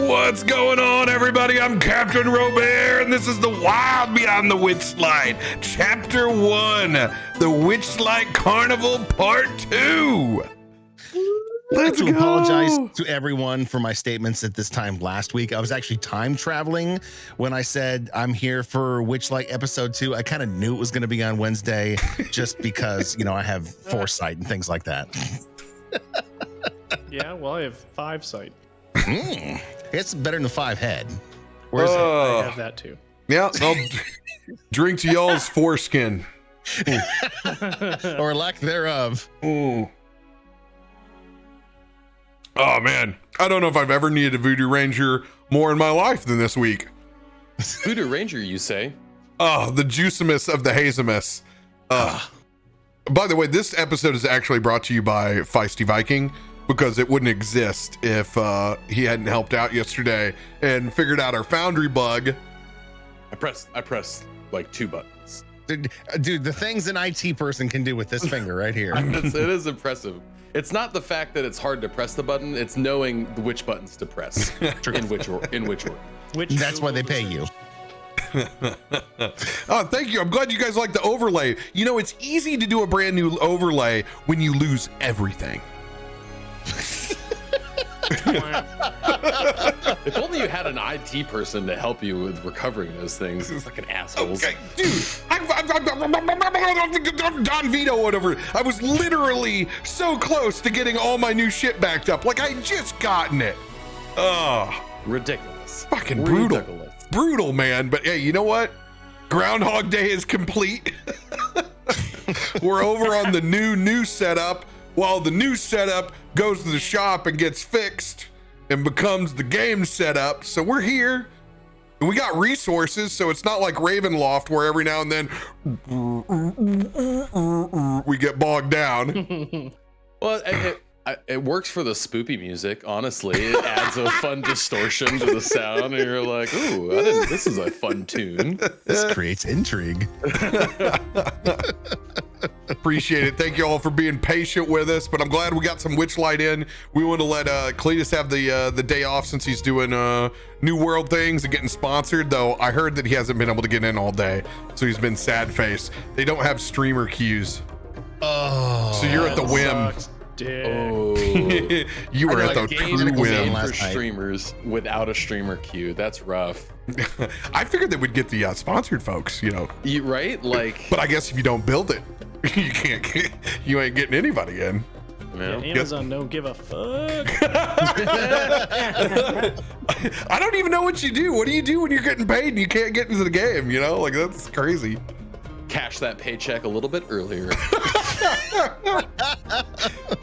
What's going on, everybody? I'm Captain RoBear, and this is The Wild Beyond the Witchlight, Chapter 1, The Witchlight Carnival, Part 2. I'd like to apologize to everyone for my statements at this time last week. I was actually time traveling when I said I'm here for Witchlight Episode 2. I kind of knew it was going to be on Wednesday just because, you know, I have foresight and things like that. Yeah, well, I have 5 sight. It's better than 5 head. Where's it? I have that too. Yeah, I'll drink to y'all's foreskin. Or lack thereof. Ooh. Oh, man. I don't know if I've ever needed a Voodoo Ranger more in my life than this week. Voodoo Ranger, you say? Oh, the juicimus of the hazimus. By the way, this episode is actually brought to you by Feisty Viking, because it wouldn't exist if he hadn't helped out yesterday and figured out our foundry bug. I pressed like 2 buttons. Dude, the things an IT person can do with this finger right here. It is impressive. It's not the fact that it's hard to press the button, it's knowing which buttons to press in which order. That's why they pay you. Oh, thank you. I'm glad you guys like the overlay. You know, it's easy to do a brand new overlay when you lose everything. If only you had an IT person to help you with recovering those things. It's like an asshole. Okay, dude, I'm Don Vito, whatever. I was literally so close to getting all my new shit backed up. Like, I just gotten it. Oh, ridiculous. Fucking brutal. Brutal, man. But hey, you know what? Groundhog Day is complete. We're over on the new setup, while the new setup goes to the shop and gets fixed and becomes the game setup. So we're here and we got resources, so it's not like Ravenloft where every now and then we get bogged down. Well, it works for the spoopy music, honestly. It adds a fun distortion to the sound, and you're like, ooh, this is a fun tune. This creates intrigue. Appreciate it. Thank you all for being patient with us, but I'm glad we got some Witchlight in. We want to let Cletus have the day off since he's doing New World things and getting sponsored, though I heard that he hasn't been able to get in all day, so he's been sad-faced. They don't have streamer queues. Oh, so you're at the whim. Oh, you were at the true whim. For streamers without a streamer queue, that's rough. I figured they would get the sponsored folks, you know. Right? Like, but I guess if you don't build it, you ain't getting anybody in. Yeah, Amazon don't give a fuck. I don't even know what you do. What do you do when you're getting paid and you can't get into the game? You know, like, that's crazy. Cash that paycheck a little bit earlier.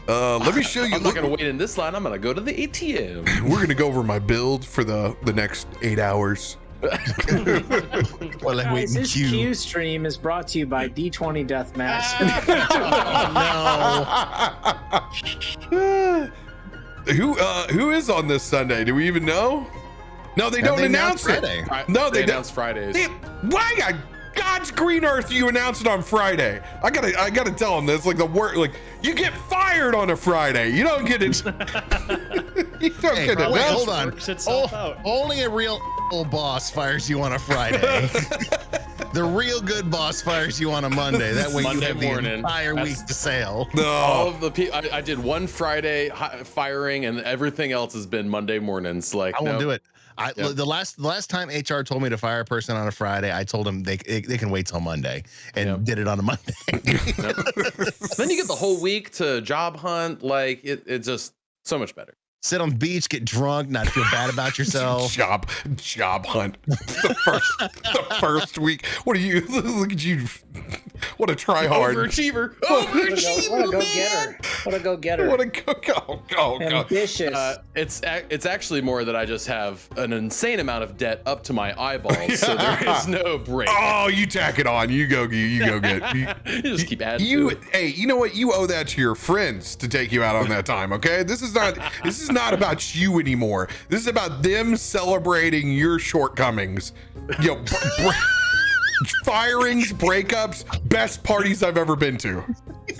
Let me show you. I'm not gonna wait in this line. I'm gonna go to the ATM. We're gonna go over my build for the next 8 hours. Well, guys, this Q stream is brought to you by D20 Deathmatch. No. Who is on this Sunday? Do we even know? No, they don't announce it. No, they announce Fridays. Why? God's green earth, you announce it on Friday. I gotta tell them this. Like, the work, like, you get fired on a Friday. You don't get it. You don't get it. Hold on. Only a real boss fires you on a Friday. The real good boss fires you on a Monday. That way you have the entire week to sail. No. All of the people. I did one Friday firing, and everything else has been Monday mornings. Like, I won't do it. The last time HR told me to fire a person on a Friday, I told them they can wait till Monday, and did it on a Monday. Then you get the whole week to job hunt. Like, it's just so much better. Sit on the beach, get drunk, not feel bad about yourself. Job hunt. The first week. What are you? Look at you. What a try hard. Overachiever. What a go-getter. What a go-getter. What a go. Ambitious. It's actually more that I just have an insane amount of debt up to my eyeballs, so there is no break. Oh, you tack it on. You go get. You just keep adding to it. Hey, you know what? You owe that to your friends to take you out on that time, okay? This is not about you anymore. This is about them celebrating your shortcomings. Yo, firings, breakups, best parties I've ever been to.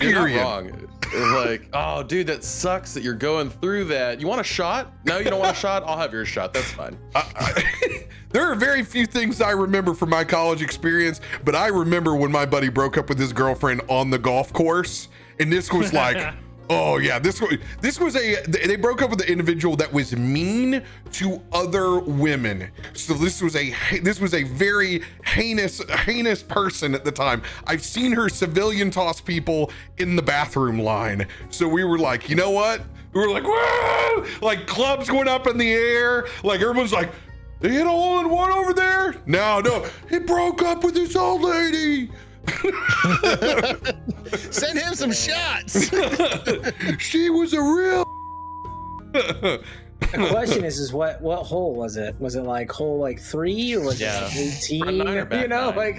You're not wrong. Like, oh, dude, that sucks that you're going through that. You want a shot? No, you don't want a shot? I'll have your shot. That's fine. There are very few things I remember from my college experience, but I remember when my buddy broke up with his girlfriend on the golf course, and this was like, oh yeah, they broke up with an individual that was mean to other women. So this was a very heinous person at the time. I've seen her civilian toss people in the bathroom line. So we were like, you know what? We were like, whoa! Like clubs going up in the air. Like everyone's like, they hit a hole in one over there? No, he broke up with this old lady. Send him some shots. She was a real. The question is what hole was it? Was it like hole like 3 or was it 18? You know, like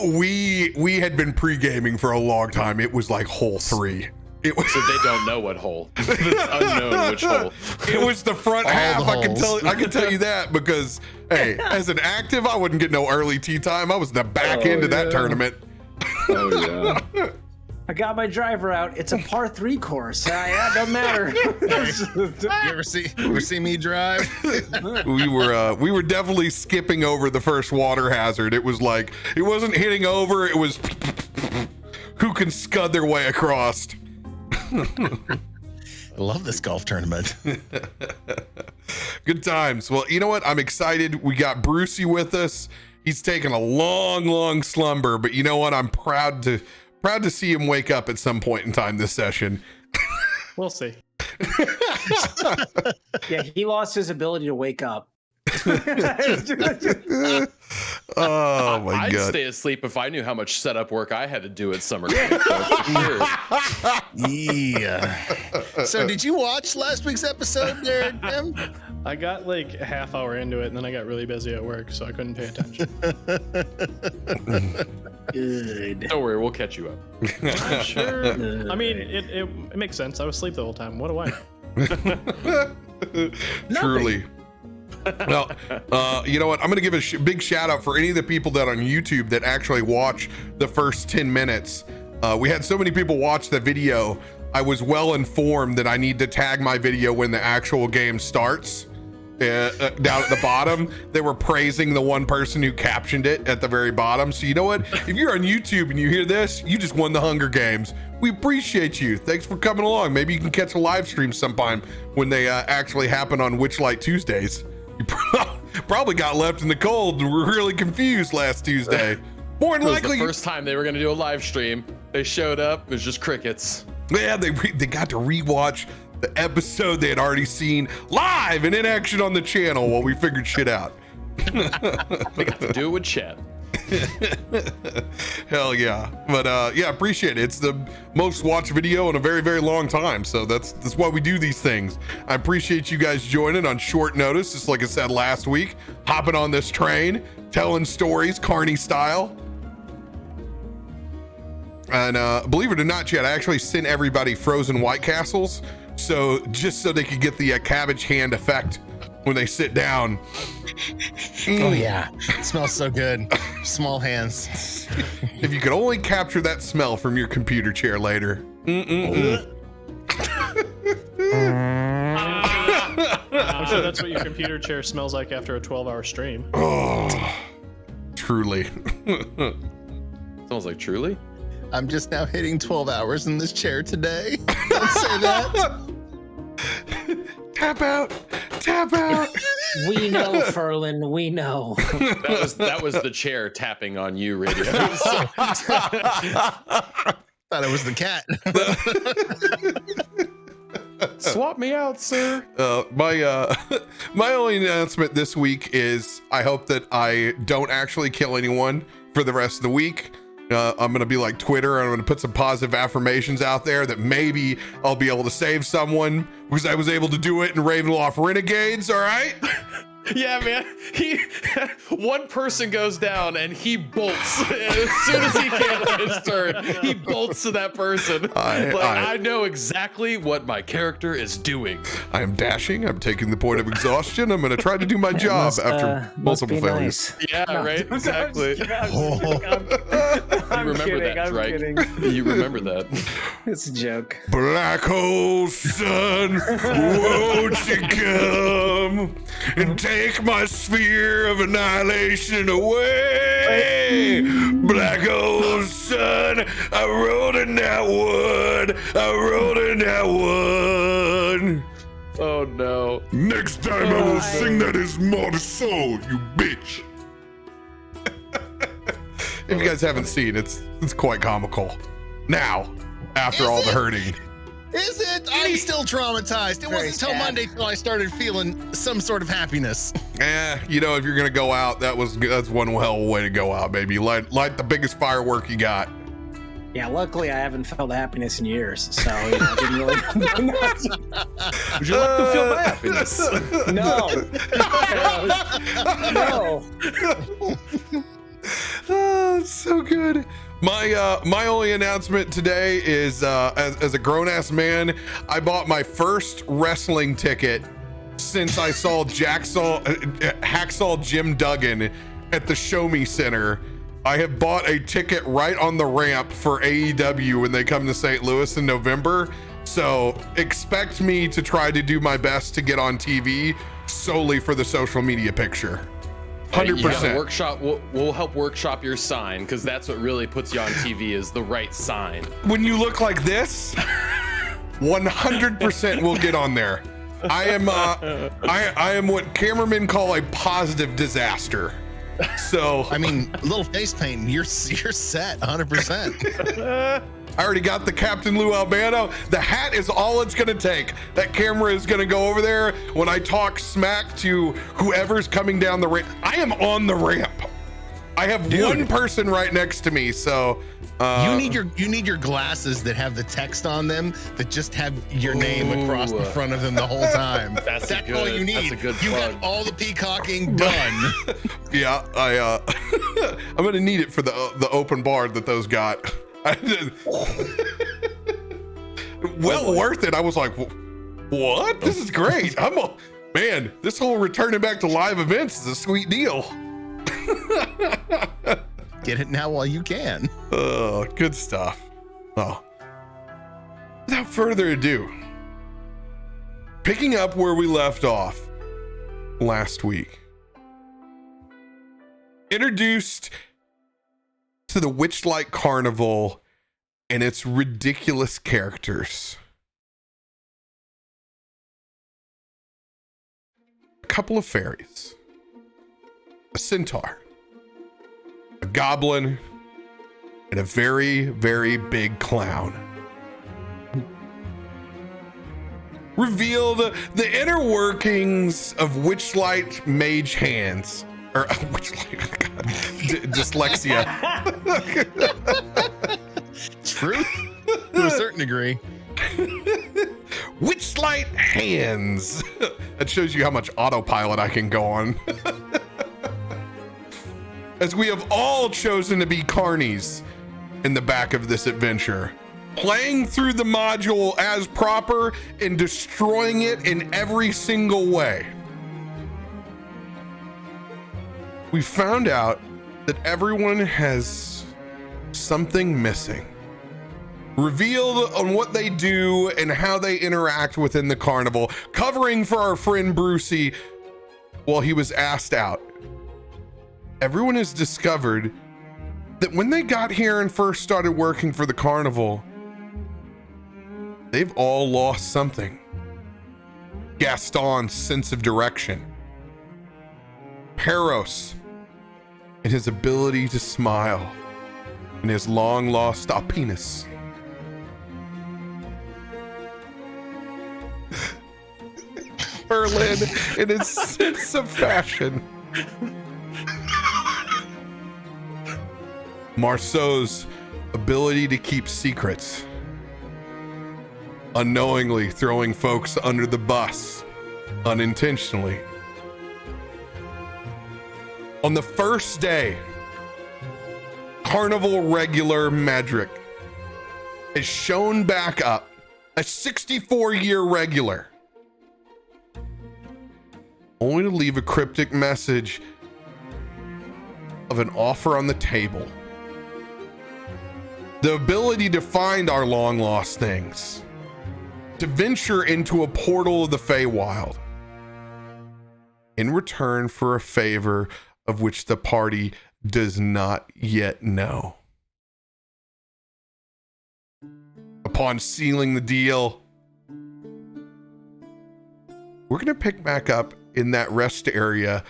we had been pre-gaming for a long time. It was like hole 3. It was, so they don't know what hole. It's unknown which hole. It was the front half. I can tell you that because hey, as an active, I wouldn't get no early tee time. I was the back end of that tournament. Oh yeah. I got my driver out. It's a par 3 course. Yeah, it doesn't matter. You ever see me drive? We were definitely skipping over the first water hazard. It was like it wasn't hitting over. It was who can scud their way across. I love this golf tournament. Good times. Well, you know what? I'm excited. We got Brucie with us. He's taken a long slumber, but you know what? I'm proud to see him wake up at some point in time this session. We'll see. Yeah, he lost his ability to wake up. Oh my I'd god! stay asleep if I knew how much setup work I had to do at summer camp. For sure. Yeah. So did you watch last week's episode there, Tim? I got like a half hour into it, and then I got really busy at work, so I couldn't pay attention. Good. Don't worry, we'll catch you up. I'm sure. I mean, it makes sense. I was asleep the whole time. What do I know? Truly. Well, you know what? I'm going to give a big shout out for any of the people that on YouTube that actually watch the first 10 minutes. We had so many people watch the video. I was well informed that I need to tag my video when the actual game starts. Down at the bottom, they were praising the one person who captioned it at the very bottom. So you know what? If you're on YouTube and you hear this, you just won the Hunger Games. We appreciate you. Thanks for coming along. Maybe you can catch a live stream sometime when they actually happen on Witchlight Tuesdays. You probably got left in the cold and were really confused last Tuesday. More than likely, the first time they were going to do a live stream, they showed up. It was just crickets. Yeah, they got to rewatch the episode they had already seen live and in action on the channel while we figured shit out. They got to do it with chat. Hell yeah. But yeah, appreciate it. It's the most watched video in a very long time, so that's why we do these things. I appreciate you guys joining on short notice, just like I said last week, hopping on this train, telling stories Carney style. And believe it or not, Chad, I actually sent everybody frozen White Castles, so just so they could get the cabbage hand effect when they sit down. Oh yeah, it smells so good. Small hands. If you could only capture that smell from your computer chair later. I'm sure that's what your computer chair smells like after a 12-hour stream. Oh, truly. Smells like truly. I'm just now hitting 12 hours in this chair today. Don't say that. Tap out. We know, Ferlin. We know. That was the chair tapping on you, radio. Thought it was the cat. Swap me out, sir. My only announcement this week is I hope that I don't actually kill anyone for the rest of the week. I'm gonna be like Twitter. I'm gonna put some positive affirmations out there that maybe I'll be able to save someone because I was able to do it in Ravenloft Renegades. All right. Yeah, man. One person goes down and he bolts as soon as he can on his turn. He bolts to that person. I know exactly what my character is doing. I am dashing. I'm taking the point of exhaustion. I'm going to try to do my job after multiple failures. Nice. Yeah, right. Exactly. I'm remember kidding, that, I'm Drake. kidding. You remember that. It's a joke. Black hole sun, won't you come and take my sphere of annihilation away? Black hole sun, I rolled in that one. I rolled in that one. Oh no. Next time I will sing that as Marceau, you bitch. If you guys haven't seen, it's quite comical. Now, after all the hurting. Is it? I'm still traumatized. It wasn't until Monday till I started feeling some sort of happiness. You know, if you're gonna go out, that's one hell of a way to go out, baby. Light the biggest firework you got. Yeah, luckily I haven't felt happiness in years, so you know, I didn't really. Would you like to feel my happiness? No. No. Oh, it's so good. My only announcement today is as a grown-ass man, I bought my first wrestling ticket since I saw Hacksaw Jim Duggan at the Show Me Center. I have bought a ticket right on the ramp for AEW when they come to St. Louis in November. So expect me to try to do my best to get on TV solely for the social media picture. 100%. Workshop. We'll help workshop your sign, because that's what really puts you on TV, is the right sign. When you look like this, 100% will get on there. I am what cameramen call a positive disaster. So I mean, a little face paint, you're set 100%. I already got the Captain Lou Albano. The hat is all it's gonna take. That camera is gonna go over there when I talk smack to whoever's coming down the ramp. I am on the ramp. I have one person right next to me, so you need your glasses that have the text on them that just have your name across the front of them the whole time. That's all you need. That's a good you plug. got all the peacocking done. Yeah, I'm gonna need it for the open bar that those got. Well worth it. I was like, what? This is great. Man, this whole returning back to live events is a sweet deal. Get it now while you can. Oh, good stuff. Oh, without further ado, picking up where we left off last week, introduced to the Witchlight Carnival and its ridiculous characters. A couple of fairies, a centaur, a goblin, and a very, very big clown. Revealed the inner workings of Witchlight mage hands. Or dyslexia. Truth to a certain degree. Witchlight hands. That shows you how much autopilot I can go on. As we have all chosen to be carnies in the back of this adventure, playing through the module as proper and destroying it in every single way. We found out that everyone has something missing. Revealed on what they do and how they interact within the carnival, covering for our friend Brucie while he was asked out. Everyone has discovered that when they got here and first started working for the carnival, they've all lost something. Gaston's sense of direction. Perros and his ability to smile, and his long lost penis. Ferlin and his sense of fashion. Marceau's ability to keep secrets, unknowingly throwing folks under the bus unintentionally. On the first day, Carnival regular Madrick is shown back up, a 64-year regular, only to leave a cryptic message of an offer on the table. the ability to find our long lost things, to venture into a portal of the Feywild, in return for a favor of which the party does not yet know. Upon sealing the deal, we're going to pick back up in that rest area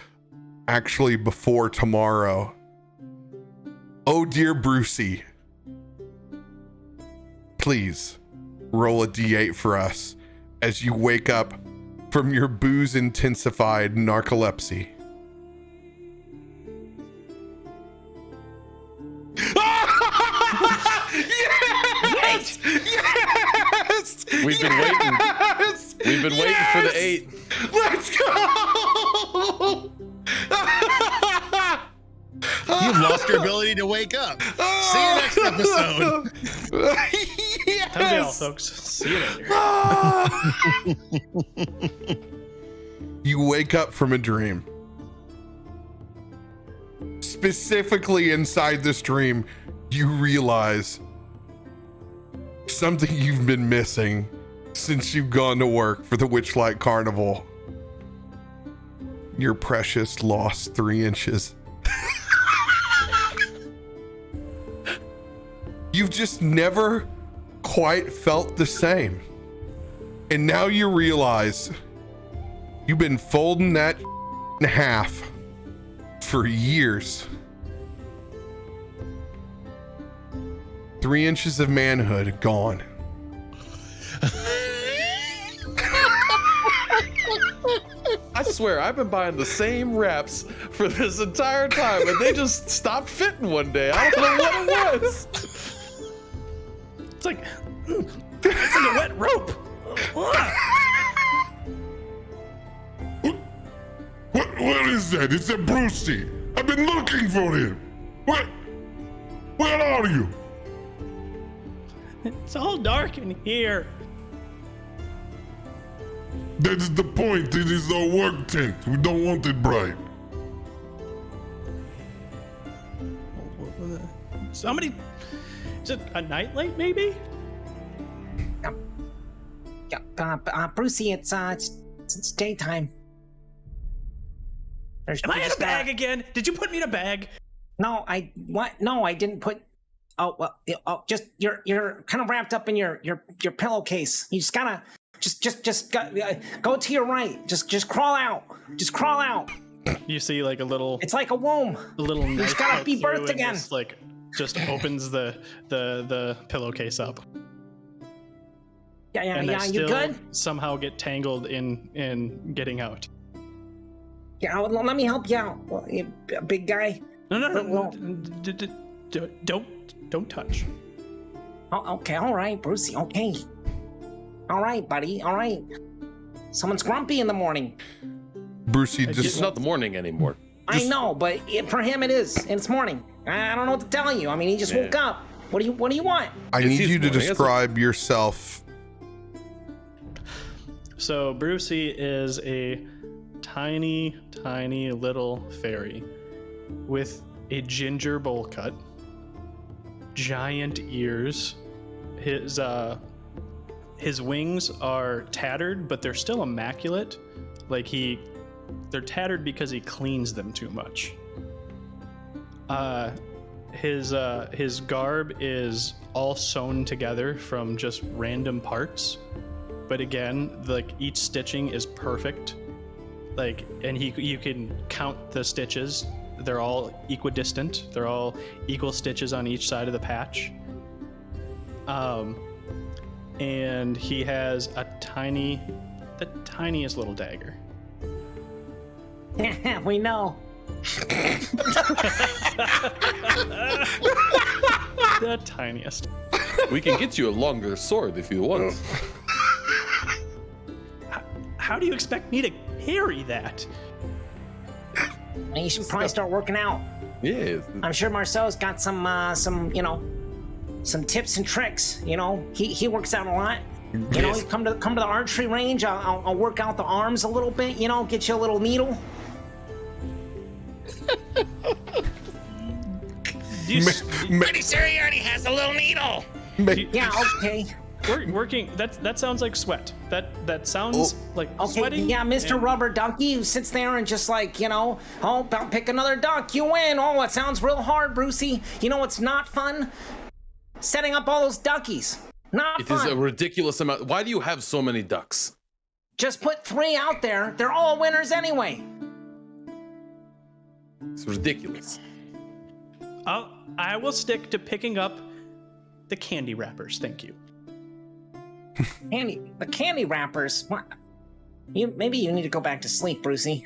actually before tomorrow. Oh dear Brucie, please roll a d8 for us as you wake up from your booze intensified narcolepsy. Yes! Yes! We've been waiting. We've been waiting for the 8. Let's go! You've lost your ability to wake up. See you next episode. Yes! That'll be all, folks. See you later. You wake up from a dream. Specifically inside this dream, you realize something you've been missing since you've gone to work for the Witchlight Carnival. Your precious lost 3 inches. You've just never quite felt the same. And now you realize you've been folding that in half for years. 3 inches of manhood gone. I swear, I've been buying the same wraps for this entire time, and they just stopped fitting one day. I don't know what it was. It's like a wet rope. What is that? It's a Brucie. I've been looking for him. Where are you? It's all dark in here. That is the point. It is our work tent. We don't want it bright. Somebody, is it a nightlight maybe? Brucie, it's daytime. Am I in a bag again? Did you put me in a bag? No, No, I didn't put. Oh well. Just you're kind of wrapped up in your pillowcase. You just gotta go to your right. Just crawl out. Just crawl out. You see like a little. It's like a womb. A little. You just gotta be birthed again. Just opens the pillowcase up. Yeah. And I You still good? somehow get tangled in getting out. Yeah. Let me help you out, you big guy. No. Don't touch. Oh, okay. All right, Brucie. Okay. All right, buddy. All right. Someone's grumpy in the morning. Brucie It's just not the morning anymore. I know, but for him it is. And it's morning. I don't know what to tell you. I mean, he just woke up. What do you want? I It's need his you to morning, isn't it? describe yourself. So Brucie is a tiny little fairy with a ginger bowl cut, giant ears. His wings are tattered, but they're still immaculate. They're tattered because he cleans them too much. His garb is all sewn together from just random parts, but again, each stitching is perfect. And you can count the stitches. They're all equidistant. They're all equal stitches on each side of the patch. And he has the tiniest little dagger. We know. The tiniest. We can get you a longer sword if you want. How do you expect me to carry that? You should probably start working out. Yeah. I'm sure Marceau's got some tips and tricks. He works out a lot. You come to the archery range. I'll work out the arms a little bit. Get you a little needle. Pretty sure he already has a little needle. Yeah, okay. Working. That sounds like sweat. That sounds like sweating. Yeah, Mr. Rubber Ducky, who sits there and just like, about pick another duck, you win. Oh, it sounds real hard, Brucie. You know what's not fun? Setting up all those duckies. Not fun. It is a ridiculous amount. Why do you have so many ducks? Just put 3 out there. They're all winners anyway. It's ridiculous. I will stick to picking up the candy wrappers. Thank you. The candy wrappers. What? Maybe you need to go back to sleep, Brucie.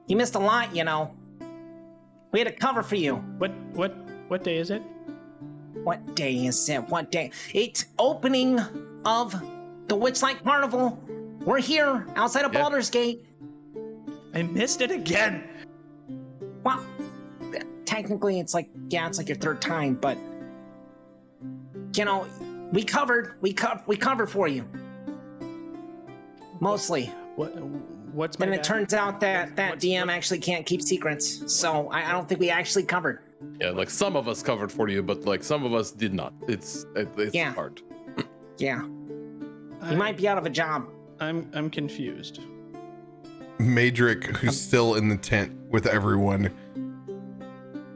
You missed a lot, We had a cover for you. What day is it? What day is it? What day? It's opening of the Witchlight Carnival. We're here outside of Baldur's Gate. I missed it again. Well, technically, it's like your 3rd time, but we covered for you. Mostly. What's But it turns out that DM actually can't keep secrets, so I don't think we actually covered. Yeah, like some of us covered for you, but like some of us did not. It's hard. Yeah. You might be out of a job. I'm confused. Madrick, who's still in the tent with everyone,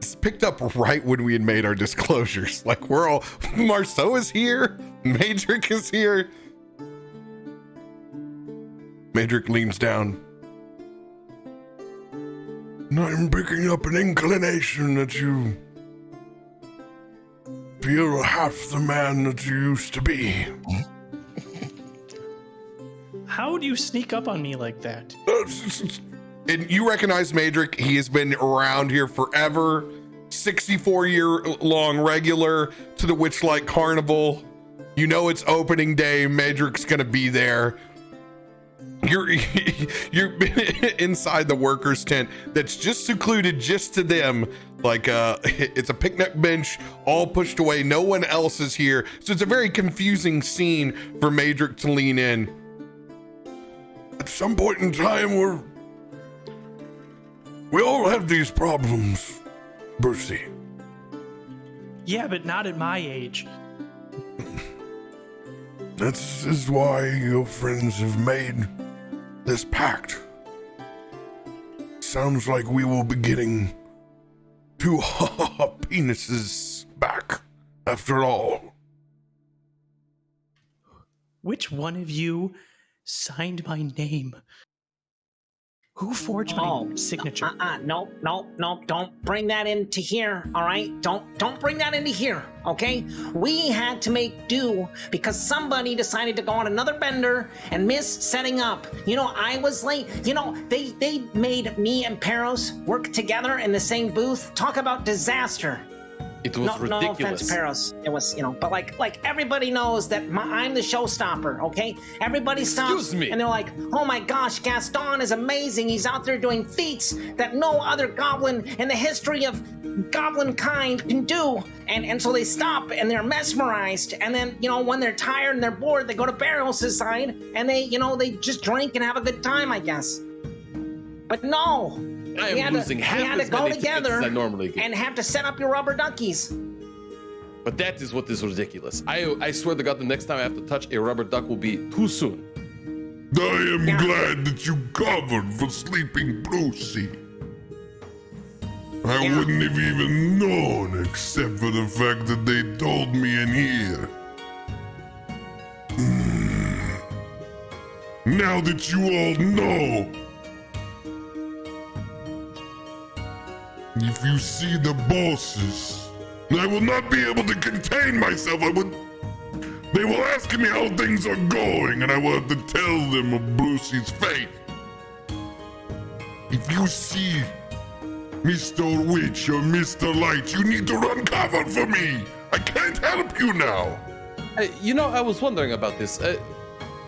is picked up right when we had made our disclosures. Like, we're all, Marceau is here, Madrick is here. Madrick leans down. I'm picking up an inclination that you feel half the man that you used to be. How do you sneak up on me like that? And you recognize Madrick. He has been around here forever. 64-year-long regular to the Witchlight Carnival. You know it's opening day. Madrick's gonna be there. You're inside the workers' tent that's just secluded just to them. Like it's a picnic bench all pushed away. No one else is here. So it's a very confusing scene for Madrick to lean in. At some point in time, we all have these problems, Brucie. Yeah, but not at my age. This is why your friends have made this pact. Sounds like we will be getting 2 penises back, after all. Which one of you signed my name? Who forged my signature? No, don't bring that into here, all right? Don't bring that into here, okay? We had to make do because somebody decided to go on another bender and miss setting up. I was late. They made me and Perros work together in the same booth. Talk about disaster. It was ridiculous. No offense, Perros. It was, but like everybody knows that I'm the showstopper, okay? Everybody stops. Excuse me. And they're like, oh my gosh, Gaston is amazing. He's out there doing feats that no other goblin in the history of goblin kind can do. And so they stop and they're mesmerized. And then, when they're tired and they're bored, they go to Perros' side and they just drink and have a good time, I guess. But no. I am losing half as many tickets as I normally get. And have to set up your rubber duckies. But that is what is ridiculous. I swear to God, the next time I have to touch a rubber duck will be too soon. I am glad that you covered for sleeping Brucie. I wouldn't have even known except for the fact that they told me in here. Now that you all know, if you see the bosses, I will not be able to contain myself. They will ask me how things are going, and I will have to tell them of Brucie's fate. If you see Mr. Witch or Mr. Light, you need to run cover for me. I can't help you now. I was wondering about this.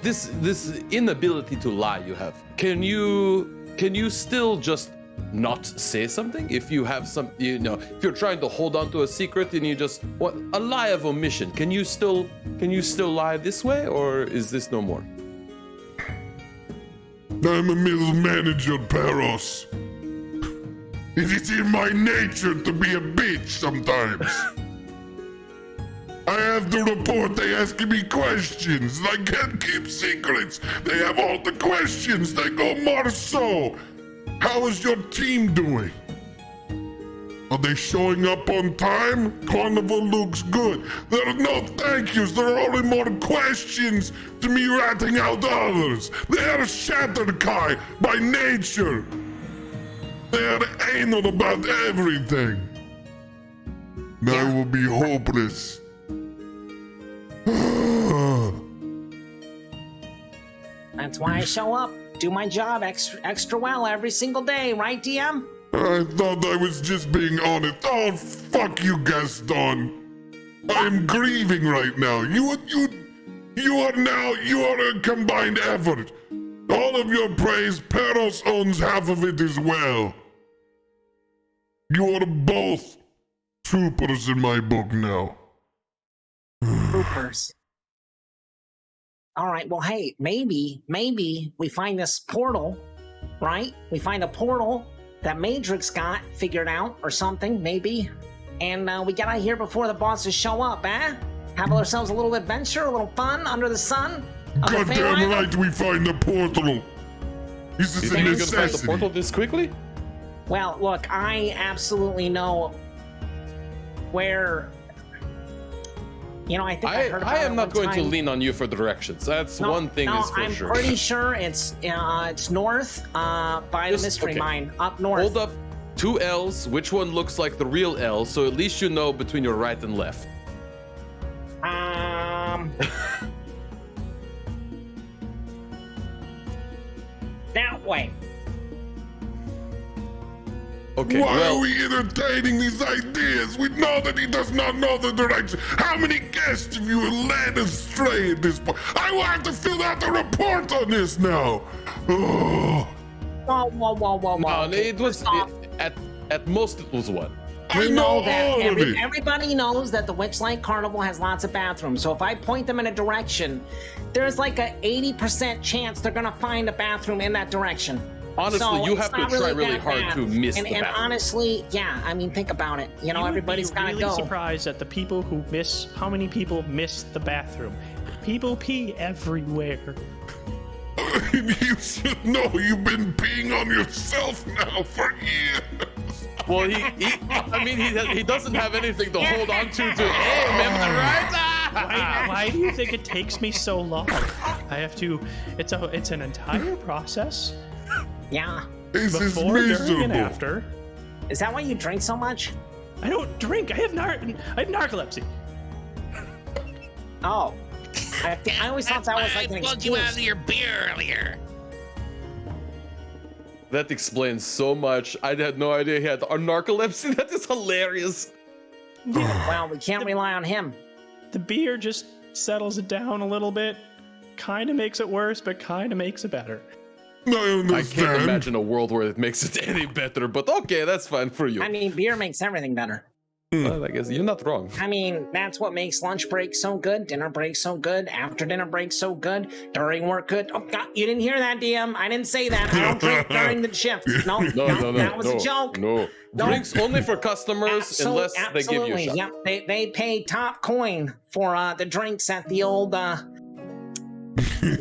This inability to lie you have. Can you still just not say something if you have some, if you're trying to hold on to a secret and you just a lie of omission, can you still lie this way, or is this no more? I'm a middle manager, Perros. It is in my nature to be a bitch sometimes. I have to report they asking me questions. I can't keep secrets. They have all the questions. They go, Marceau, how is your team doing? Are they showing up on time? Carnival looks good. There are no thank yous. There are only more questions to me ratting out others. They are Shatterkai by nature. They are anal about everything. I will be hopeless. That's why I show up, do my job extra well every single day, right, DM? I thought I was just being honest. Oh, fuck you, Gaston. I am grieving right now. You are a combined effort. All of your praise, Perros owns half of it as well. You are both troopers in my book now. Troopers. All right, well, hey, maybe we find this portal, right? We find a portal that Matrix got figured out or something, maybe. And we get out of here before the bosses show up, eh? Have ourselves a little adventure, a little fun under the sun. Goddamn right we find the portal. This is a You think you're gonna find the necessity. portal this quickly? Well, look, I absolutely know where. You know, I think I heard about I am it not one going to time. lean on you for directions. That's one thing is for I'm sure. pretty sure it's north by the mystery okay. mine up north. Hold up 2 L's. Which one looks like the real L? So at least you know between your right and left. That way. Okay, Why well, are we entertaining these ideas? We know that he does not know the direction. How many guests have you led astray at this point? I will have to fill out the report on this now. Oh, Whoa. no, Okay, it was first off, at most it was one. we I know know that all of it. everybody knows that the Witchlight Carnival has lots of bathrooms. So if I point them in a direction, there's like a 80% chance they're gonna find a bathroom in that direction. Honestly, So you it's have to not try really that hard bad. to miss and, the and bathroom. honestly, yeah, I mean, think about it. You know, everybody's gotta gotta go. Surprised at the people who miss. How many people miss the bathroom? People pee everywhere. You should know you've been peeing on yourself now for years. Well, he doesn't have anything to hold on to. Hey, remember right? Why do you think it takes me so long? I have to. It's an entire process. Yeah. This is Before, during, and miserable. after. Is that why you drink so much? I don't drink. I have narcolepsy. Oh. I always thought that was like an pulled you out of excuse. your beer earlier. That explains so much. I had no idea he had narcolepsy. That is hilarious. Well, we can't rely on him. The beer just settles it down a little bit. Kind of makes it worse, but kind of makes it better. I I understand. can't imagine a world where it makes it any better, but okay, that's fine for you. I mean, beer makes everything better. Well, I guess you're not wrong. I mean, that's what makes lunch break so good, dinner break so good, after dinner break so good, during work good. Oh, God, you didn't hear that, DM. I didn't say that. I don't drink during the shift. No, that was a joke. No. Drinks only for customers unless they give you a shot. Yep, they pay top coin for the drinks at the old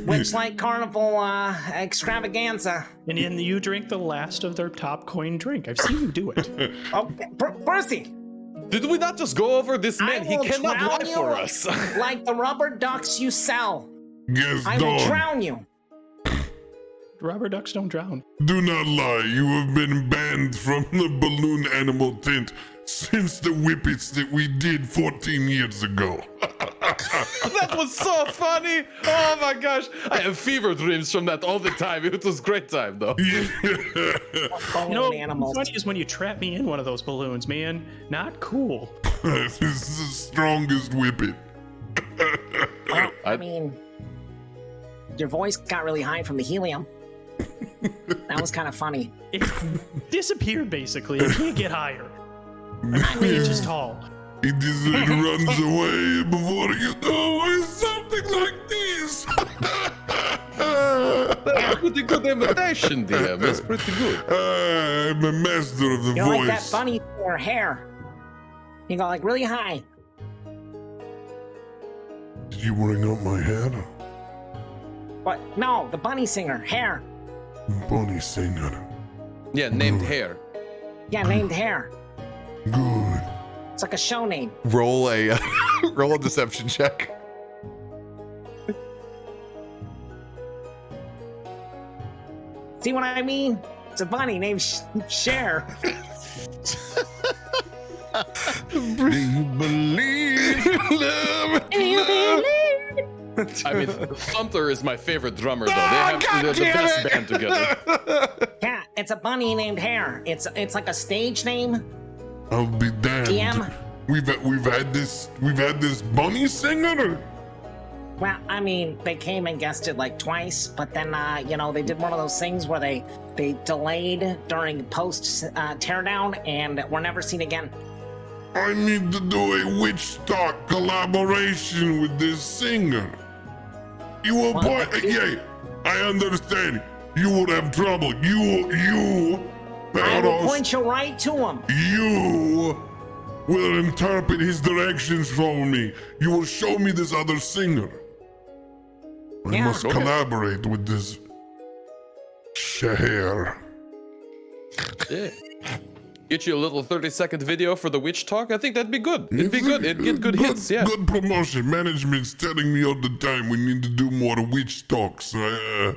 Witchlight Carnival extravaganza. And then you drink the last of their top coin drink. I've seen you do it. Oh, Brucie, Did we not just go over this man? I He will cannot drown lie you for us. like the rubber ducks you sell. Yes, I will Dawn. drown you. Rubber ducks don't drown. Do not lie. You have been banned from the balloon animal tent since the whippets that we did 14 years ago. That was so funny. Oh my gosh. I have fever dreams from that all the time. It was a great time though. Balloon You know, animals. what's funny is when you trap me in one of those balloons, man. Not cool. This is the strongest whippet. Well, I mean, your voice got really high from the helium. That was kind of funny. It disappeared basically. It can't get higher. I mean, it's just tall. He just runs away before you know it's something like this. pretty good imitation, DM. That's pretty good. I'm a master of the You're voice. like that bunny with her hair. You go like really high. Did you bring up my hair? What? No, the bunny singer, hair. Bunny singer. Yeah, named Hair. Yeah, named Hair. Good. It's like a show name. Roll a roll a deception check. See what I mean? It's a bunny named Cher. Do you believe? I mean, Thumper is my favorite drummer, though. They're the best band together. Yeah, it's a bunny named Hair. It's like a stage name. I'll be damned. DM? We've had this bunny singer. Well, I mean, they came and guested like twice, but then they did one of those things where they delayed during post teardown and were never seen again. I need to do a witch talk collaboration with this singer. You will Well, yeah, I understand. You would have trouble. You, I will Perros, point you right to him. you will interpret his directions for me. You will show me this other singer. I Yeah. must Okay. collaborate with this Shahir. Yeah. Get you a little 30-second video for the witch talk. I think that'd be good. It'd be good. It'd get good hits. Yeah. Good promotion. Management's telling me all the time we need to do more witch talks. Yeah.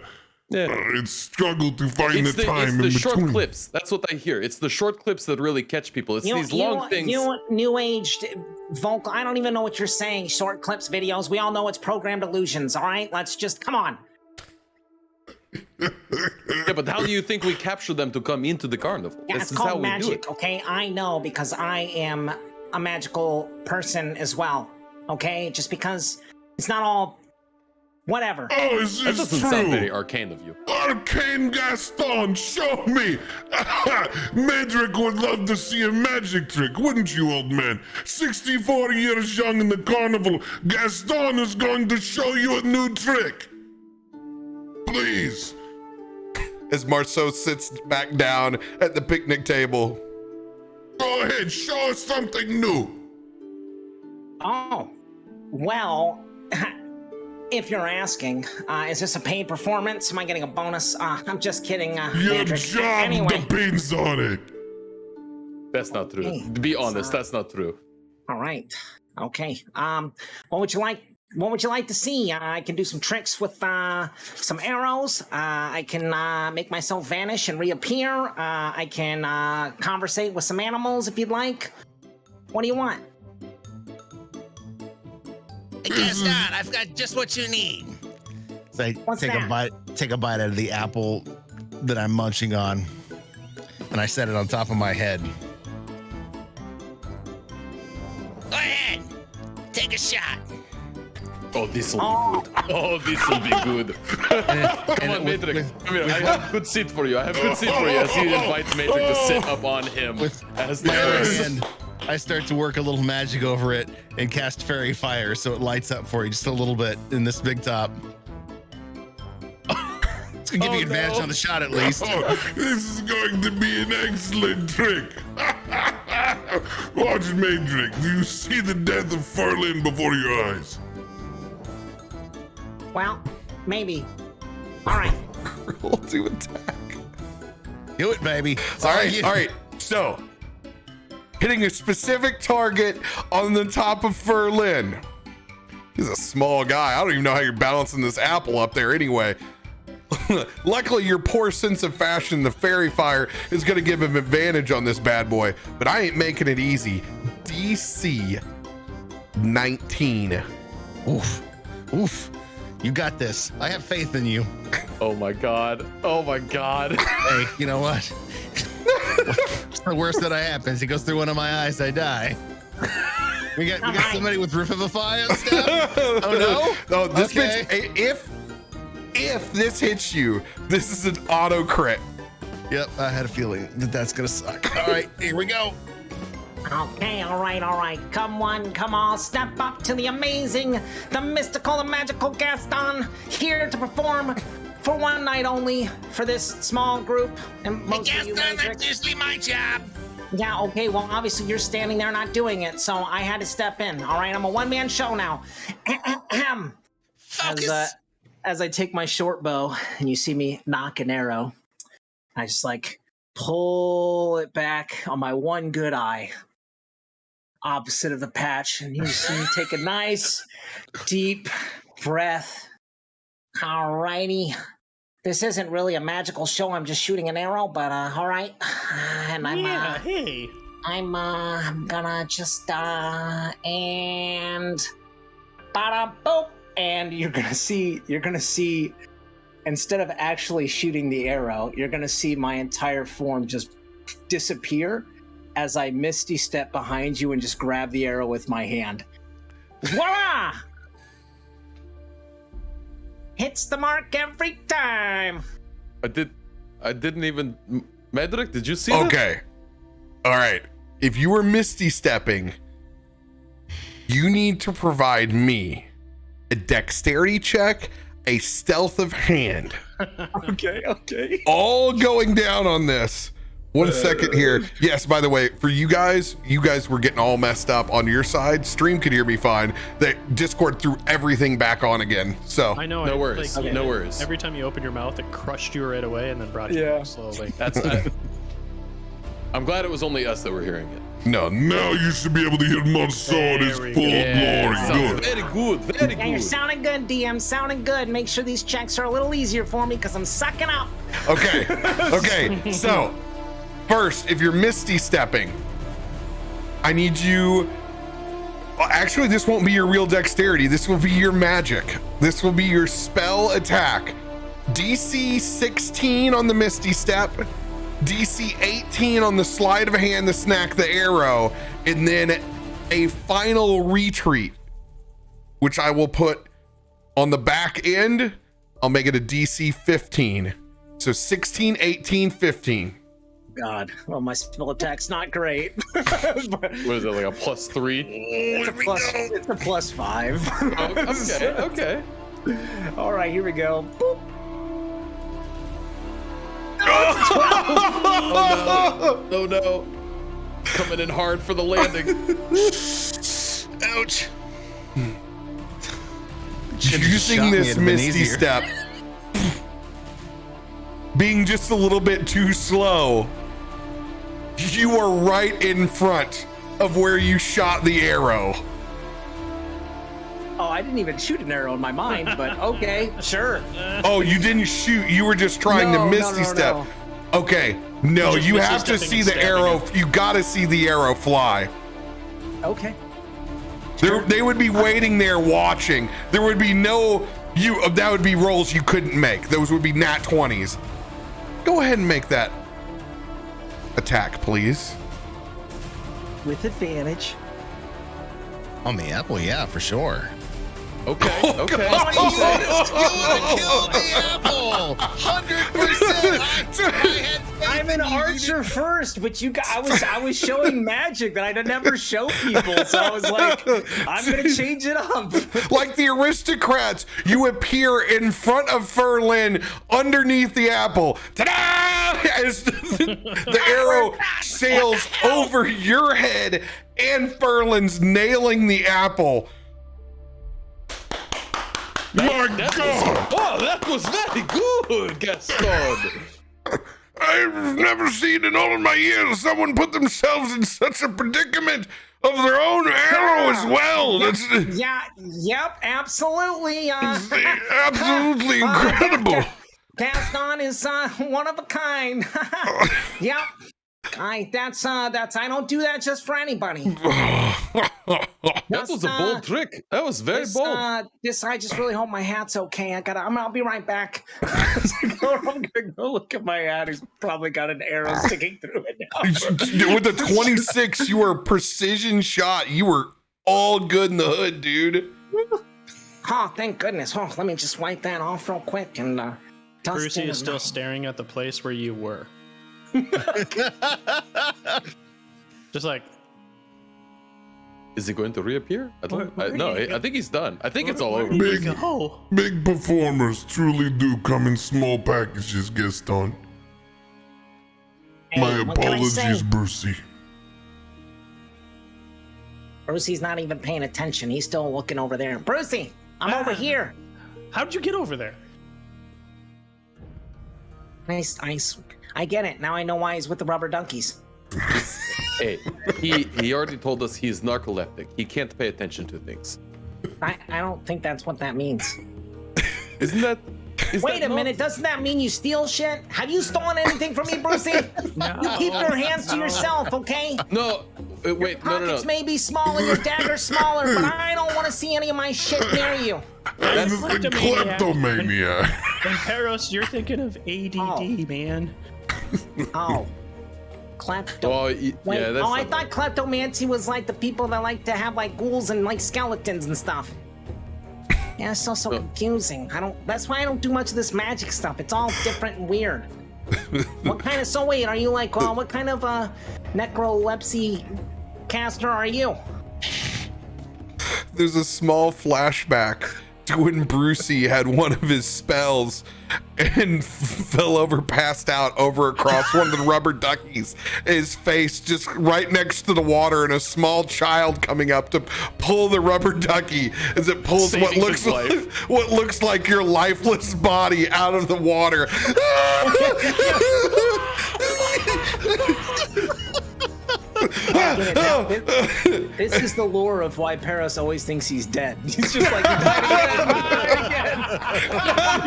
It's struggle to find It's the time the in short between. clips. That's what I hear. It's the short clips that really catch people. It's these long things. You new aged vocal. I don't even know what you're saying. Short clips, videos. We all know it's programmed illusions. All right, let's just come on. Yeah, but how do you think we capture them to come into the carnival? Yeah, This it's is how called we do it. magic. Okay, I know because I am a magical person as well. Okay, just because it's not all. Whatever. Oh, is That this doesn't true? sound very arcane of you. Arcane Gaston, show me! Medric would love to see a magic trick, wouldn't you, old man? 64 years young in the carnival, Gaston is going to show you a new trick. Please. As Marceau sits back down at the picnic table. Go ahead, show us something new. Oh, well, if you're asking, is this a paid performance? Am I getting a bonus? I'm just kidding. Your Mandrick. job Anyway, depends on it. That's not true. Hey, Be honest, that's not true. all right. Okay. What would you like? What would you like to see? I can do some tricks with some arrows. I can make myself vanish and reappear. I can conversate with some animals if you'd like. What do you want? Gaston, I've got just what you need. So I What's take that? a bite out of the apple that I'm munching on, and I set it on top of my head. Go ahead. Take a shot. Oh, this will be good. Oh, this will be good. Come on, Matrix. Come here. I have a good seat for you. I have a good seat for you as he invites Matrix to sit up on him. As the And I start to work a little magic over it and cast fairy fire so it lights up for you just a little bit in this big top. It's gonna give you advantage no. on the shot at least. Oh, this is going to be an excellent trick. Watch Medric. Do you see the death of Ferlin before your eyes? Well, maybe. All right. Roll to attack. Do it, baby. It's All on right, you. all right. So, hitting a specific target on the top of Ferlin. He's a small guy. I don't even know how you're balancing this apple up there anyway. Luckily, your poor sense of fashion, the fairy fire, is going to give him advantage on this bad boy. But I ain't making it easy. DC 19. Oof. Oof. You got this. I have faith in you. Oh my god. Oh my god. Hey, you know what? What's the worst that happens? He goes through one of my eyes, I die. We got somebody with revivify and stuff. Oh no! No, this Okay. bitch, if this hits you, this is an auto crit. Yep, I had a feeling that that's gonna suck. All right, here we go. Okay, all right. Come one, come all, step up to the amazing, the mystical, the magical Gaston, here to perform for one night only for this small group. And most of you Gaston, that's Matrix. usually my job. Yeah, okay, well, obviously you're standing there not doing it, so I had to step in. All right, I'm a one-man show now. Focus. As I take my short bow and you see me knock an arrow, I just like pull it back on my one good eye, opposite of the patch, and you see me take a nice deep breath. Alrighty. This isn't really a magical show. I'm just shooting an arrow, but all right. And hey. I'm gonna just and bada boop, and you're gonna see instead of actually shooting the arrow, you're gonna see my entire form just disappear as I misty step behind you and just grab the arrow with my hand. Voila! Hits the mark every time. I didn't even. Medric, did you see that? Okay. All right. If you were misty stepping, you need to provide me a dexterity check, a stealth of hand. Okay. All going down on this. 1 second here. Yes, by the way, for you guys were getting all messed up on your side. Stream could hear me fine. The Discord threw everything back on again. So I know. No worries. Like, No worries. Every time you opened your mouth, it crushed you right away and then brought you back slowly. I'm glad it was only us that were hearing it. no. Now you should be able to hear Marceau in his There we full go. glory. Sounds Good. very good. Very Yeah, you're good. sounding good, DM. Sounding good. Make sure these checks are a little easier for me because I'm sucking up. Okay. Okay. So, first, if you're misty stepping, I need you. Well, actually, this won't be your real dexterity. This will be your magic. This will be your spell attack. DC 16 on the misty step, DC 18 on the sleight of hand to snack the arrow, and then a final retreat, which I will put on the back end. I'll make it a DC 15. So 16, 18, 15. God, well, my spell attack's not great. What is it, like a +3? It's a +5. Okay. All right, here we go. Boop. Oh no. Coming in hard for the landing. Ouch. Using this misty step, being just a little bit too slow, you are right in front of where you shot the arrow. Oh, I didn't even shoot an arrow in my mind, but okay, sure. Oh, you didn't shoot. You were just trying to misty step. No. Okay. No, Just you misty have to stepping see and the stabbing arrow. it. You got to see the arrow fly. Okay. They would be waiting there watching. There would be no that would be rolls you couldn't make. Those would be nat 20s. Go ahead and make that attack, please. With advantage. On the apple, yeah, for sure. Okay. You want to kill the apple? 100%. I'm an archer first, but I was showing magic that I'd never show people, so I was like, I'm gonna change it up. Like the aristocrats, you appear in front of Ferlin underneath the apple. Ta-da! As the arrow sails over your head and Ferlin's, nailing the apple. My God! Oh, that was very good, Gaston. I've never seen in all of my years someone put themselves in such a predicament of their own arrow as well. That's Yep, absolutely. absolutely incredible. Gaston is one of a kind. Yep. I don't do that just for anybody. That was a bold trick. That was very bold. I just really hope my hat's okay. I'll be right back. I'm gonna go look at my hat. He's probably got an arrow sticking through it now. With the 26, you were precision shot. You were all good in the hood, dude. Oh, thank goodness. Oh, let me just wipe that off real quick and dust Brucie it is still staring at the place where you were. Just like, Is he going to reappear? No, I think he's done. I think it's all over. Big performers truly do come in small packages, Gaston. Hey, My what can I say? apologies, Brucie. Brucie's not even paying attention. He's still looking over there. Brucie, I'm over here. How'd you get over there? Nice. I get it. Now I know why he's with the rubber donkeys. Hey, he already told us he's narcoleptic. He can't pay attention to things. I don't think that's what that means. Isn't that? Wait a minute, doesn't that mean you steal shit? Have you stolen anything from me, Brucie? No. You keep your hands to yourself, okay? No, wait, no. Pockets may be small and your dagger's smaller, but I don't want to see any of my shit near you. That's a kleptomaniac. And Perros, you're thinking of ADD, man. Oh. Klepto. Well, Wait, yeah, that's I thought kleptomancy was like the people that like to have like ghouls and like skeletons and stuff. Yeah, it's so confusing. That's why I don't do much of this magic stuff. It's all different and weird. What kind of, so wait, are you like, what kind of necrolepsy caster are you? There's a small flashback to when Brucie had one of his spells and fell over, passed out over across one of the rubber duckies. His face just right next to the water, and a small child coming up to pull the rubber ducky as it pulls what looks like your lifeless body out of the water. This is the lore of why Perros always thinks he's dead. He's just like, he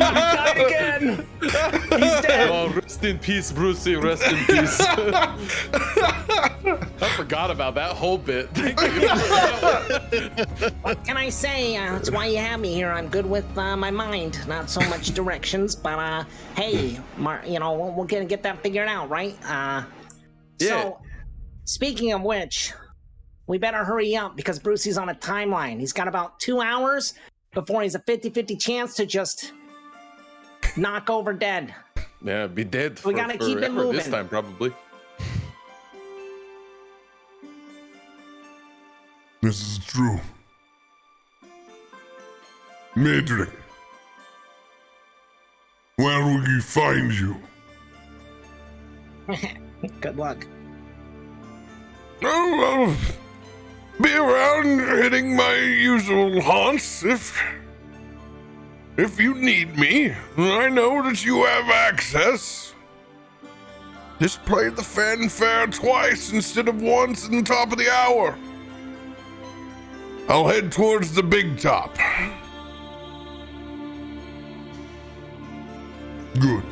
died again. He's dead. Oh, rest in peace, Brucie. Rest in peace. I forgot about that whole bit. Thank you. What can I say? That's why you have me here. I'm good with my mind, not so much directions. But hey, we're gonna get that figured out, right? So, speaking of which, we better hurry up because Brucie's on a timeline. He's got about 2 hours before he's a 50-50 chance to just knock over dead. Yeah, be dead. We gotta keep it moving. This time, probably. This is true. Madrid, where will we find you? Good luck. Oh, I'll be around hitting my usual haunts if you need me. I know that you have access. Just play the fanfare twice instead of once in the top of the hour. I'll head towards the big top. Good.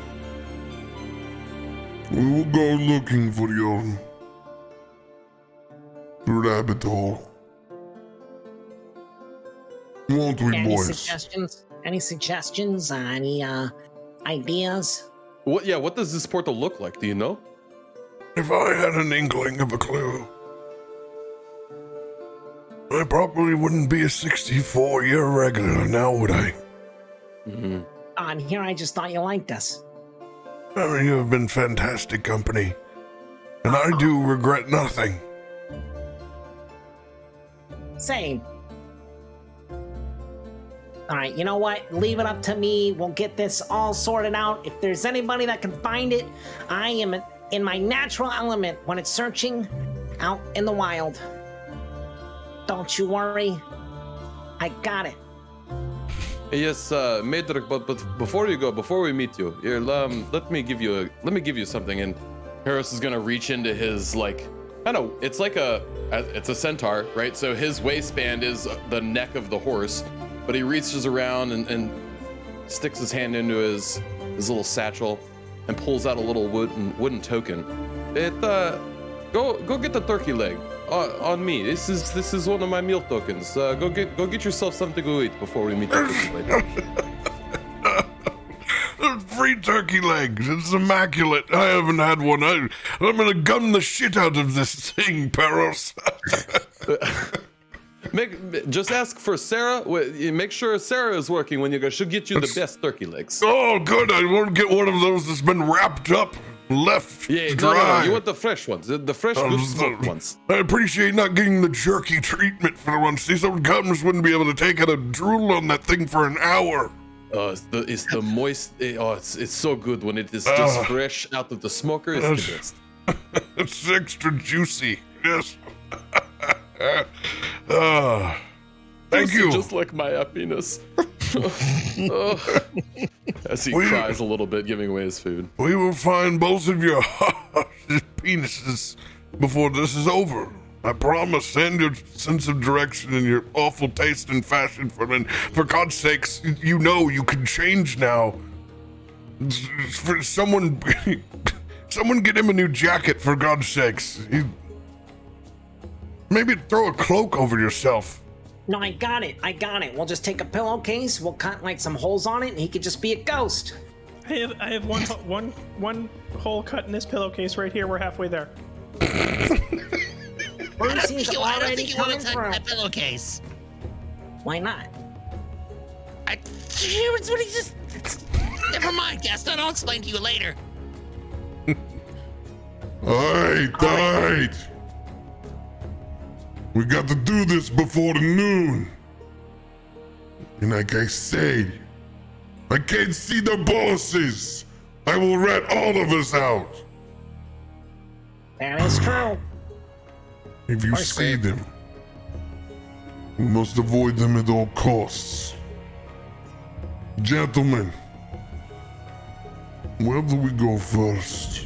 We will go looking for your rabbit hole. Won't we, Any boys? suggestions? Any suggestions? Any ideas? What does this portal look like? Do you know? If I had an inkling of a clue, I probably wouldn't be a 64-year regular now, would I? Mm-hmm. On here, I just thought you liked us. You have been fantastic company, and I do regret nothing. Same. All right, you know what? Leave it up to me. We'll get this all sorted out. If there's anybody that can find it, I am in my natural element when it's searching out in the wild. Don't you worry. I got it. Yes, Maedric, but before we meet you, here, let me give you something. And Perros is gonna reach into his it's a centaur, right? So his waistband is the neck of the horse, but he reaches around and sticks his hand into his little satchel and pulls out a little wooden token. Go get the turkey leg. On me. This is one of my meal tokens. Go get yourself something to eat before we meet up later. Free turkey legs. It's immaculate. I haven't had one. I'm gonna gun the shit out of this thing, Perros. Just ask for Sarah. Make sure Sarah is working when you go. She'll get you the best turkey legs. Oh, good. I won't get one of those that's been wrapped up. left Yeah, dry. no. You want the fresh ones, the fresh, good smoked ones. I appreciate not getting the jerky treatment for once. See, someone comes wouldn't be able to take out a drool on that thing for an hour. It's the moist. It's so good when it is just fresh out of the smoker. It's the best. It's extra juicy. Yes. Thank you. Just like my happiness. As he cries a little bit, giving away his food. We will find both of your penises before this is over. I promise. And your sense of direction and your awful taste and fashion for God's sakes, you know you can change now. For someone get him a new jacket for God's sakes. Maybe throw a cloak over yourself. No, I got it. We'll just take a pillowcase, we'll cut like some holes on it, and he could just be a ghost. I have one hole cut in this pillowcase right here. We're halfway there. Brucie's I don't think already you want coming to touch for that pillowcase. Why not? Never mind, Gaston. I'll explain to you later. All right. We got to do this before the noon. And like I say, I can't see the bosses. I will rat all of us out. That is true. If you see them, we must avoid them at all costs. Gentlemen, where do we go first?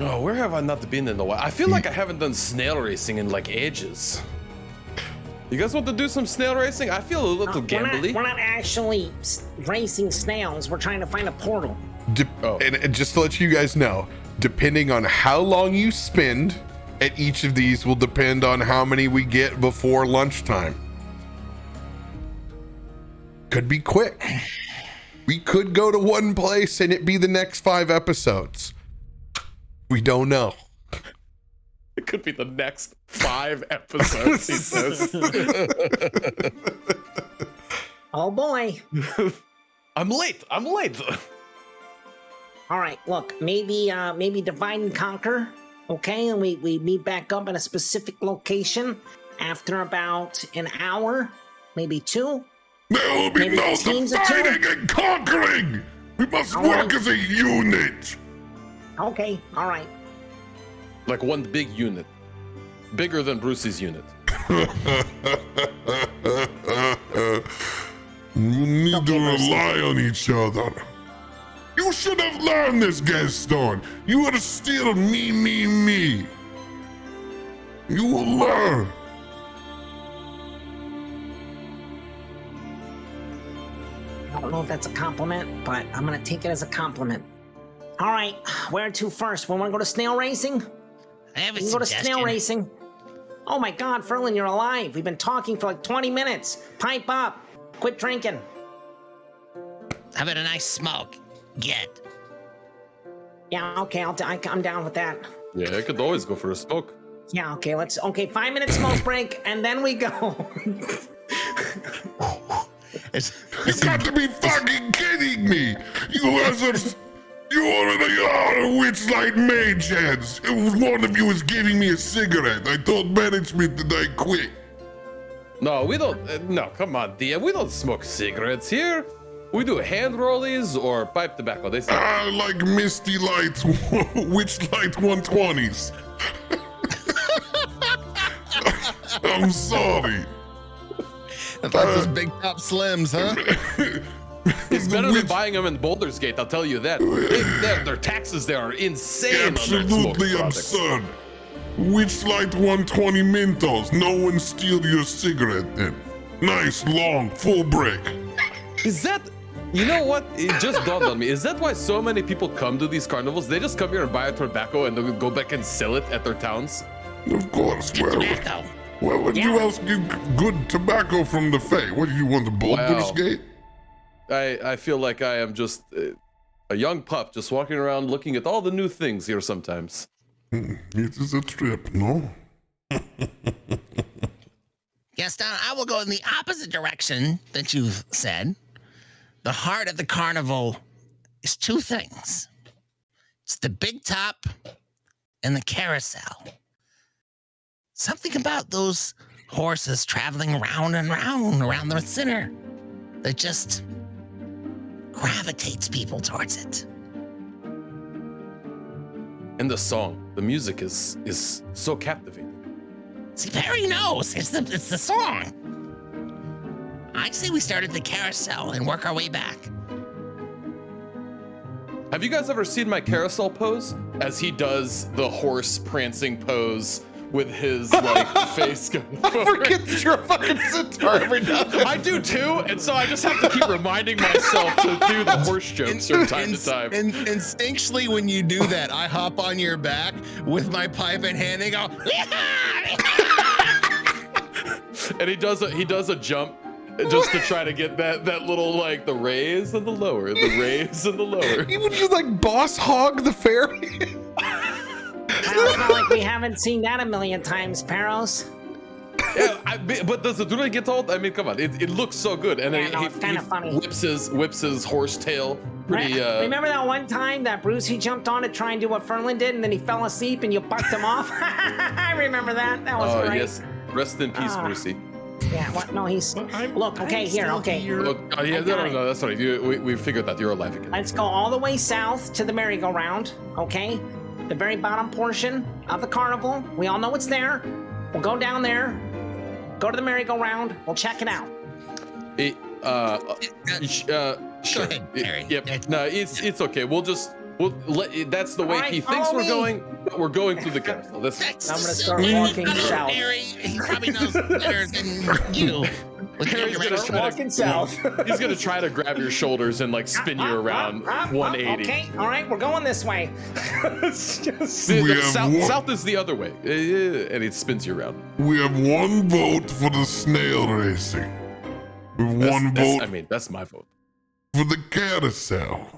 Oh, where have I not been in a while? I feel like I haven't done snail racing in like ages. You guys want to do some snail racing? I feel a little gambly. We're not actually racing snails. We're trying to find a portal. And just to let you guys know, depending on how long you spend at each of these will depend on how many we get before lunchtime. Could be quick. We could go to one place and it be the next 5 episodes. We don't know. It could be the next 5 episodes, he says. Oh boy. I'm late. All right, look, maybe divide and conquer, okay? And we meet back up at a specific location after about an hour, maybe 2. There will be Maybe no teams of 2. dividing and conquering! We must work as a unit! Okay, all right. Like one big unit. Bigger than Brucie's unit. We need to rely on each other. You should have learned this, Gaston. You are still me. You will learn. I don't know if that's a compliment, but I'm gonna take it as a compliment. All right, where to first? We want to go to snail racing? I have a We can go to suggestion. snail racing. Oh my God, Ferlin, you're alive. We've been talking for like 20 minutes. Pipe up. Quit drinking. How about a nice smoke? Get. Yeah, okay, I'm down with that. Yeah, I could always go for a smoke. Yeah, okay, 5-minute smoke break, and then we go. You got to be fucking kidding me! You already are Witchlight mage heads. One of you is giving me a cigarette. I told management that I quit. No, we don't. No, come on, Dia. We don't smoke cigarettes here. We do hand rollies or pipe tobacco. They say. Like Misty Lights, Witchlight 120s. I'm sorry. It's like those big top slims, huh? It's better than buying them in Baldur's Gate, I'll tell you that. Their taxes there are insane. Absolutely absurd. Witchlight 120 Mentos. No one steal your cigarette then. Nice, long, full break. Is that... You know what? It just dawned on me. Is that why so many people come to these carnivals? They just come here and buy a tobacco and then go back and sell it at their towns? Of course. Tobacco. Where would you else get good tobacco from the Fae? What do you want, the Baldur's Gate? I feel like I am just a young pup just walking around looking at all the new things here sometimes. It is a trip, no? Gaston, I will go in the opposite direction that you've said. The heart of the carnival is two things. It's the big top and the carousel. Something about those horses traveling round and round around the center that just gravitates people towards it. And the song, the music is so captivating. See, Perry knows. It's the song. I say we start at the carousel and work our way back. Have you guys ever seen my carousel pose? As he does the horse prancing pose with his like face going I forward. forget that you're a fucking centaur every now and then. I do too, and so I just have to keep reminding myself to do the horse jokes from time to time. And instinctually, when you do that, I hop on your back with my pipe in hand and go, And he does a jump just to try to get that little like the raise and the lower, the raise and the lower. Would you like boss hog the fairy? Well, it's not like we haven't seen that a million times, Perros. Yeah, but does it really get old? I mean, come on, it looks so good, and Yeah, then no, it's kinda funny. whips his horse tail. Pretty. Remember that one time that Brucie jumped on to try and do what Ferlin did, and then he fell asleep and you bucked him off? I remember that. That was Oh great. yes, rest in peace, Brucie. Yeah, what? No, he's... Look, okay, here, okay. Look, yeah, no, that's right. We figured that you're alive again. Let's go all the way south to the merry-go-round, okay? The very bottom portion of the carnival. We all know it's there. We'll go down there, go to the merry-go-round, we'll check it out. Sure. ahead, Harry. Yep. No, it's okay. We'll let. That's the way All right, he thinks follow we're me. going. But we're going through the carousel. That's I'm gonna start walking south. Harry, he probably knows better than you. Harry's gonna try Walking south. He's gonna try to grab your shoulders and like spin you around 180. Okay, all right, we're going this way. South is the other way, and it spins you around. We have one vote for the snail racing. We have one vote I mean, that's my vote. for the carousel.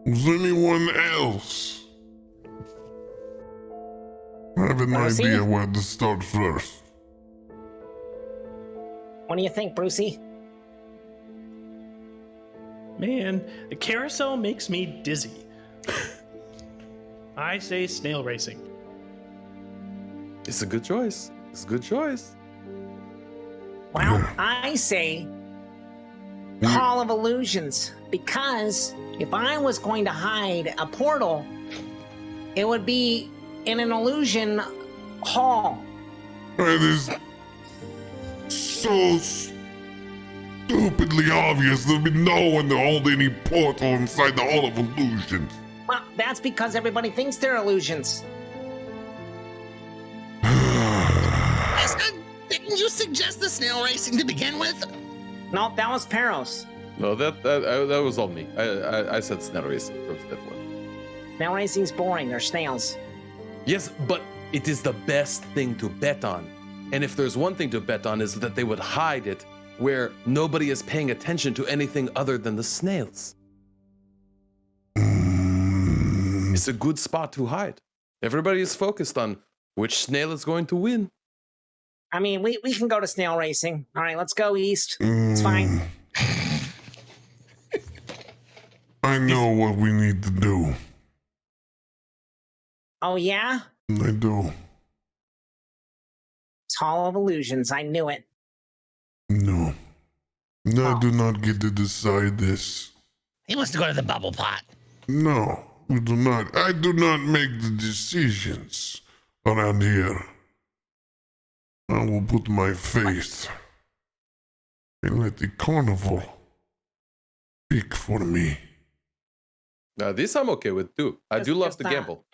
Is anyone else have an Brucie? idea where to start first? What do you think, Brucie? Man, the carousel makes me dizzy. I say snail racing. It's a good choice. It's a good choice. Well, I say Hall of Illusions, because if I was going to hide a portal, it would be in an illusion hall. It is so stupidly obvious. There'll be no one to hold any portal inside the Hall of Illusions. Well, that's because everybody thinks they're illusions. Gaston, didn't you suggest the snail racing to begin with? No, that was Perros. No, that was all me. I said snail racing from step one. Snail racing's boring. They're snails. Yes, but it is the best thing to bet on. And if there's one thing to bet on is that they would hide it where nobody is paying attention to anything other than the snails. It's a good spot to hide. Everybody is focused on which snail is going to win. I mean, we can go to snail racing. All right, let's go east. It's fine. I know what we need to do. Oh, yeah? I do. It's Hall of Illusions. I knew it. No. I do not get to decide this. He wants to go to the bubble pot. No, we do not. I do not make the decisions around here. I will put my faith and let the carnival speak for me. This I'm okay with too. I do love to gamble.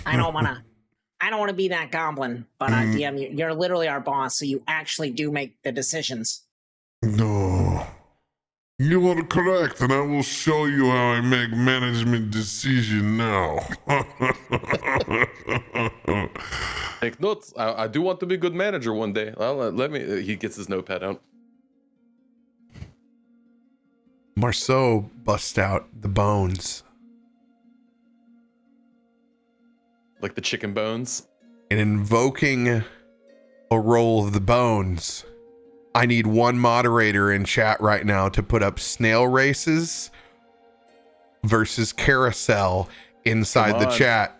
I don't wanna be that goblin, but DM, you're literally our boss, so you actually do make the decisions. No. You are correct, and I will show you how I make management decision now. Take notes. I do want to be a good manager one day. Well, let me. He gets his notepad out. Marceau busts out the bones. Like the chicken bones. And invoking a roll of the bones, I need one moderator in chat right now to put up snail races versus carousel inside the chat.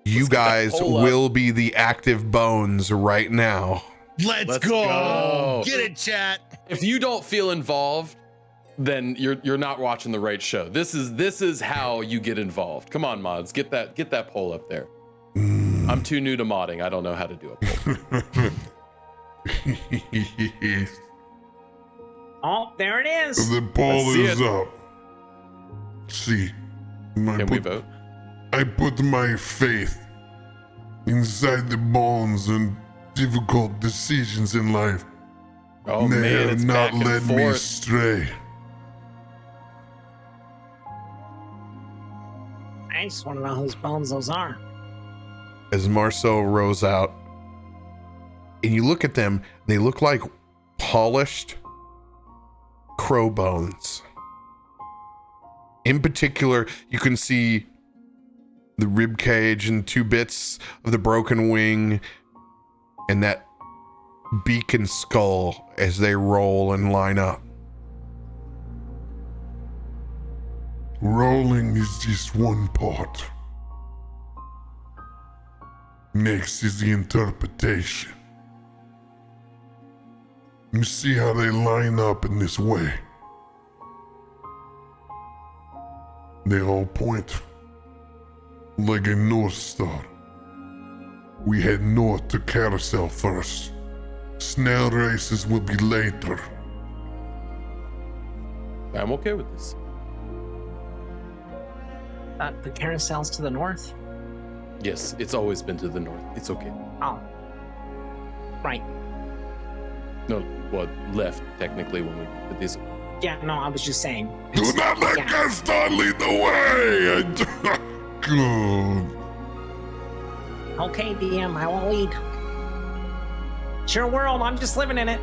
You guys will be the active bones right now. Let's go. Get it, chat. If you don't feel involved, then you're not watching the right show. This is how you get involved. Come on, mods, get that poll up there. I'm too new to modding. I don't know how to do a poll. Oh, there it is. The poll is up. See, Can we vote? I put my faith inside the bones and difficult decisions in life. Oh They man, have it's not back and led me forth. astray. I just want to know whose bones those are. As Marceau rows out, and you look at them, they look like polished crow bones. In particular, you can see the rib cage and 2 bits of the broken wing and that beak and skull as they roll and line up. Rolling is just one part. Next is the interpretation. You see how they line up in this way? They all point like a North Star. We head north to Carousel first. Snail races will be later. I'm okay with this. The carousel's to the north? Yes, it's always been to the north. It's okay. Oh. Right. No, well, left technically when we did this. Yeah, no, I was just saying. Do not let Yeah. Gaston lead the way! God. Okay, DM, I won't lead. It's your world, I'm just living in it.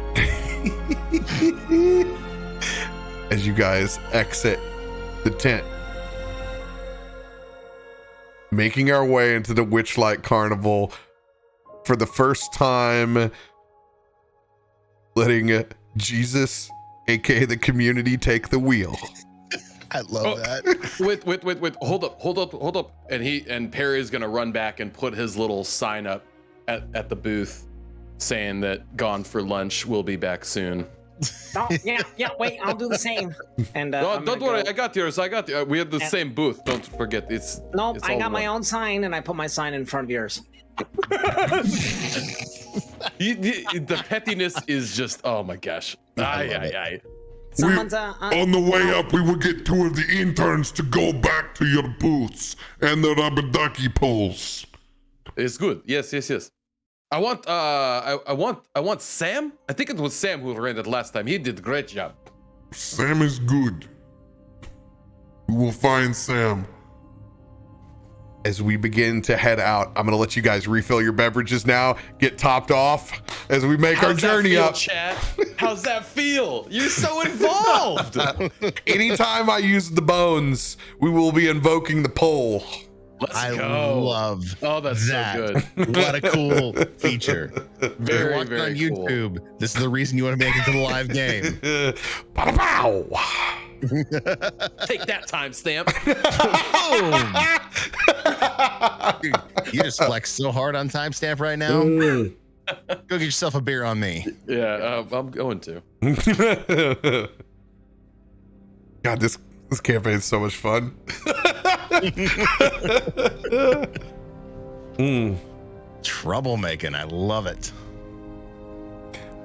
As you guys exit the tent, making our way into the Witchlight Carnival for the first time, letting Jesus, aka the community, take the wheel. I love that. Wait. Hold up. And Perry's gonna run back and put his little sign up at the booth saying that Gone for Lunch will be back soon. Oh, yeah, wait, I'll do the same. And No, don't worry, I got yours. We have the And- same booth. Don't forget, it's Nope, it's I all got my one. own sign, and I put my sign in front of yours. The pettiness is just, oh my gosh. Aye. Someone's On the way up, we will get 2 of the interns to go back to your booths and the rubber ducky poles. It's good. Yes. I want Sam. I think it was Sam who ran it last time. He did a great job. Sam is good. We will find Sam. As we begin to head out, I'm going to let you guys refill your beverages now, get topped off as we make our journey up. Chat? How's that feel? You're so involved. Anytime I use the bones, we will be invoking the pole. Let's I go. love Oh, that's that. so good. What a cool feature. Very, Watch it very on cool. YouTube. This is the reason you want to make it to the live game. Pow! Take that timestamp. Dude, you just flex so hard on timestamp right now. Go get yourself a beer on me. Yeah, I'm going to. God, this campaign is so much fun. Troublemaking. I love it.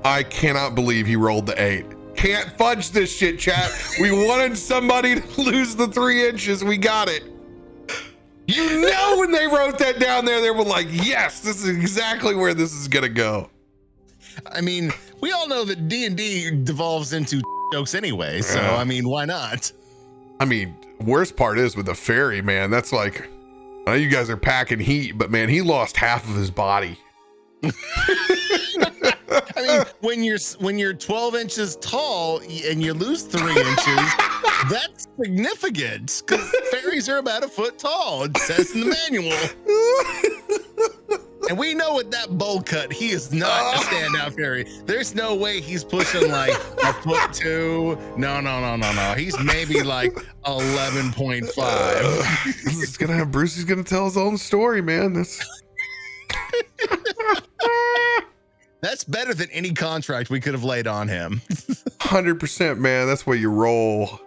I cannot believe he rolled the 8. Can't fudge this shit, chat. We wanted somebody to lose the 3 inches. We got it. You know, when they wrote that down there, they were like, yes, this is exactly where this is going to go. I mean, we all know that D&D devolves into jokes anyway, so I mean, why not? I mean, worst part is with the fairy, man. That's like, I know you guys are packing heat, but man, he lost half of his body. I mean, when you're 12 inches tall and you lose 3 inches, that's significant because fairies are about a foot tall. It says in the manual. And we know with that bowl cut, he is not a standout fairy. There's no way he's pushing like a 4'2". No. He's maybe like 11.5. Brucey's gonna tell his own story, man. That's better than any contract we could have laid on him. 100%, man. That's what you roll.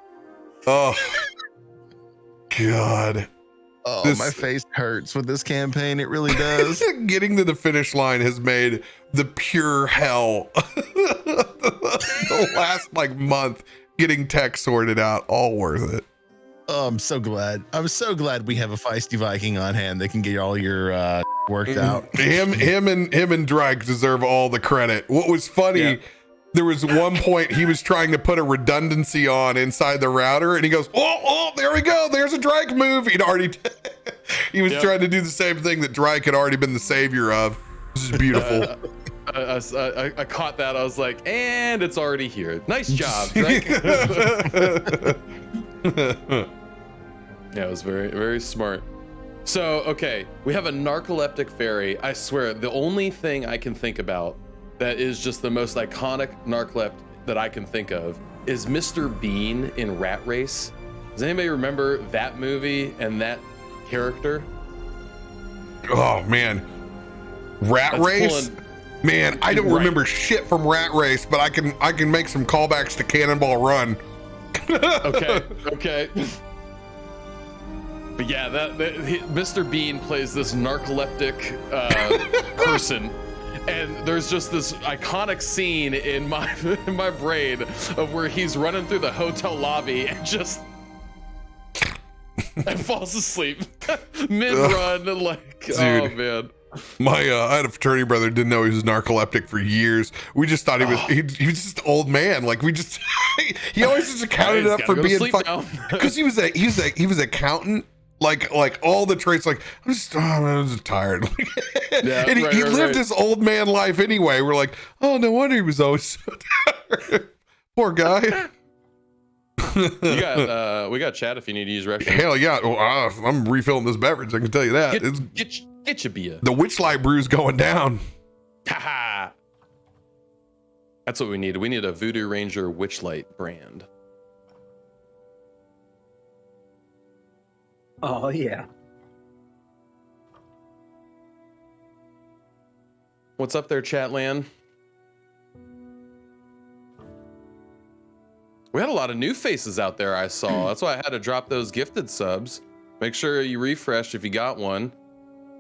Oh, God. Oh, my face hurts with this campaign. It really does. Getting to the finish line has made the pure hell. The last month getting tech sorted out, all worth it. Oh, I'm so glad. I'm so glad we have a feisty Viking on hand that can get all your worked out. Him and Drake deserve all the credit. What was funny, there was one point he was trying to put a redundancy on inside the router, and he goes, "Oh, there we go. There's a Drake move." He was trying to do the same thing that Drake had already been the savior of. This is beautiful. I caught that. I was like, and it's already here. Nice job, Drake. Yeah, it was very, very smart. So, okay, we have a narcoleptic fairy. I swear, the only thing I can think about that is just the most iconic narcolept that I can think of is Mr. Bean in Rat Race. Does anybody remember that movie and that character? Oh, man. Rat Race? Man, I don't remember shit from Rat Race, but I can make some callbacks to Cannonball Run. Okay. But yeah, Mr. Bean plays this narcoleptic person, and there's just this iconic scene in my brain of where he's running through the hotel lobby and just and falls asleep mid-run. Dude, oh man. I had a fraternity brother, didn't know he was narcoleptic for years. We just thought he was just an old man. He always just accounted up for being because he was an accountant. Like all the traits, I'm just tired. And he lived his old man life anyway. We're like, oh, no wonder he was always so tired. Poor guy. We got chat if you need to use restroom. Hell yeah. I'm refilling this beverage, I can tell you that. Get your beer. The Witchlight brew's going down. Haha. That's what we need. We need a Voodoo Ranger Witchlight brand. Oh, yeah. What's up there, Chatland? We had a lot of new faces out there, I saw. That's why I had to drop those gifted subs. Make sure you refresh if you got one.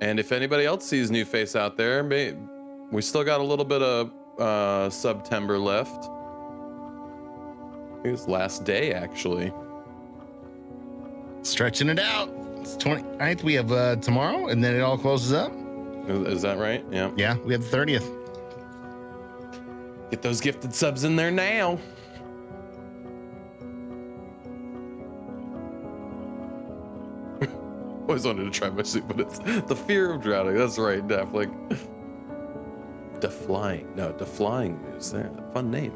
And if anybody else sees new face out there, we still got a little bit of September left. I think it's last day, actually. Stretching it out. It's 29th. We have tomorrow, and then it all closes up. Is that right? Yeah. Yeah, we have the 30th. Get those gifted subs in there now. Always wanted to try my soup, but it's the fear of drowning. That's right, Daffling. Deflying. No, Deflying Moose. There, fun name.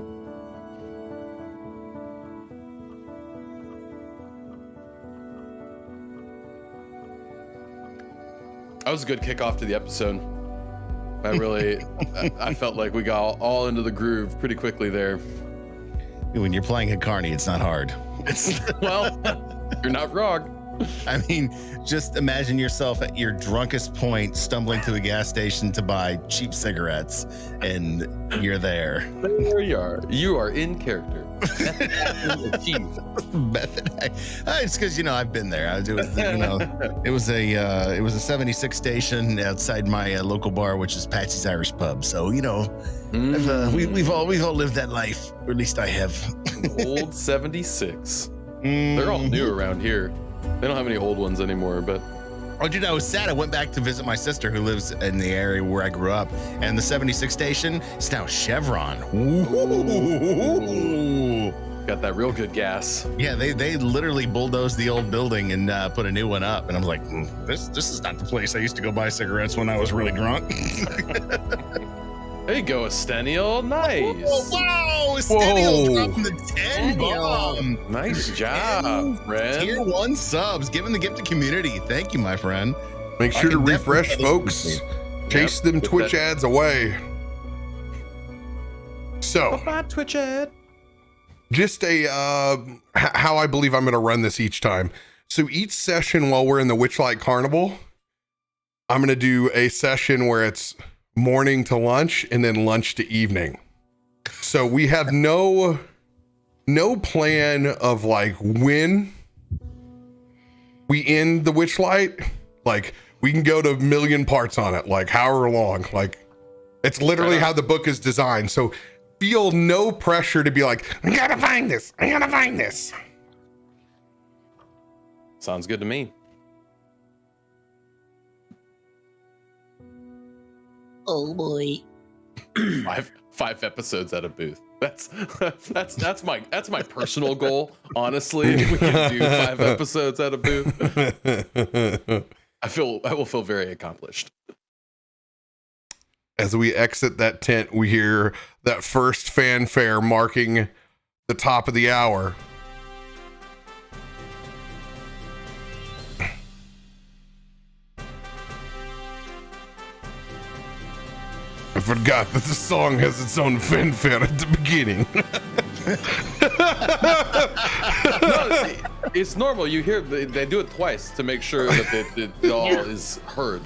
That was a good kickoff to the episode. I felt like we got all into the groove pretty quickly there. When you're playing a carny, it's not hard. Well, you're not wrong. I mean, just imagine yourself at your drunkest point stumbling to the gas station to buy cheap cigarettes, and you're there. There you are. You are in character. Method act. It's because I've been there. It was a 76 station outside my local bar, which is Patsy's Irish Pub. So we've all lived that life, or at least I have. Old 76. They're all new around here. They don't have any old ones anymore, but. Oh, dude, I was sad. I went back to visit my sister who lives in the area where I grew up, and the 76 station is now Chevron. Ooh. Got that real good gas. Yeah, they literally bulldozed the old building and put a new one up, and I'm like, this is not the place I used to go buy cigarettes when I was really drunk. There you go, Estenial. Nice. Oh, wow, Estenial dropping the 10 bomb. Nice job, friend. Tier 1 subs, giving the gift to community. Thank you, my friend. Make sure to refresh, folks. Chase them Twitch ads away. So, Bye, Twitch ad. just how I believe I'm going to run this each time. So each session while we're in the Witchlight Carnival, I'm going to do a session where it's morning to lunch and then lunch to evening. So we have no plan of like when we end the Witchlight. Like we can go to a million parts on it, like however long. Like it's literally how the book is designed. So feel no pressure to be like, I gotta find this. Sounds good to me. Oh boy. Five episodes at a booth. That's my personal goal. Honestly, if we can do 5 episodes at a booth, I will feel very accomplished. As we exit that tent, we hear that first fanfare marking the top of the hour. I forgot that the song has its own fanfare at the beginning. No, it's normal. You hear they do it twice to make sure that it all is heard.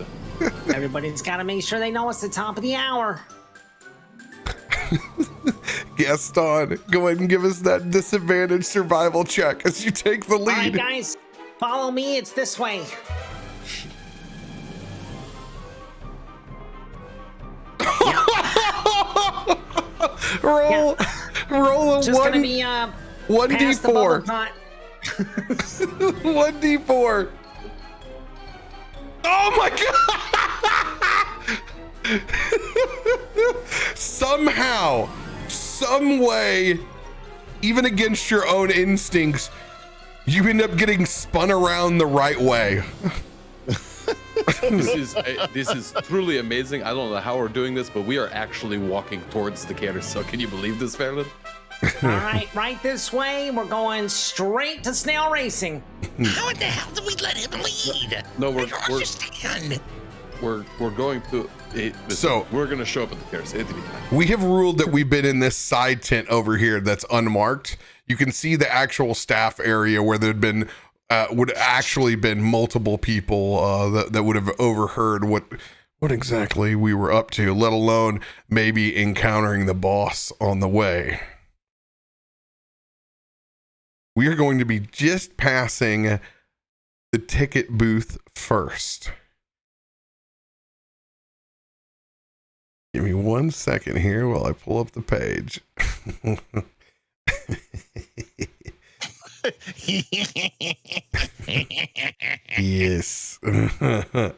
Everybody's got to make sure they know it's the top of the hour. Gaston, go ahead and give us that disadvantage survival check as you take the All right, lead. guys, follow me. It's this way. Roll a Just gonna be 1d4. 1d4. Oh my god! Somehow, some way, even against your own instincts, you end up getting spun around the right way. This is truly amazing. I don't know how we're doing this, but we are actually walking towards the carousel. Can you believe this, Ferlin? All right, right this way. We're going straight to snail racing. How in the hell did we let him lead? No, I don't understand. we're going to. So we're gonna show up at the carousel. we have ruled that we've been in this side tent over here that's unmarked. You can see the actual staff area where there'd been would actually been multiple people that would have overheard what exactly we were up to, let alone maybe encountering the boss on the way. We are going to be just passing the ticket booth first. Give me 1 second here while I pull up the page. Yes. Don't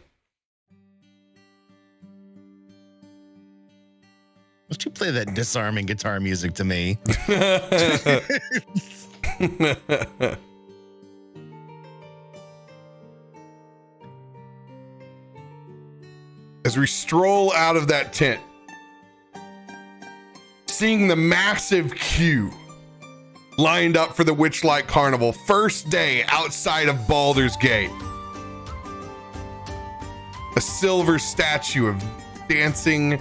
you play that disarming guitar music to me? As we stroll out of that tent, seeing the massive queue lined up for the Witchlight Carnival, first day outside of Baldur's Gate. A silver statue of dancing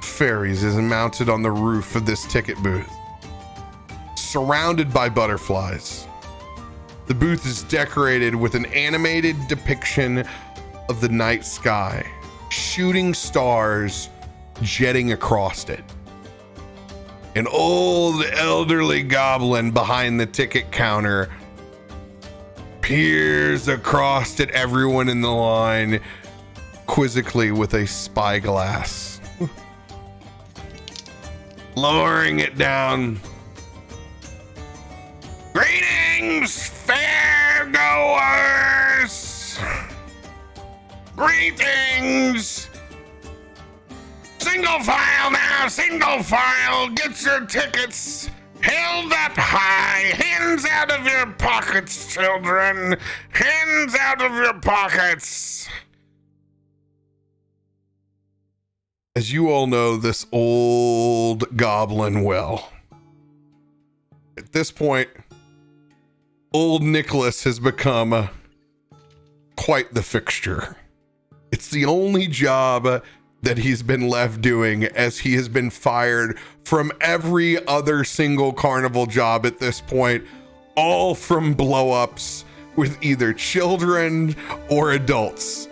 fairies is mounted on the roof of this ticket booth, surrounded by butterflies. The booth is decorated with an animated depiction of the night sky, shooting stars jetting across it. An old elderly goblin behind the ticket counter peers across at everyone in the line quizzically with a spyglass, lowering it down. Greetings, fairgoers! Greetings! Single file now, single file. Get your tickets held up high. Hands out of your pockets, children. Hands out of your pockets. As you all know, this old goblin well. At this point, old Nicholas has become quite the fixture. It's the only job that he's been left doing, as he has been fired from every other single carnival job at this point, all from blow-ups with either children or adults.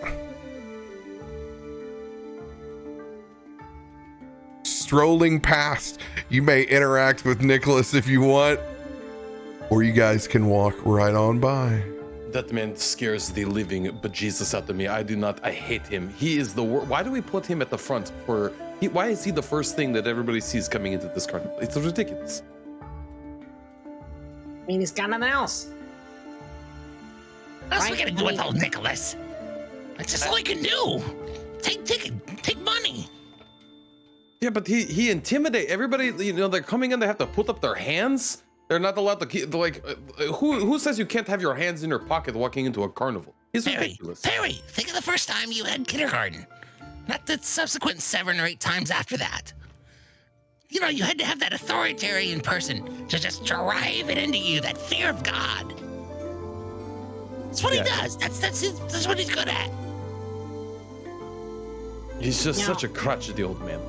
Strolling past, you may interact with Nicholas if you want, or you guys can walk right on by. That man scares the living bejesus out of me. I hate him. He is the worst. Why do we put him at the front why is he the first thing that everybody sees coming into this carnival? It's ridiculous. I mean, he's got nothing else. What else we Right? gonna do with old Nicholas? That's just all he can do. Take money. Yeah, but he intimidate everybody. You know, they're coming in. They have to put up their hands. They're not allowed to keep, who says you can't have your hands in your pocket walking into a carnival? It's ridiculous. Perry, think of the first time you had kindergarten. Not the subsequent 7 or 8 times after that. You know, you had to have that authoritarian person to just drive it into you, that fear of God. That's what he does. That's what he's good at. He's just such a crotchety old man.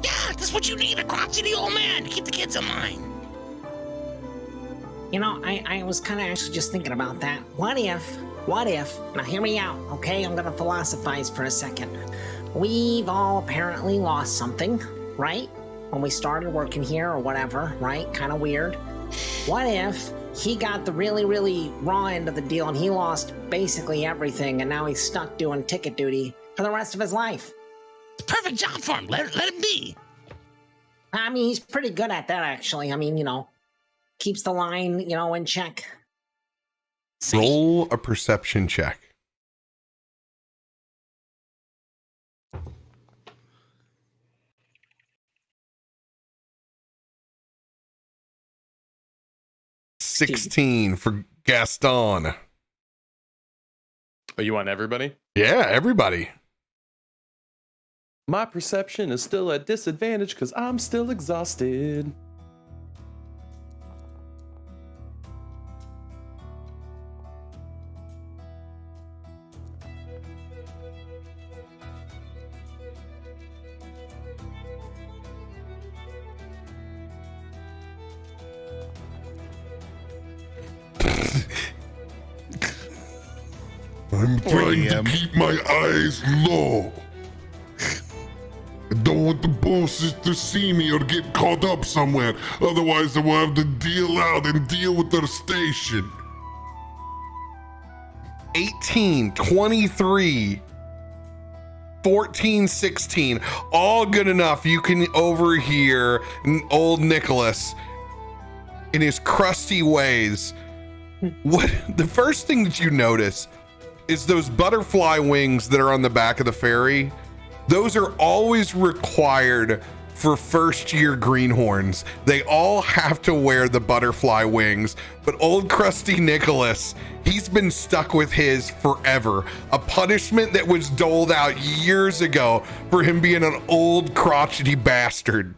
Yeah, that's what you need, a crotchety old man to keep the kids in line. You know, I was kind of actually just thinking about that. What if, now hear me out, okay? I'm gonna philosophize for a second. We've all apparently lost something, right? When we started working here or whatever, right? Kind of weird. What if he got the really, really raw end of the deal and he lost basically everything and now he's stuck doing ticket duty for the rest of his life? It's a perfect job for him. Let him be. I mean, he's pretty good at that, actually. I mean, you know, keeps the line, you know, in check. Roll a perception check. $16 for Gaston. Oh, you want everybody? Yeah, everybody. My perception is still at disadvantage because I'm still exhausted. I'm trying to keep my eyes low. I don't want the bosses to see me or get caught up somewhere. Otherwise, I will have to deal out and deal with their station. 18, 23, 14, 16, all good enough. You can overhear old Nicholas in his crusty ways. What the first thing that you notice is those butterfly wings that are on the back of the ferry. Those are always required for first year greenhorns. They all have to wear the butterfly wings, but old crusty Nicholas, he's been stuck with his forever. A punishment that was doled out years ago for him being an old crotchety bastard.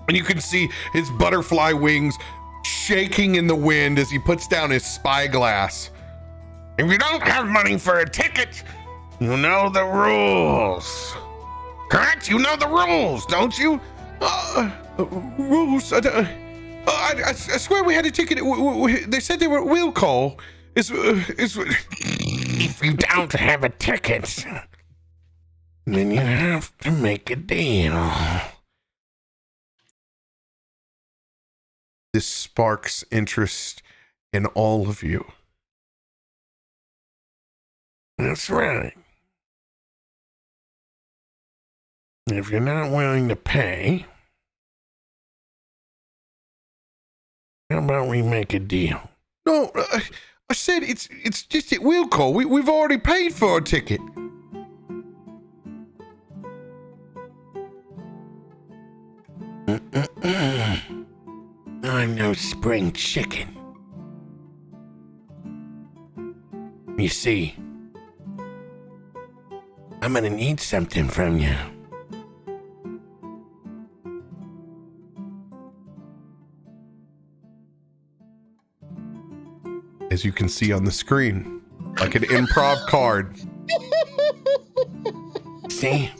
And you can see his butterfly wings shaking in the wind as he puts down his spyglass. If you don't have money for a ticket, you know the rules. Correct? You know the rules, don't you? Rules? I swear we had a ticket. They said they were will call. If you don't have a ticket, then you have to make a deal. This sparks interest in all of you. That's right. If you're not willing to pay, how about we make a deal? No, I said it's just at will call. We've already paid for a ticket. I'm no spring chicken. You see, I'm gonna need something from you. As you can see on the screen, like an improv card, see?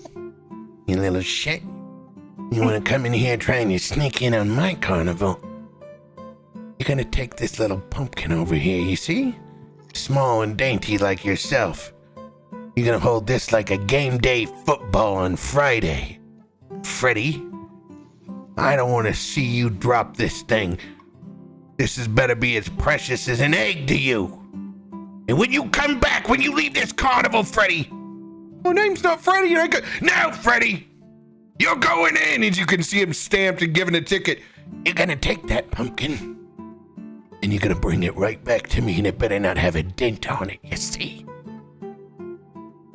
You little shit. You want to come in here trying to sneak in on my carnival? You're gonna take this little pumpkin over here, you see? Small and dainty like yourself. You're gonna hold this like a game day football on Friday. Freddy, I don't want to see you drop this thing. This is better be as precious as an egg to you. And when you come back, when you leave this carnival, Freddy. My name's not Freddy. No, Freddy. You're going in. As you can see him stamped and given a ticket. You're gonna take that pumpkin. And you're gonna bring it right back to me, and it better not have a dent on it, you see?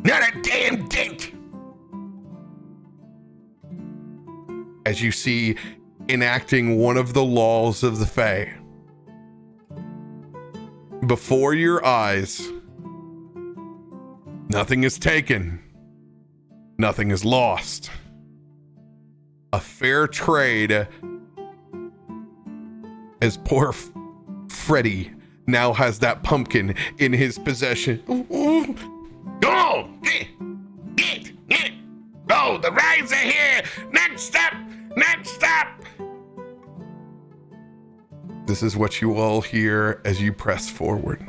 Not a damn dent! As you see, enacting one of the laws of the Fae. Before your eyes, nothing is taken, nothing is lost. A fair trade, as poor Freddy now has that pumpkin in his possession. Go! Get! Go! The rides are here! Next stop! This is what you all hear as you press forward.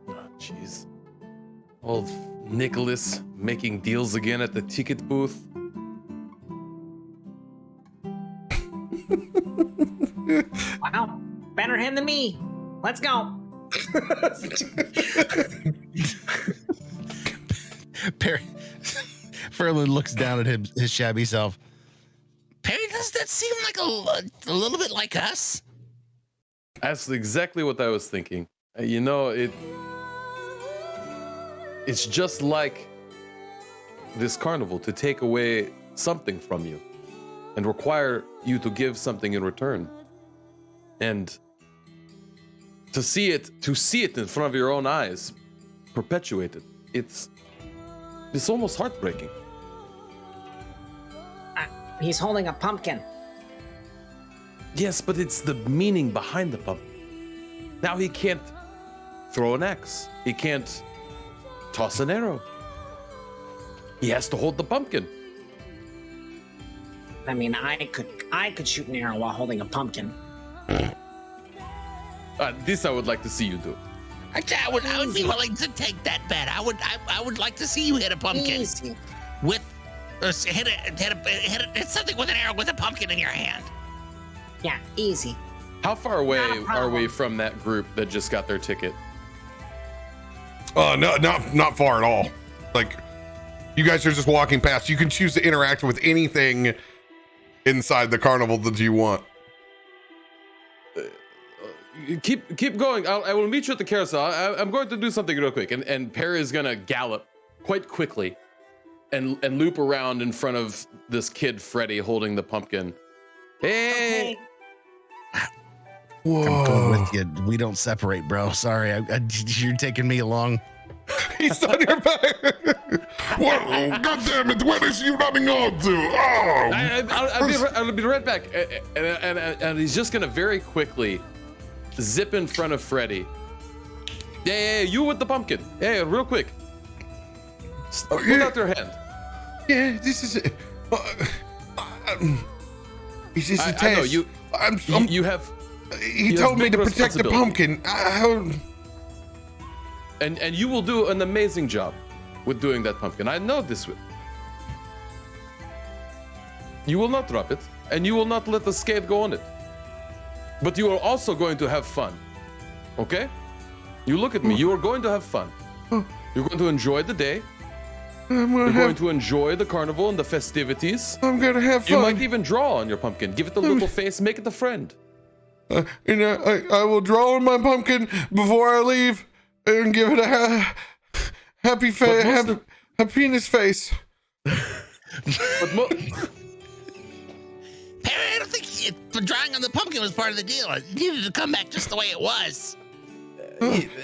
Oh, jeez. Old Nicholas making deals again at the ticket booth. Wow, better him than me. Let's go. Ferlin looks down at his shabby self. Perry, does that seem like a little bit like us? That's exactly what I was thinking. You know, it's just like this carnival to take away something from you and require you to give something in return. And to see it in front of your own eyes, perpetuated, it's almost heartbreaking. He's holding a pumpkin. Yes, but it's the meaning behind the pumpkin. Now he can't throw an axe. He can't toss an arrow. He has to hold the pumpkin. I mean, I could shoot an arrow while holding a pumpkin. This I would like to see you do. I would be willing to take that bet. I would like to see you hit a pumpkin Easy. with hit something with an arrow with a pumpkin in your hand. Yeah, easy. How far away Not a are problem. we from that group that just got their ticket? No, not far at all. Like, you guys are just walking past. You can choose to interact with anything inside the carnival that you want. Keep going. I will meet you at the carousel. I'm going to do something real quick. And Perry is gonna gallop quite quickly and loop around in front of this kid Freddy holding the pumpkin. Hey! Whoa. I'm going with you. We don't separate, bro. Sorry, you're taking me along. He's on your back. Well, God damn it, where is you running on to? Oh! I'll be right back. And he's just gonna very quickly zip in front of Freddy. Yeah, you with the pumpkin. Yeah, real quick. Put out your hand. Yeah, this is it. This is a test. I know you. You have. He you told have me to big protect the responsibility. pumpkin. And you will do an amazing job with doing that pumpkin. I know this will. You will not drop it, and you will not let the scathe go on it. But you are also going to have fun. Okay? You look at me. You are going to have fun. You're going to enjoy the day. You're going to enjoy the carnival and the festivities. I'm gonna have fun. You might even draw on your pumpkin. Give it a little face. Make it a friend. And I will draw on my pumpkin before I leave and give it a happy face, a penis face. But Perry, I don't think the drawing on the pumpkin was part of the deal. It needed to come back just the way it was.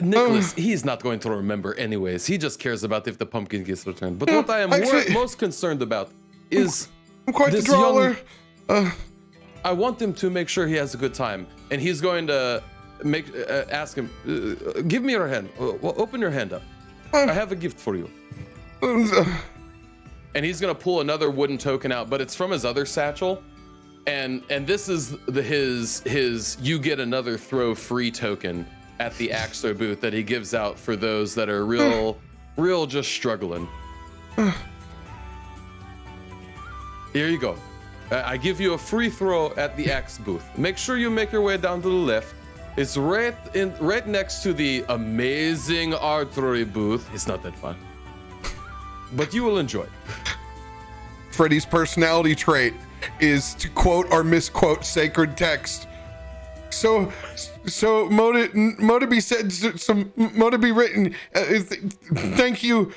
Nicholas, he's not going to remember anyways. He just cares about if the pumpkin gets returned. But what I am most concerned about is I'm quite the this drawer. I want him to make sure he has a good time, and he's going to ask him, give me your hand. Open your hand up. I have a gift for you. and he's gonna pull another wooden token out, but it's from his other satchel, and this is his you get another throw free token at the axe throw booth that he gives out for those that are real just struggling. Here you go. I give you a free throw at the axe booth. Make sure you make your way down to the left. It's right next to the amazing archery booth. It's not that fun, but you will enjoy. Freddy's personality trait is to quote or misquote sacred text. So Modaby said some Modaby written. Thank you.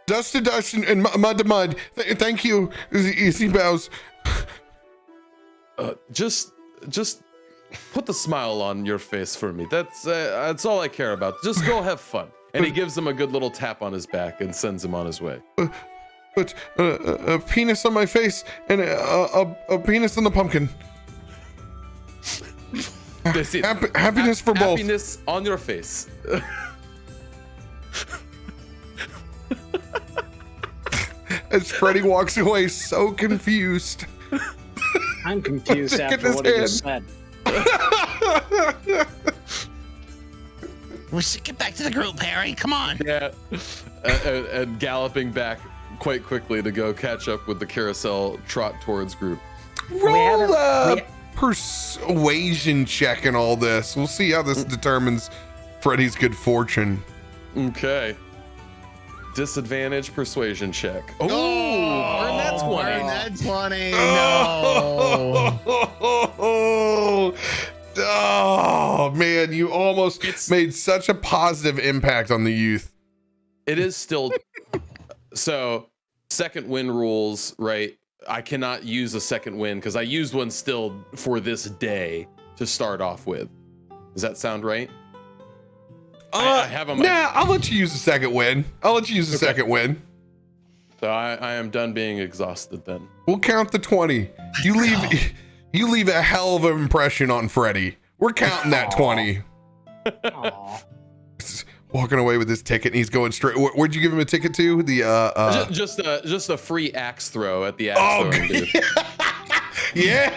Dust to dust and mud to mud. Thank you. Easy bows. Just put the smile on your face for me. That's all I care about. Just go have fun. And he gives him a good little tap on his back and sends him on his way. But a penis on my face and a penis on the pumpkin. Happiness for both. Happiness on your face. As Freddy walks away, so confused. I'm confused after what he just said. We should get back to the group, Harry. Come on. Yeah. And galloping back quite quickly to go catch up with the carousel trot towards group. Roll a persuasion check and all this. We'll see how this determines Freddy's good fortune. Okay. Disadvantage persuasion check. Oh, earn that 20. Earn that 20. No. Oh man, you almost made such a positive impact on the youth. It is still so second win rules, right? I cannot use a second win because I used one still for this day to start off with. Does that sound right? I have on my... Nah, I'll let you use a second win. Second win. So I am done being exhausted then. We'll count the 20. You leave a hell of an impression on Freddy. We're counting that 20. Walking away with his ticket, and he's going straight. Where'd you give him a ticket to? The just a free axe throw at the axe throwing booth. Yeah.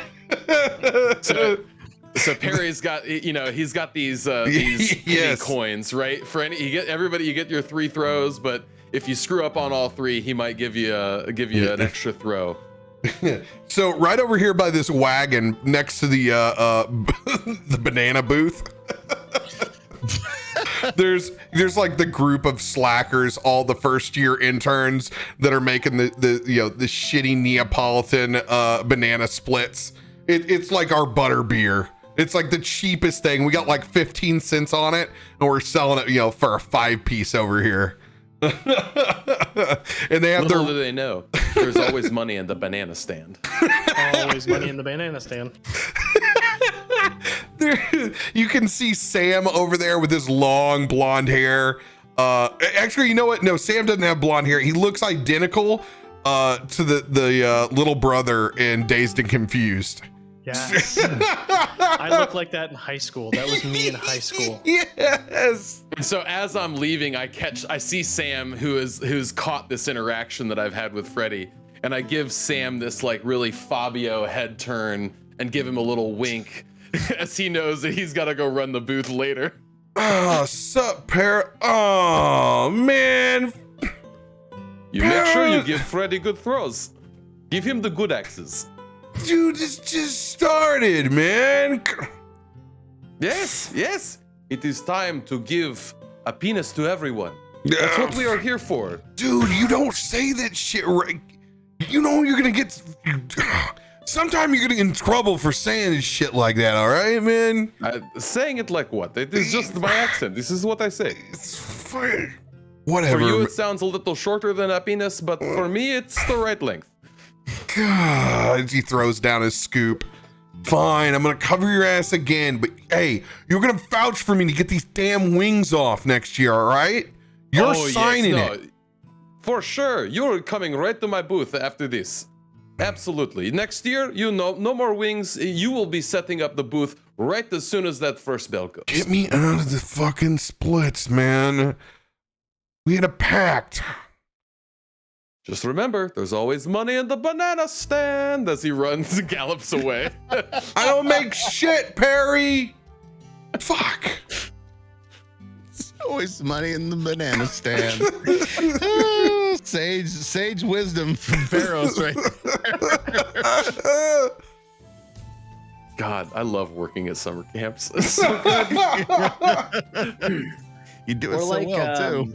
So Perry's got, he's got these penny coins, right? For everybody, you get your 3 throws, but if you screw up on all 3, he might give you an extra throw. So right over here by this wagon next to the the banana booth, there's like the group of slackers, all the first year interns that are making the shitty Neapolitan banana splits. It's like our butter beer. It's like the cheapest thing. We got like 15 cents on it, and we're selling it, for a 5-piece over here. And they have Little do they know, there's always money in the banana stand. Always money in the banana stand. You can see Sam over there with his long blonde hair. Actually, you know what? No, Sam doesn't have blonde hair. He looks identical to the little brother in Dazed and Confused. Yes. I looked like that in high school. That was me in high school. Yes. So as I'm leaving, I see Sam who's caught this interaction that I've had with Freddy, and I give Sam this like really Fabio head turn and give him a little wink as he knows that he's got to go run the booth later. Oh, sup, oh man. You make sure you give Freddy good throws. Give him the good axes. Dude, this just started, man. Yes. It is time to give a penis to everyone. That's what we are here for. Dude, you don't say that shit right. You know you're gonna get... Sometime you're gonna get in trouble for saying shit like that, all right, man? Saying it like what? It is just my accent. This is what I say. It's fine. Whatever. For you, it sounds a little shorter than a penis, but for me, it's the right length. God, he throws down his scoop. Fine, I'm gonna cover your ass again, but hey, you're gonna vouch for me to get these damn wings off next year, all right? You're signing it. For sure, you're coming right to my booth after this. Absolutely. Next year, no more wings. You will be setting up the booth right as soon as that first bell goes. Get me out of the fucking splits, man. We had a pact. Just remember, there's always money in the banana stand as he runs and gallops away. I don't make shit, Perry. Fuck. Always money in the banana stand. Oh, sage wisdom from Perros right there. God, I love working at summer camps. It's so good. You do it We're so like, well too.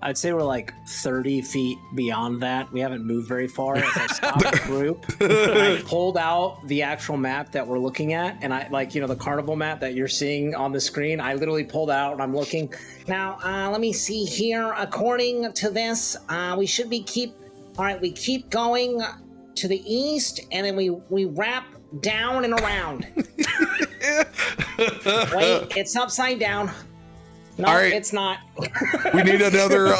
I'd say we're like 30 feet beyond that. We haven't moved very far. As I stopped the group, I pulled out the actual map that we're looking at, and I the carnival map that you're seeing on the screen. I literally pulled out and I'm looking. Now, let me see here. According to this, we should be we keep going to the east, and then we wrap down and around. Wait, it's upside down. No, all right. It's not. We need another,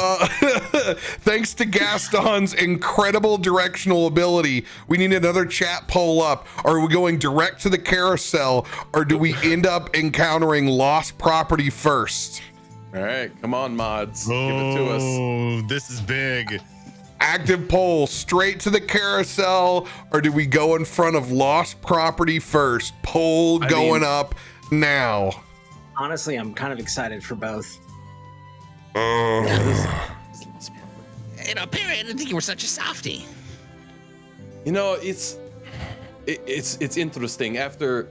thanks to Gaston's incredible directional ability, we need another chat poll up. Are we going direct to the carousel, or do we end up encountering lost property first? All right, come on, mods. Give it to us. Oh, this is big. Active poll, straight to the carousel, or do we go in front of lost property first? Poll going up now. Honestly, I'm kind of excited for both. Perry, I didn't think you were such a softie. It's interesting. After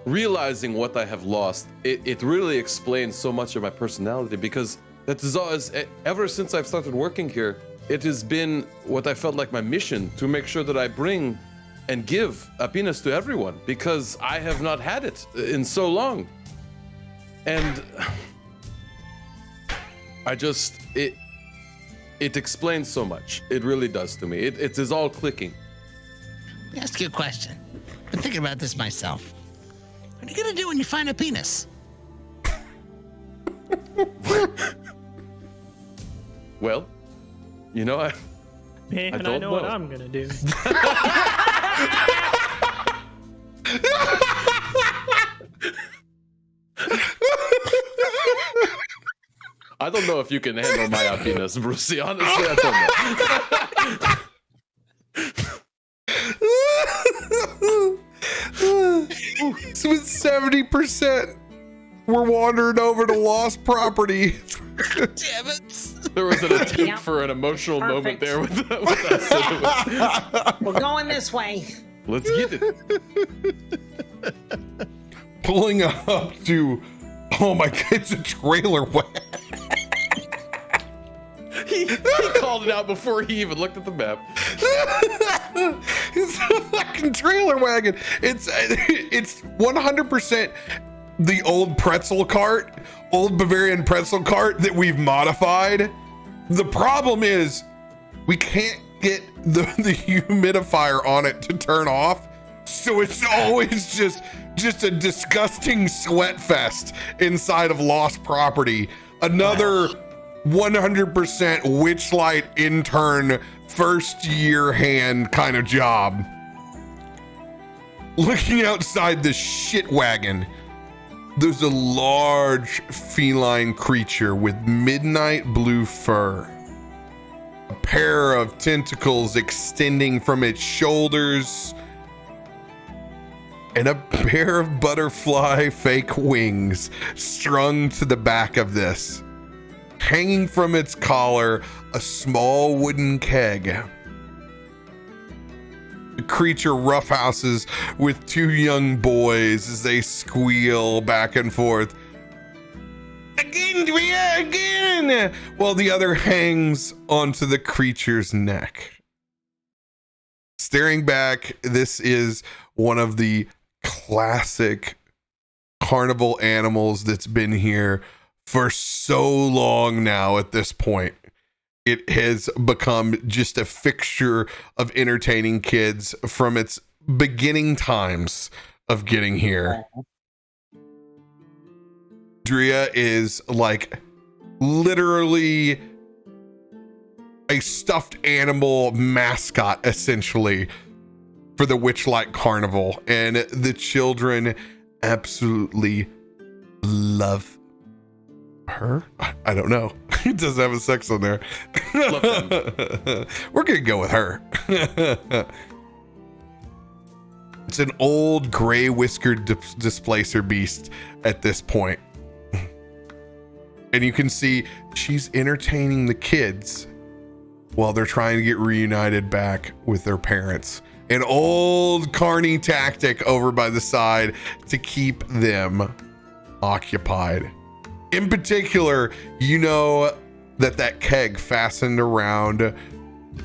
realizing what I have lost, it really explains so much of my personality, because that is always, ever since I've started working here, it has been what I felt like my mission to make sure that I bring and give happiness to everyone, because I have not had it in so long. And it explains so much. It really does to me. It is all clicking. Let me ask you a question. I've been thinking about this myself. What are you gonna do when you find a penis? Well, I I know what I'm gonna do. I don't know if you can handle my happiness, Brucie. Honestly, I don't know. So with 70%, we're wandering over to lost property. Damn it! There was an attempt Yep. for an emotional moment Perfect. there with us. We're going this way. Let's get it. Pulling up to, oh my god, it's a trailer wagon. He called it out before he even looked at the map. It's a fucking trailer wagon. It's 100% the old old Bavarian pretzel cart that we've modified. The problem is we can't get the humidifier on it to turn off, so it's always just a disgusting sweat fest inside of lost property. Another 100% Witchlight intern first year hand kind of job. Looking outside the shit wagon, there's a large feline creature with midnight blue fur. A pair of tentacles extending from its shoulders, and a pair of butterfly fake wings strung to the back of this. Hanging from its collar, a small wooden keg. The creature roughhouses with two young boys as they squeal back and forth. Again, Drea, again! While the other hangs onto the creature's neck. Staring back, this is one of the classic carnival animals that's been here for so long now. At this point, it has become just a fixture of entertaining kids from its beginning times of getting here. Drea is like literally a stuffed animal mascot, essentially, for the Witchlight Carnival, and the children absolutely love Her? I don't know. It doesn't have a sex on there. We're gonna go with her. It's an old gray whiskered displacer beast at this point. And you can see she's entertaining the kids while they're trying to get reunited back with their parents. An old carny tactic over by the side to keep them occupied. In particular, you know that keg fastened around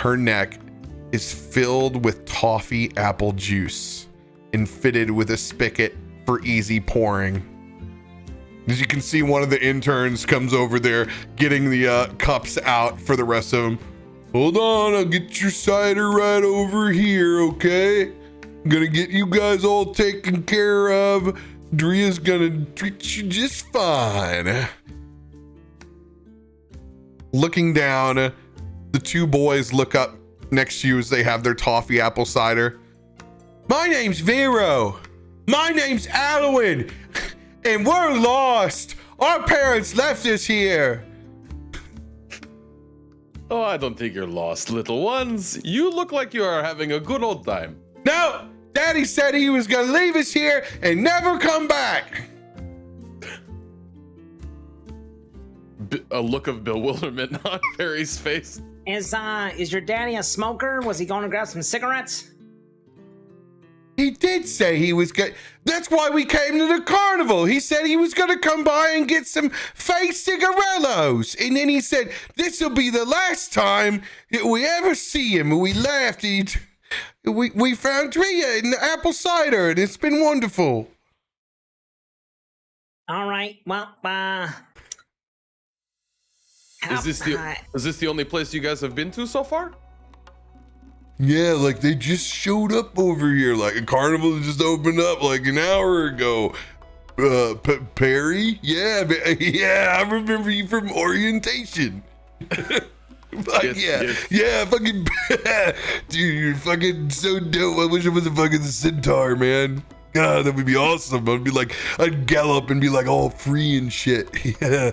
her neck is filled with toffee apple juice and fitted with a spigot for easy pouring. As you can see, one of the interns comes over there getting the cups out for the rest of them. Hold on, I'll get your cider right over here, okay? I'm gonna get you guys all taken care of. Dria's gonna treat you just fine. Looking down, the two boys look up next to you as they have their toffee apple cider. My name's Vero. My name's Alwyn. And we're lost. Our parents left us here. Oh, I don't think you're lost, little ones. You look like you are having a good old time. No, Daddy said he was gonna leave us here and never come back. A look of bewilderment on Perry's face. Is your daddy a smoker? Was he going to grab some cigarettes? He did say he was good. That's why we came to the carnival. He said he was going to come by and get some fake cigarillos. And then he said, this will be the last time that we ever see him. And we laughed. We found Dria in the apple cider, and it's been wonderful. All right. Well, Is this the only place you guys have been to so far? Yeah, like they just showed up over here. Like a carnival just opened up like an hour ago. Perry? Yeah, I remember you from orientation. Yeah, fucking dude, you're fucking so dope. I wish I was a fucking centaur, man. God, that would be awesome. I'd gallop and be like all free and shit. Yeah,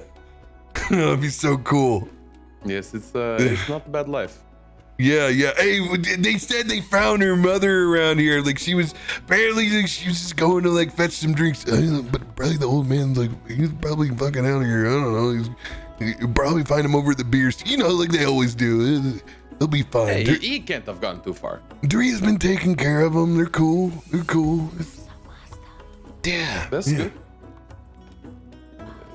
that'd be so cool. Yes, it's not a bad life. Yeah. Hey, they said they found her mother around here. Like she was she was just going to like fetch some drinks. But probably the old man's like, he's probably fucking out of here. I don't know. You probably find him over at the beers. You know, like they always do. They'll be fine. Hey, he can't have gone too far. Dria's been taking care of them. They're cool. Yeah. That's good.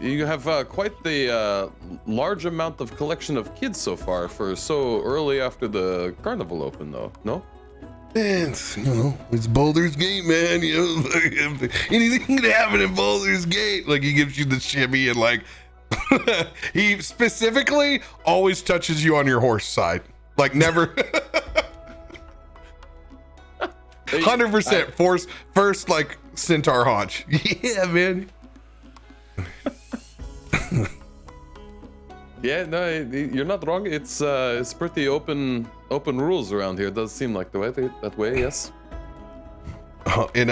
You have quite the large amount of collection of kids so far for so early after the carnival opened, though. No? It's Boulder's Gate, man. Anything can happen at Boulder's Gate. Like he gives you the shimmy and like he specifically always touches you on your horse side. Like never. 100% first like centaur haunch. Yeah, man. Yeah, no, you're not wrong. It's pretty open rules around here. It does seem like that way. Yes. And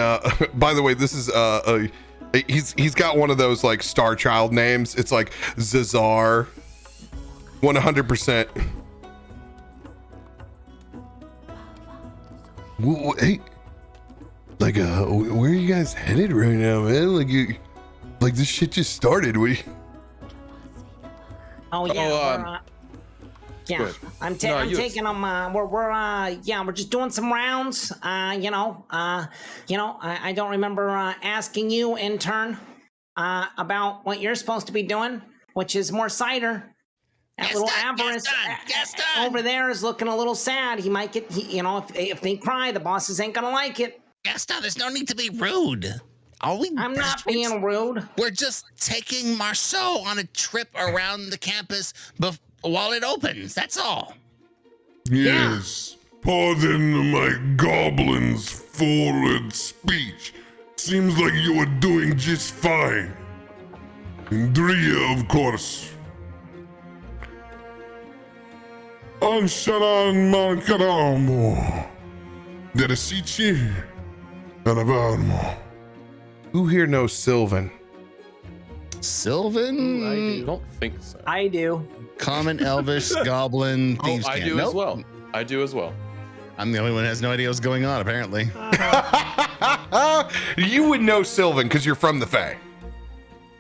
by the way, this is he's got one of those like Star Child names. It's like Zazar. 100%. Hey, like where are you guys headed right now, man? Like this shit just started. I'm taking them. We're just doing some rounds. I don't remember asking you, intern, about what you're supposed to be doing, which is more cider. That little avarice over there is looking a little sad. He might get, if they cry, the bosses ain't gonna like it. Gaston, there's no need to be rude. I'm not being rude. We're just taking Marceau on a trip around the campus while it opens. That's all. Yes. Yeah. Pardon my goblin's forward speech. Seems like you are doing just fine. And Dria, of course. Ansharan mancaramo. Deresici. Anavarmo. Who here knows Sylvan? Sylvan? I don't think so. I do. Common, Elvish, Goblin, Oh, Thieves' I Cant. do as Nope. well. I do as well. I'm the only one who has no idea what's going on, apparently. You would know Sylvan because you're from the Fae.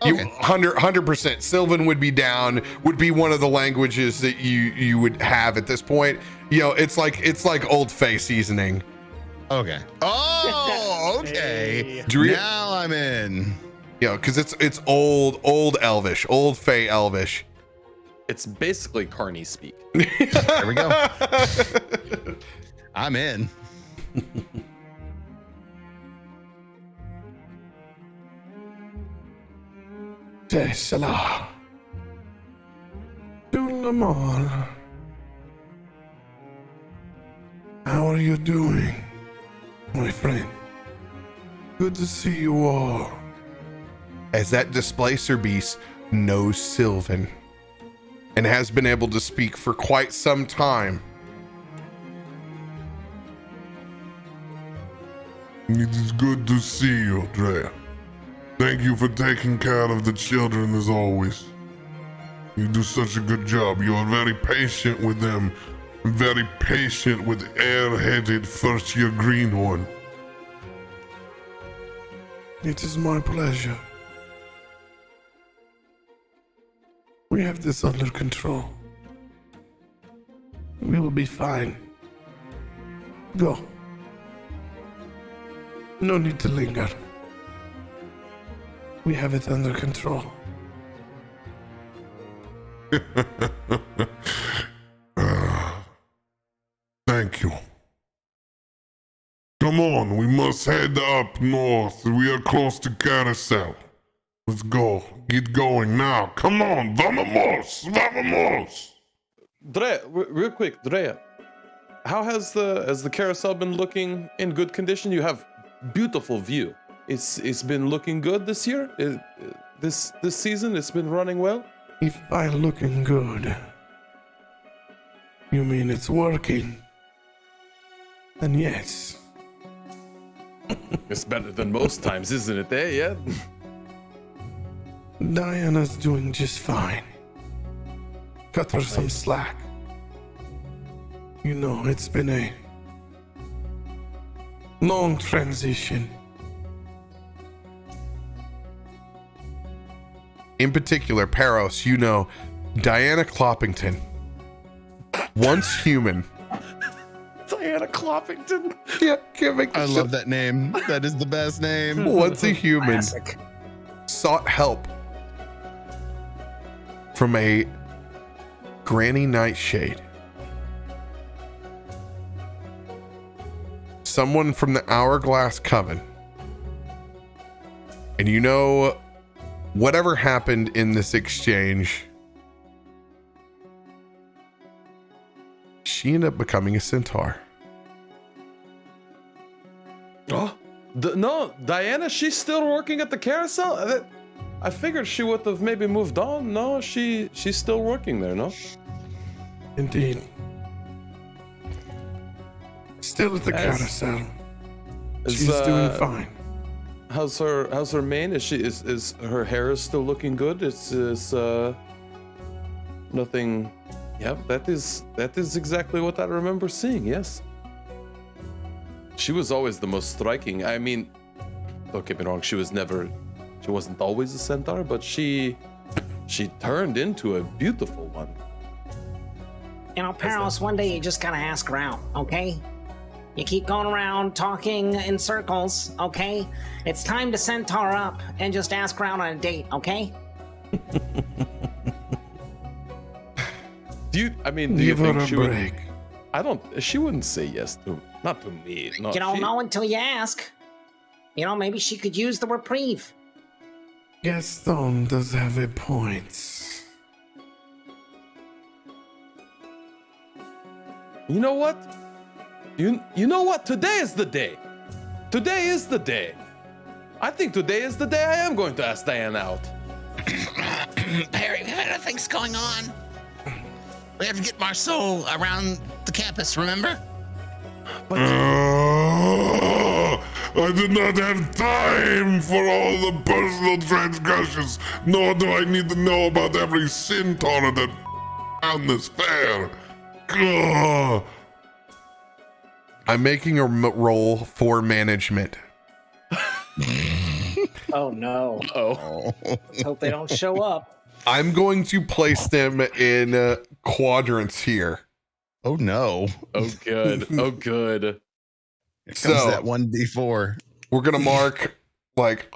You Okay. 100%. Sylvan would be down, would be one of the languages that you would have at this point. You know, it's like old Fae seasoning. Okay. Oh, okay. Hey. Now I'm in. You know, because it's old Elvish, old Fae Elvish. It's basically Carney speak. There we go. I'm in. Tesla. Dulamal. How are you doing, my friend? Good to see you all. As that displacer beast knows Sylvan and has been able to speak for quite some time. It is good to see you, Drea. Thank you for taking care of the children as always. You do such a good job. You are very patient with them. Very patient with air-headed first-year greenhorn. It is my pleasure. We have this under control. We will be fine. Go. No need to linger. We have it under control. Thank you. Come on, we must head up north. We are close to Carousel. Let's go. Get going now. Come on, vamos, vamos. Drea, real quick, Drea, how has the carousel been looking? In good condition? You have beautiful view. It's been looking good this year. This season, it's been running well. If by looking good, you mean it's working, then yes. It's better than most times, isn't it? Yeah. Diana's doing just fine. Cut her some slack. You know, it's been a long transition. In particular, Perros, you know, Diana Cloppington, once human. Diana Cloppington. Yeah, can't make I this love shit. that name. That is the best name. Once a human Classic. sought help from a Granny Nightshade. Someone from the Hourglass Coven. And you know, whatever happened in this exchange, she ended up becoming a centaur. Oh, no, Diana, she's still working at the carousel. I figured she would have maybe moved on. No, she's still working there. No. Indeed. Still at the carousel. She's doing fine. How's her mane? Is her hair still looking good? Is nothing? Yep, that is exactly what I remember seeing. Yes. She was always the most striking. I mean, don't get me wrong. She wasn't always a centaur, but she turned into a beautiful one. You know, Perros, one day you just gotta ask her out, okay? You keep going around talking in circles, okay? It's time to centaur up and just ask her out on a date, okay? Give you her think a she break. would? She wouldn't say yes to, not to me. No, You don't she- know until you ask. You know, maybe she could use the reprieve. Gaston does have a point. You know what? You know what? Today is the day. Today is the day. I think today is the day I am going to ask Diana out. Perry, we have other things going on. We have to get Marceau around the campus, remember? I did not have time for all the personal transgressions, nor do I need to know about every sin toner that on this fair. Ugh. I'm making a roll for management. Oh no. Oh. Let's hope they don't show up. I'm going to place them in quadrants here. Oh no. Oh good. Oh good. Here comes So- that 1d4. We're gonna mark like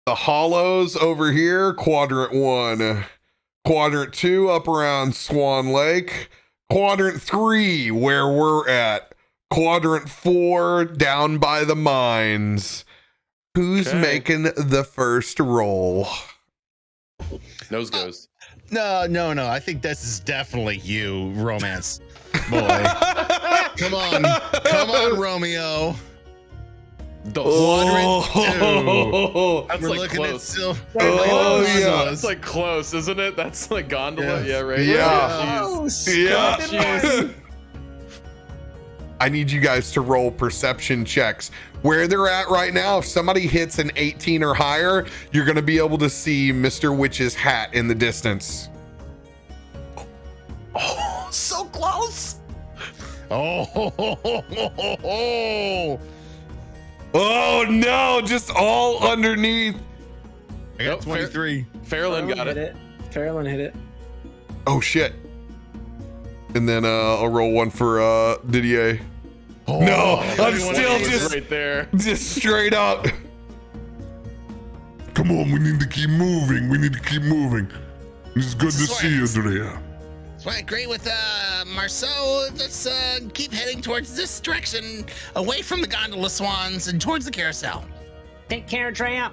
the hollows over here, quadrant 1, quadrant 2 up around Swan Lake, quadrant 3 where we're at, quadrant 4 down by the mines. Who's Okay. making the first roll? Nose goes. No. I think this is definitely you, romance boy. Come on, Romeo. The Oh, That's We're like looking close. at still. Oh, yeah. That's like close, isn't it? That's like gondola. Yeah. Yeah, right. Yeah. Jeez. yeah. Jeez. I need you guys to roll perception checks. Where they're at right now, if somebody hits an 18 or higher, you're going to be able to see Mr. Witch's hat in the distance. Oh, so close. Oh. Oh no, just all underneath. I got Nope, 23. Ferlin got hit it. Ferlin hit it. Oh shit. And then I'll roll one for Didier. No, I'm still just right there. straight up. Come on, we need to keep moving. It's good to see you, Drea. So I agree with Marceau. Let's keep heading towards this direction, away from the gondola swans and towards the carousel. Take care, Drea.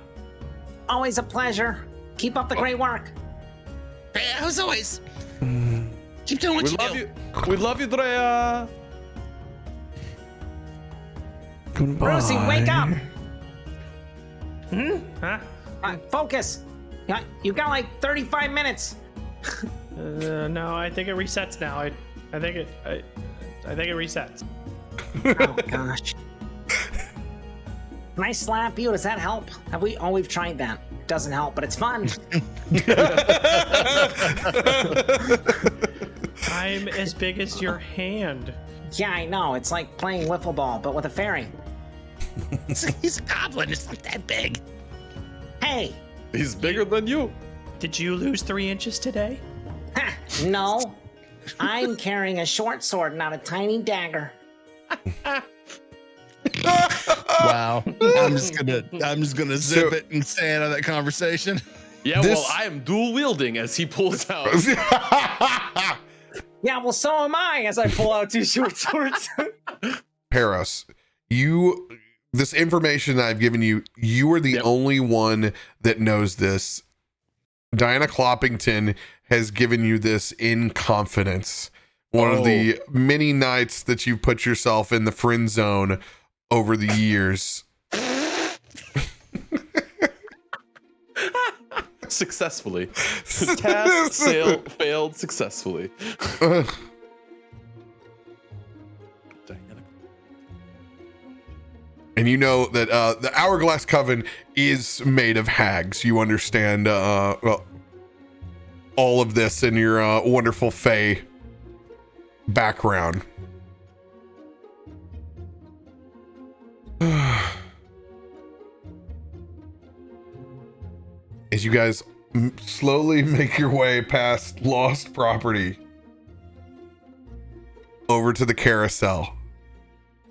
Always a pleasure. Keep up the great work. Yeah, as always. Keep doing what We you love do. you. We love you, Drea. Brucie, wake up. Huh? Focus. Yeah, you got like 35 minutes. No, I think it resets now. I think it resets. Oh gosh. Can I slap you? Does that help? We've tried that. Doesn't help, but it's fun. I'm as big as your hand. Yeah, I know. It's like playing wiffle ball, but with a fairy. He's a goblin. It's not that big. Hey, He's bigger than you. Did you lose 3 inches today? ha, no. I'm carrying a short sword, not a tiny dagger. Wow. I'm just gonna zip it and stay out of that conversation. Yeah, This- well, I am dual wielding as he pulls out. Yeah, well, so am I as I pull out 2 short swords. Perros, this information I've given you, you are the Yep. only one that knows this. Diana Cloppington has given you this in confidence. One of the many nights that you've put yourself in the friend zone over the years. Successfully. Task failed successfully. And you know that the Hourglass Coven is made of hags. You understand well, all of this in your wonderful Fae background. As you guys slowly make your way past lost property over to the carousel,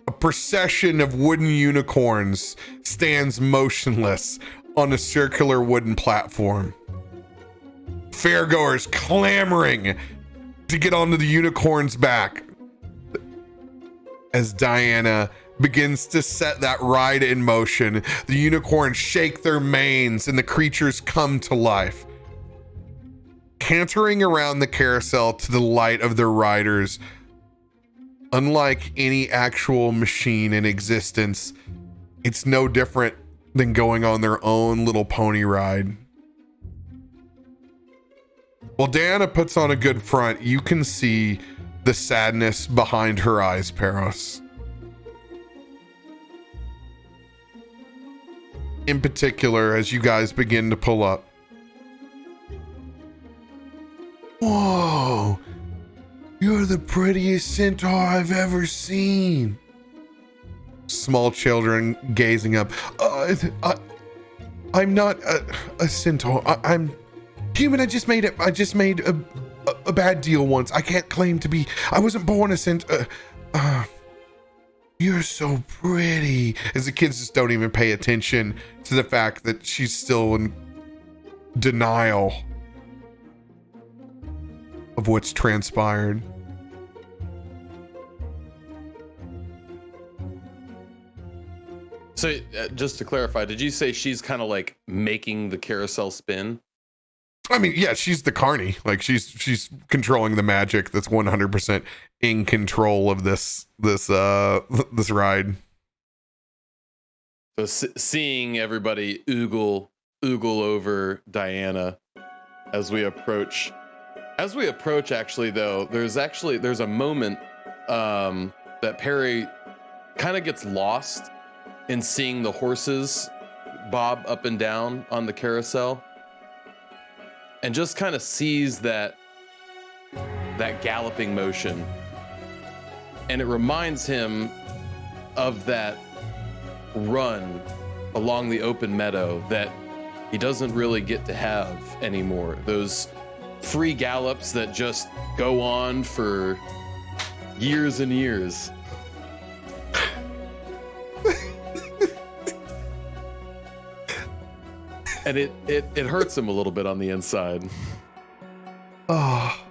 a procession of wooden unicorns stands motionless on a circular wooden platform. Fairgoers clamoring to get onto the unicorn's back as Diana begins to set that ride in motion. The unicorns shake their manes and the creatures come to life. Cantering around the carousel to the light of their riders, unlike any actual machine in existence, it's no different than going on their own little pony ride. While Diana puts on a good front, you can see the sadness behind her eyes, Perros. in particular as you guys begin to pull up. Whoa, you're the prettiest centaur I've ever seen. Small children gazing up. I'm not a centaur. I'm human. I just made a bad deal once. I can't claim to be. I wasn't born a centaur. You're so pretty. As the kids just don't even pay attention to the fact that she's still in denial of what's transpired. So just to clarify, did you say she's kind of like making the carousel spin? I mean, yeah, she's the carny. Like she's controlling the magic that's 100% in control of this ride. So seeing everybody oogle over Diana as we approach. Actually, though, there's a moment that Perry kind of gets lost in seeing the horses bob up and down on the carousel, and just kind of sees that galloping motion, and it reminds him of that run along the open meadow that he doesn't really get to have anymore. Those free gallops that just go on for years and years. And it hurts him a little bit on the inside. Oh.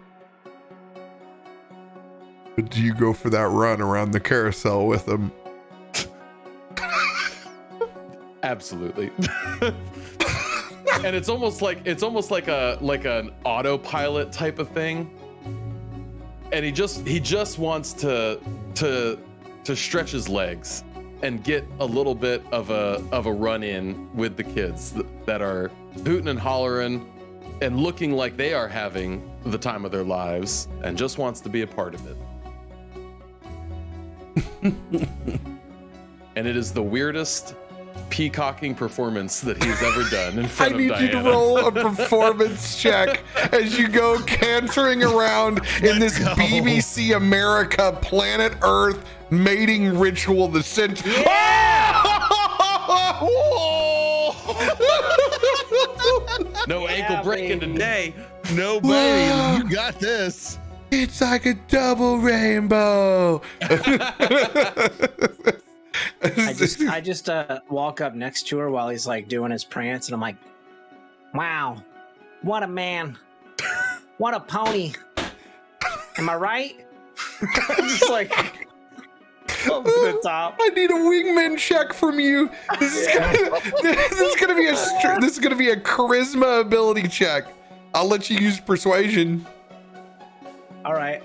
But do you go for that run around the carousel with him? Absolutely. And it's almost like an autopilot type of thing. And he just wants to stretch his legs and get a little bit of a run in with the kids that are hooting and hollering and looking like they are having the time of their lives, and just wants to be a part of it. And it is the weirdest peacocking performance that he's ever done in front of Diana. I need you to roll a performance check as you go cantering around in this BBC America Planet Earth mating ritual. The centaur. Yeah! No ankle breaking today. No, baby, you got this. It's like a double rainbow. I just walk up next to her while he's like doing his prance, and I'm like, wow, what a man. What a pony. Am I right? Just like over the top. I need a wingman check from you. This is gonna be a charisma ability check. I'll let you use persuasion. All right.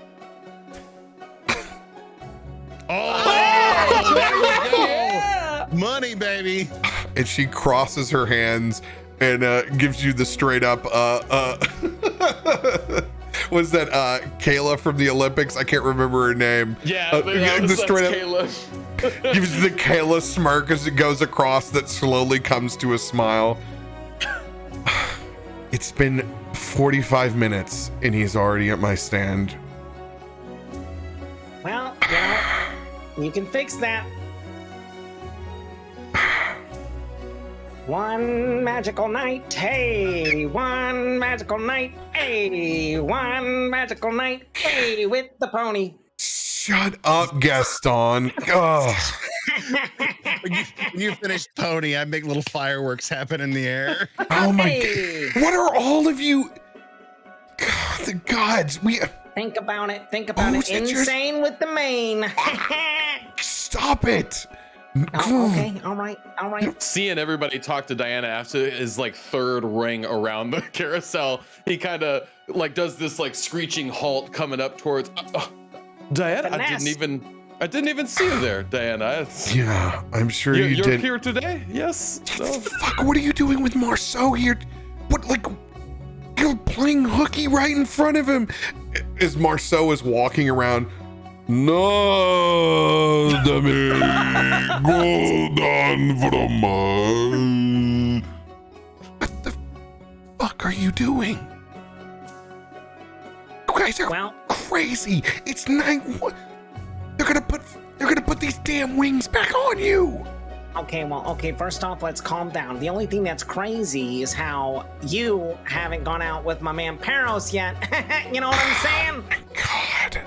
Oh, there we go. Yeah. Money, baby. And she crosses her hands and gives you the straight up was that Kayla from the Olympics? I can't remember her name. Yeah, the straight up Kayla. gives the Kayla smirk as it goes across that slowly comes to a smile. It's been 45 minutes and he's already at my stand. Well, you can fix that. One magical night, hey, one magical night, hey, one magical night, hey, with the pony. Shut up, Gaston. Oh. When you finish pony, I make little fireworks happen in the air. Oh my God. What are all of you? God, the gods. Think about it. Insane with the mane. Stop it. Oh, okay. All right. Seeing everybody talk to Diana after his like third ring around the carousel, he kind of like does this like screeching halt coming up towards Diana. Finesse. I didn't even see you there, Diana. Yeah, I'm sure you you're did. here today. Yes. No. Fuck! What are you doing with Marceau here? What like? You're playing hooky right in front of him. As Marceau is walking around, Nada me golden from What the fuck are you doing? You guys are crazy. It's night one. They're gonna put these damn wings back on you. Okay, first off, let's calm down. The only thing that's crazy is how you haven't gone out with my man Perros yet. You know what I'm saying? God.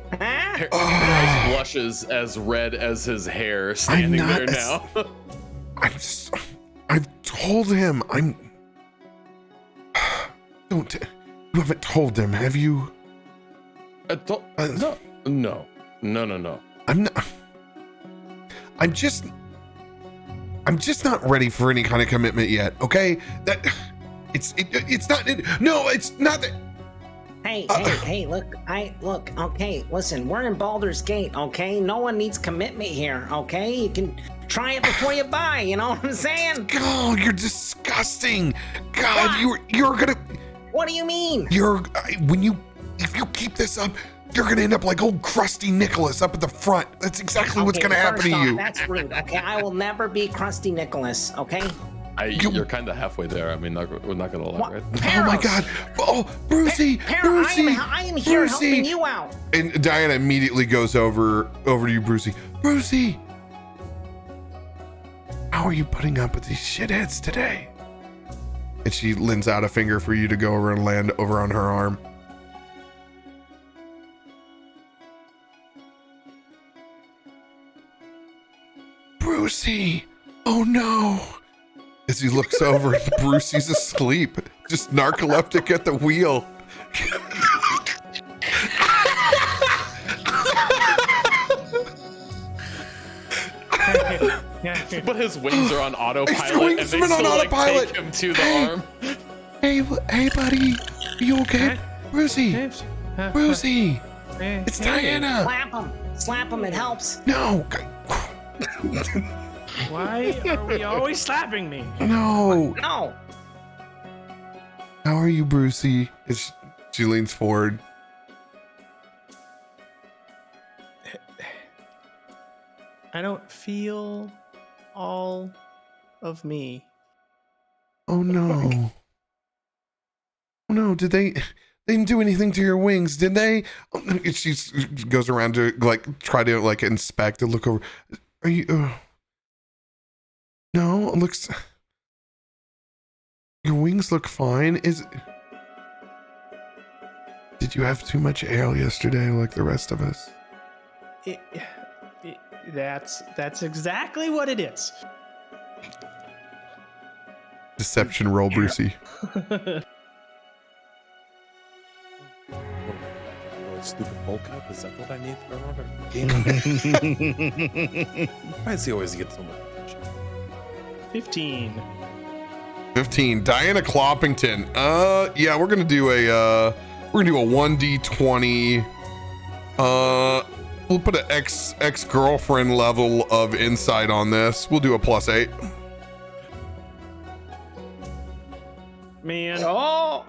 Huh? Perros blushes as red as his hair standing there now. I've told him. You haven't told him, have you? No. I'm not. I'm just not ready for any kind of commitment yet. Okay, it's not. No, it's not that. Hey, look. Okay, listen, we're in Baldur's Gate. Okay, no one needs commitment here. Okay, you can try it before you buy. You know what I'm saying? Oh, you're disgusting. God, you're gonna. What do you mean? If you keep this up, you're gonna end up like old crusty Nicholas up at the front. That's exactly what's gonna happen to you. That's rude. Okay, I will never be crusty Nicholas. Okay. You're kind of halfway there. I mean, we're not gonna lie, right? Oh my God! Oh, Brucie! Brucie! I am here helping you out. And Diana immediately goes over to you, Brucie. Brucie! How are you putting up with these shitheads today? And she lends out a finger for you to go over and land over on her arm. Brucie! Oh no! As he looks over, Brucie's asleep, just narcoleptic at the wheel. But his wings are on autopilot, His wings and they are still on like autopilot. take him to the arm. Hey, buddy, are you okay? Brucie, Brucie, it's Diana. Slap him, it helps. No. Why are we always slapping me? No. No. How are you, Brucie? She leans forward. I don't feel all of me. Oh no. Oh no, they didn't do anything to your wings, did they? She goes around to like try to like inspect and look over. Are you No, it looks your wings look fine. Did you have too much ale yesterday like the rest of us? That's exactly what it is. Deception roll, Brucie. Stupid bowl cup? Is that what I need for another? Why does he always get so much attention? 15. 15. Diana Cloppington. Yeah, we're gonna do a 1d20. We'll put an ex-girlfriend level of insight on this. We'll do a +8. Man. Oh.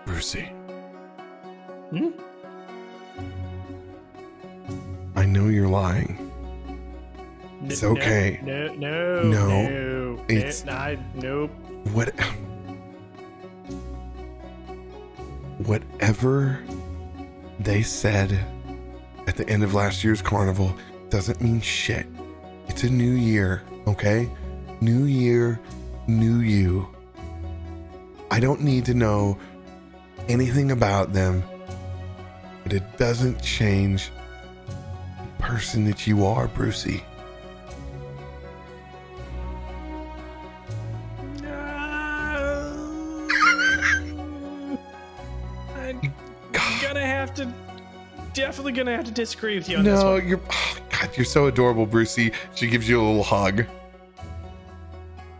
Brucie. Hmm? I know you're lying. It's okay. No. It's nope. Whatever they said at the end of last year's carnival doesn't mean shit. It's a new year, okay? New year, new you. I don't need to know anything about them, but it doesn't change the person that you are, Brucie. Definitely gonna have to disagree with you on this one. You're so adorable, Brucie. She gives you a little hug.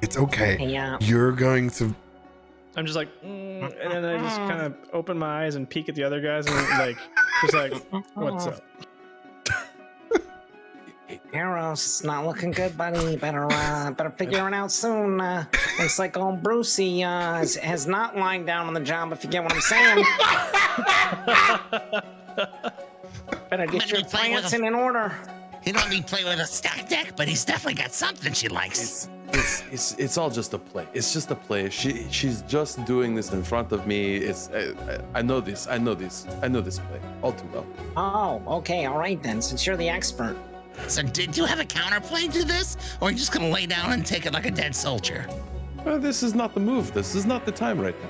It's okay. Yeah. You're going to. I'm just like, and then I just kind of open my eyes and peek at the other guys and like, just like, what's up? Perros, it's not looking good, buddy. Better figure it out soon. Looks like old Brucie has not lying down on the job, if you get what I'm saying. Better get your financing in order. He don't be playing with a stack deck, but he's definitely got something she likes. It's all just a play. It's just a play. She's just doing this in front of me. I know this play all too well. Oh, okay, all right then. Since you're the expert. So did you have a counterplay to this, or are you just gonna lay down and take it like a dead soldier? Well, this is not the move. This is not the time right now.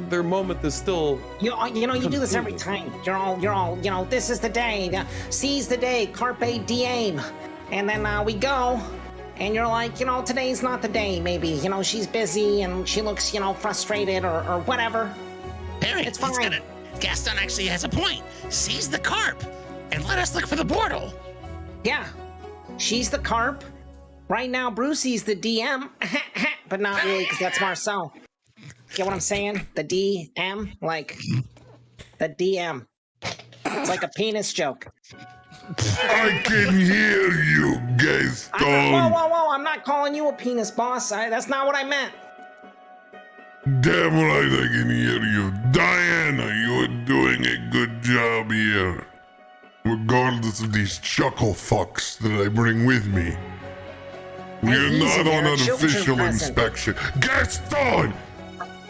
Their moment is still. You do this every time. You're all. This is the day. Seize the day. Carpe diem. And then we go. And you're like, today's not the day. Maybe, she's busy and she looks, frustrated or whatever. Perry, it's fine. Gaston actually has a point. Seize the carp and let us look for the portal. Yeah, she's the carp. Right now, Brucie's the DM, but not really, because that's Marceau. Get what I'm saying? The DM, like the DM. It's like a penis joke. I can hear you, Gaston. Whoa! I'm not calling you a penis, boss. That's not what I meant. Damn right, I can hear you. Diana, you're doing a good job here. Regardless of these chuckle fucks that I bring with me. We're not on an official inspection. Gaston!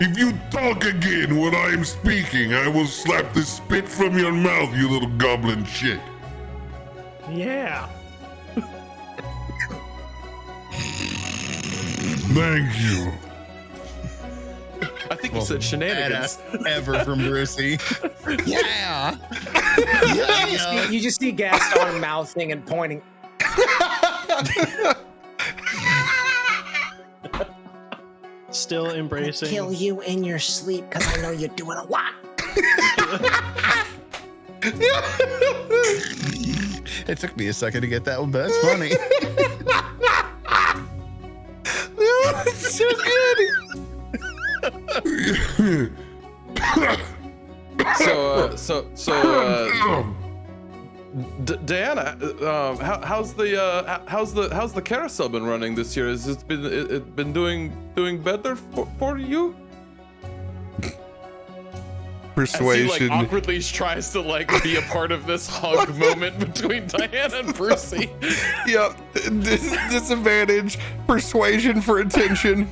If you talk again when I am speaking, I will slap the spit from your mouth, you little goblin shit. Yeah. Thank you. I think you said shenanigans. Ever from Brucie. Yeah. You just see Gaston mouthing and pointing. Still embracing. Kill you in your sleep because I know you do it a lot. It took me a second to get that one, but that's funny. That's so good. Diana, how's the carousel been running this year? Has it been doing better for you? Persuasion. As he awkwardly tries to be a part of this hug moment between Diana and Brucie. Yep. Disadvantage. Persuasion for attention.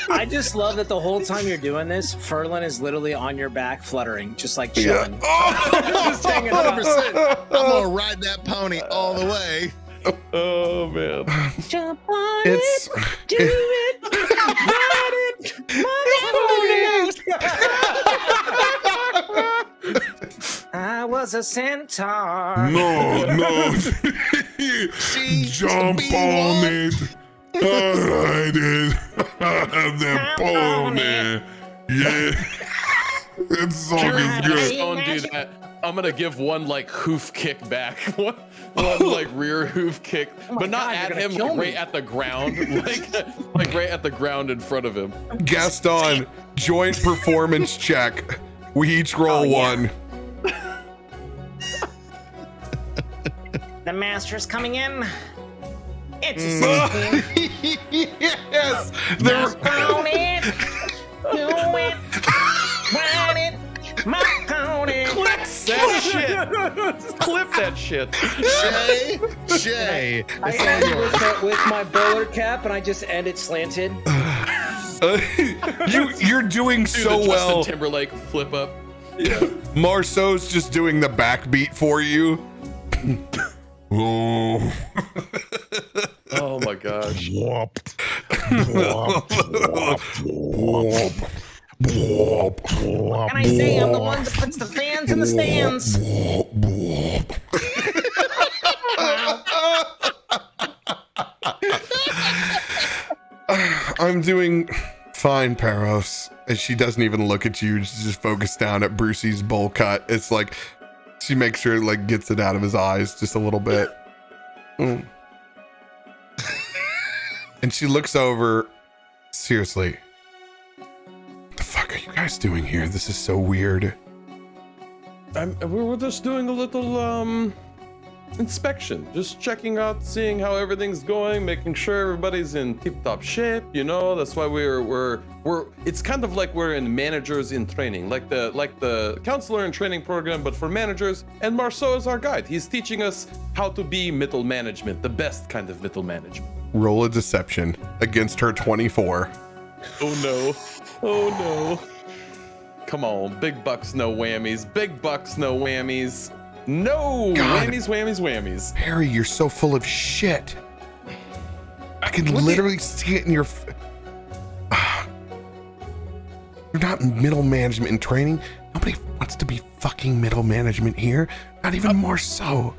I just love that the whole time you're doing this, Ferlin is literally on your back, fluttering, just like chilling. Yeah. Oh! Just hanging out. 100%. I'm gonna ride that pony all the way. Oh man. Jump on It's do it, ride it, I was a centaur. No. Jump on it. Ride it. That pony. Yeah. That song is good. Don't do that. I'm gonna give one hoof kick back, one rear hoof kick, but not at him, right at the ground, like right at the ground in front of him. Gaston, joint performance check. We each roll one. The master's coming in. It's a 16. Yes. Own it, do it, ride it, my pony. Clip that shit. Clip that shit. Shay. I end it with my bowler cap, and I just end it slanted. You're doing Do so the well. Justin Timberlake flip up. Yeah. Marceau's just doing the backbeat for you. Oh. Oh my gosh. Whop. Whop. Whop. Whop. Whop. Can I say I'm the one that puts the fans in the stands? Whop. Whop. I'm doing fine, Perros. And she doesn't even look at you. She's just focused down at Brucie's bowl cut. It's like she makes sure it gets it out of his eyes just a little bit. Mm. And she looks over. Seriously. What the fuck are you guys doing here? This is so weird. We were just doing a little inspection, just checking out, seeing how everything's going, making sure everybody's in tip-top shape. You know, that's why we're it's kind of like we're in managers in training, like the counselor in training program, but for managers. And Marceau is our guide. He's teaching us how to be middle management, the best kind of middle management. Roll a deception against her 24. Oh no. Oh no. Come on, big bucks, no whammies. Big bucks, no whammies. No! God. Whammies, whammies, whammies. Harry, you're so full of shit. I can literally see it in your... You're not middle management in training. Nobody wants to be fucking middle management here. Not even Marceau.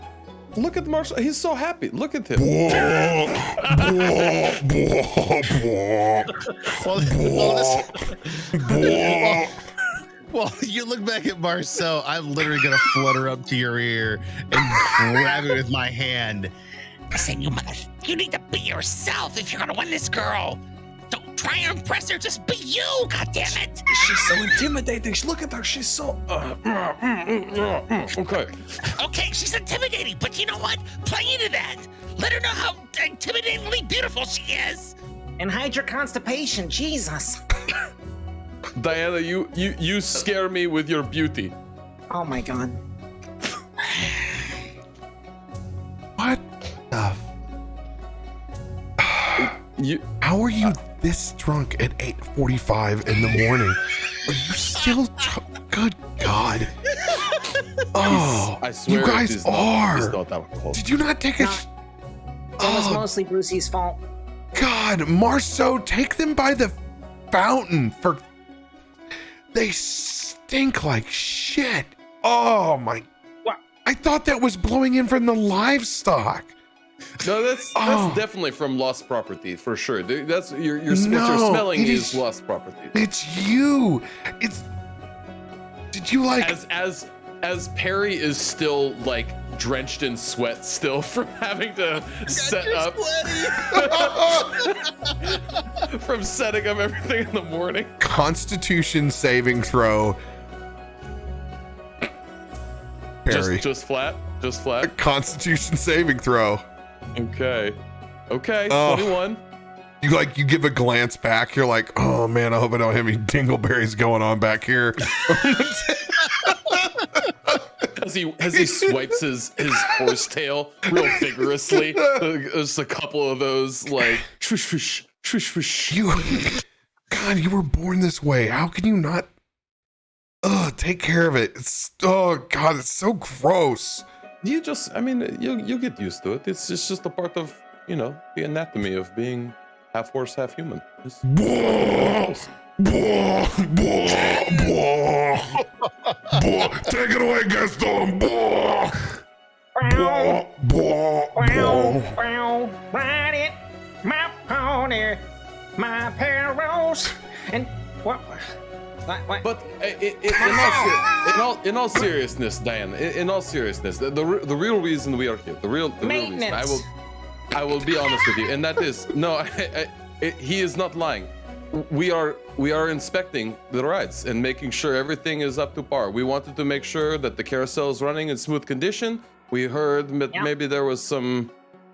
Look at Marceau. He's so happy. Look at him. Well, you look back at Marceau, I'm literally gonna flutter up to your ear and grab it with my hand. Listen, you mother, you need to be yourself if you're gonna win this girl. Don't try and impress her, just be you, goddammit. She's so intimidating. Look at her. She's so. Okay. Okay, she's intimidating, but you know what? Play into that. Let her know how intimidatingly beautiful she is. And hide your constipation, Jesus. Diana, you scare me with your beauty. Oh my God. What the... How are you this drunk at 8:45 in the morning? Are you still good God. Oh, I swear you guys it's are. not alcohol. Did you not take a... It was mostly Brucie's fault. God, Marceau, take them by the fountain for... They stink like shit. Oh my... What? I thought that was blowing in from the livestock. No, that's definitely from lost property for sure. That's what you're smelling is lost property. It's you. It's... Did you like... As Perry is still like drenched in sweat still from having to set up from setting up everything in the morning. Constitution saving throw. Perry. Just flat. Constitution saving throw. Okay. 21. You give a glance back. You're like, oh man, I hope I don't have any dingleberries going on back here. As he swipes his horsetail real vigorously, there's a couple of those like swish swish swish swish. God, you were born this way. How can you not? Take care of it. It's God, it's so gross. You get used to it. It's just a part of the anatomy of being half horse, half human. Take it away, Gaston. Ride it, my pony, my Perros, and what? But in all seriousness, Diane, in all seriousness, the real reason we are here, the real reason, I will be honest with you, and that is he is not lying. We are inspecting the rides and making sure everything is up to par. We wanted to make sure that the carousel is running in smooth condition. We heard maybe there was some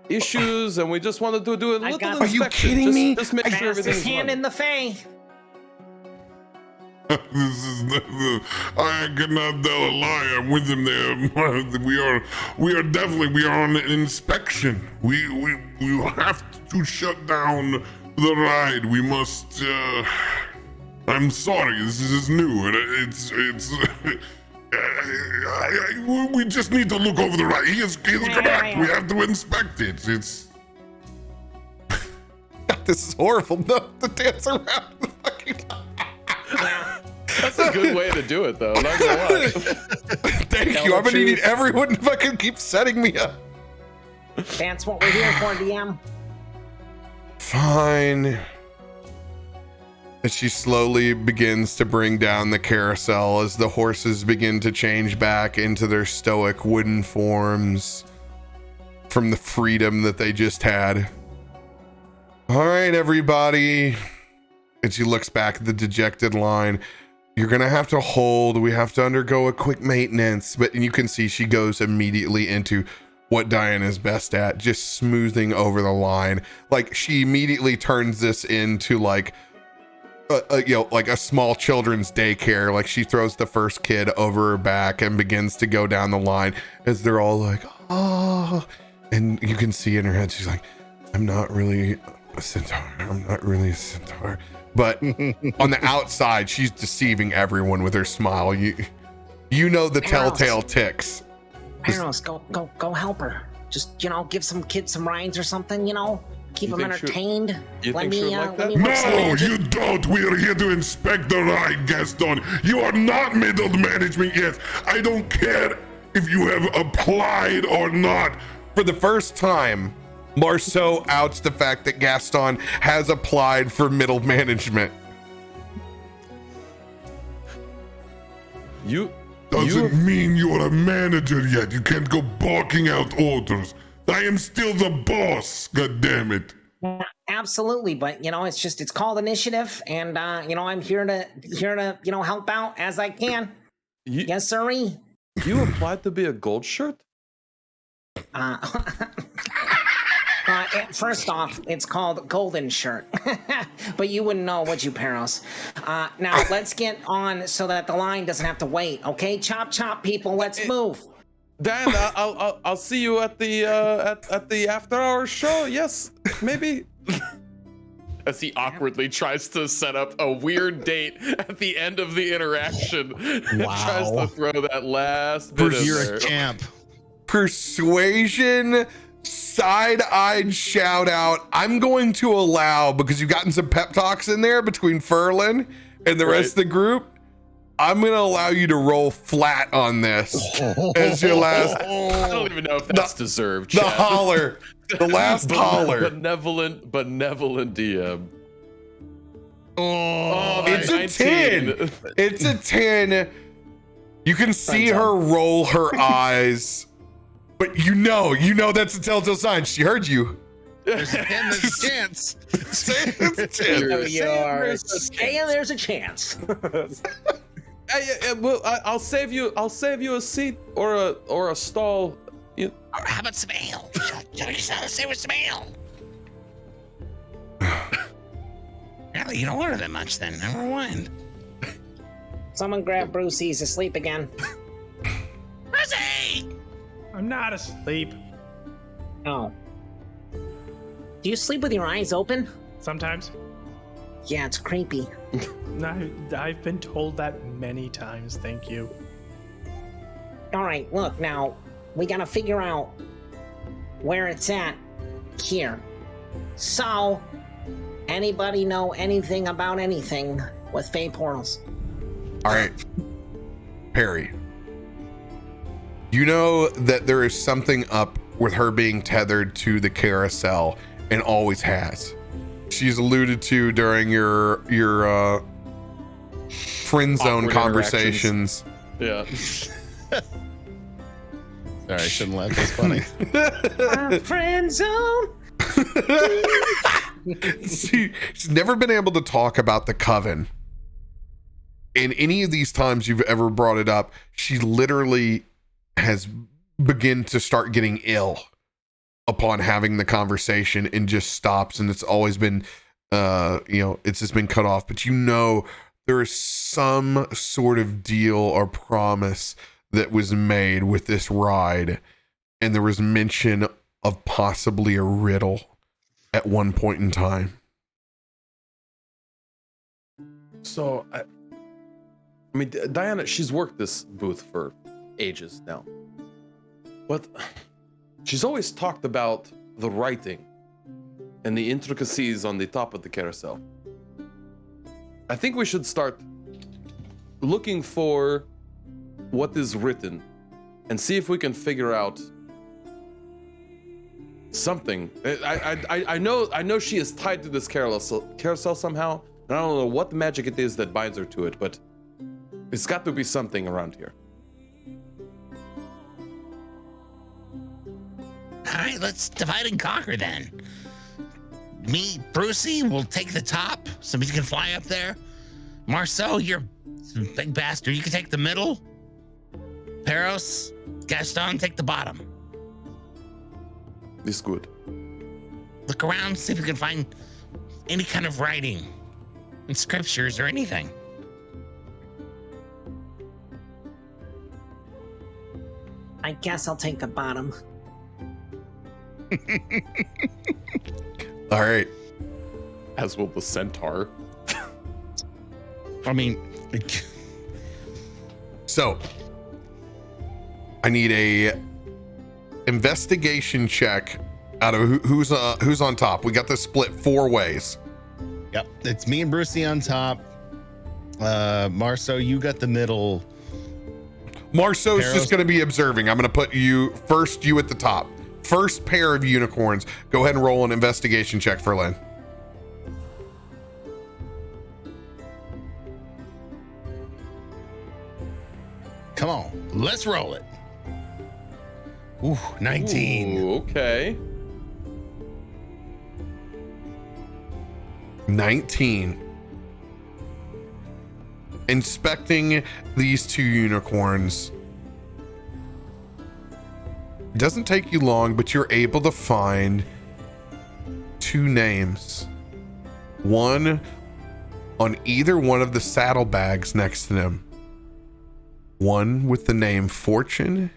issues, and we just wanted to do a little inspection. Are you kidding me? Just make sure everything's his hand running. in the fay. I cannot tell a lie. I'm with him there. We are on an inspection. We have to shut down the ride. We must. I'm sorry. This is new, and it's. We just need to look over the ride. He is correct. We have to inspect it. It's. God, this is horrible. No, to dance around the fucking. That's a good way to do it, though. Not gonna lie. Thank you. I'm gonna need everyone to fucking keep setting me up. That's what we're here for, DM. Fine. And she slowly begins to bring down the carousel as the horses begin to change back into their stoic wooden forms from the freedom that they just had. All right, everybody. And she looks back at the dejected line. You're gonna have to hold. We have to undergo a quick maintenance. And you can see she goes immediately into what Diane is best at, just smoothing over the line. Like she immediately turns this into like like a small children's daycare. Like she throws the first kid over her back and begins to go down the line as they're all like, oh, and you can see in her head she's like, I'm not really a centaur, but on the outside she's deceiving everyone with her smile. You know the telltale ticks. Perros, go help her. Just, give some kids some rides or something, keep them entertained. Let me No, you don't. We are here to inspect the ride, Gaston. You are not middle management yet. I don't care if you have applied or not. For the first time, Marceau outs the fact that Gaston has applied for middle management. Doesn't mean you're a manager yet. You can't go barking out orders. I am still the boss, god damn it. Absolutely, but it's called initiative, and I'm here to help out as I can. Yes, sirree. You applied to be a gold shirt? First off, it's called golden shirt, but you wouldn't know, would you, Perros? Now let's get on so that the line doesn't have to wait. Okay, chop, people. Let's move. Dan, I'll see you at the after hours show. Yes, maybe. As he awkwardly tries to set up a weird date at the end of the interaction. Wow. Tries to throw that last bit in You're there. a champ. Persuasion, side-eyed shout out. I'm going to allow, because you've gotten some pep talks in there between Ferlin and the rest of the group, I'm going to allow you to roll flat on this as your last. I don't even know if that's deserved. The Chad. holler. The last holler. Benevolent DM. It's a 10. It's a 10. You can see her roll her eyes, but you know that's a telltale sign. She heard you. There's a chance. There's a chance. There's a chance. Well, I'll save you a seat or a stall. Or how about some ale? Say with some ale. Really, you don't order that much then. Never mind. Someone grab Brucie. He's asleep again. Brucie! I'm not asleep. Oh. Do you sleep with your eyes open? Sometimes. Yeah, it's creepy. I've been told that many times, thank you. All right, look, now, we gotta figure out where it's at here. So, anybody know anything about anything with Fey portals? All right, Perry. You know that there is something up with her being tethered to the carousel and always has. She's alluded to during your friend zone conversations. Yeah. Sorry, I shouldn't laugh. That's funny. Friend zone. She's never been able to talk about the coven. In any of these times you've ever brought it up, she literally has begun to start getting ill upon having the conversation and just stops, and it's always been it's just been cut off. But there is some sort of deal or promise that was made with this ride, and there was mention of possibly a riddle at one point in time. So I mean, Diana, she's worked this booth for ages now, but she's always talked about the writing and the intricacies on the top of the carousel. I think we should start looking for what is written and see if we can figure out something. I know she is tied to this carousel somehow, and I don't know what magic it is that binds her to it, but it's got to be something around here. All right, let's divide and conquer then. Me, Brucie, will take the top so we can fly up there. Marceau, you're a big bastard. You can take the middle. Perros, Gaston, take the bottom. This good. Look around, see if you can find any kind of writing in scriptures or anything. I guess I'll take the bottom. All right. As will the centaur. I mean, So I need a investigation check out of who's on top. We got this split 4 ways. yep, it's me and Brucie on top. Marceau, you got the middle. Marceau's Perros. just going to be observing. I'm going to put you at the top. First pair of unicorns. Go ahead and roll an investigation check for Lynn. Come on, let's roll it. Ooh, 19. Ooh, okay. 19. Inspecting these 2 unicorns. It doesn't take you long, but you're able to find 2 names. One on either one of the saddlebags next to them. One with the name Fortune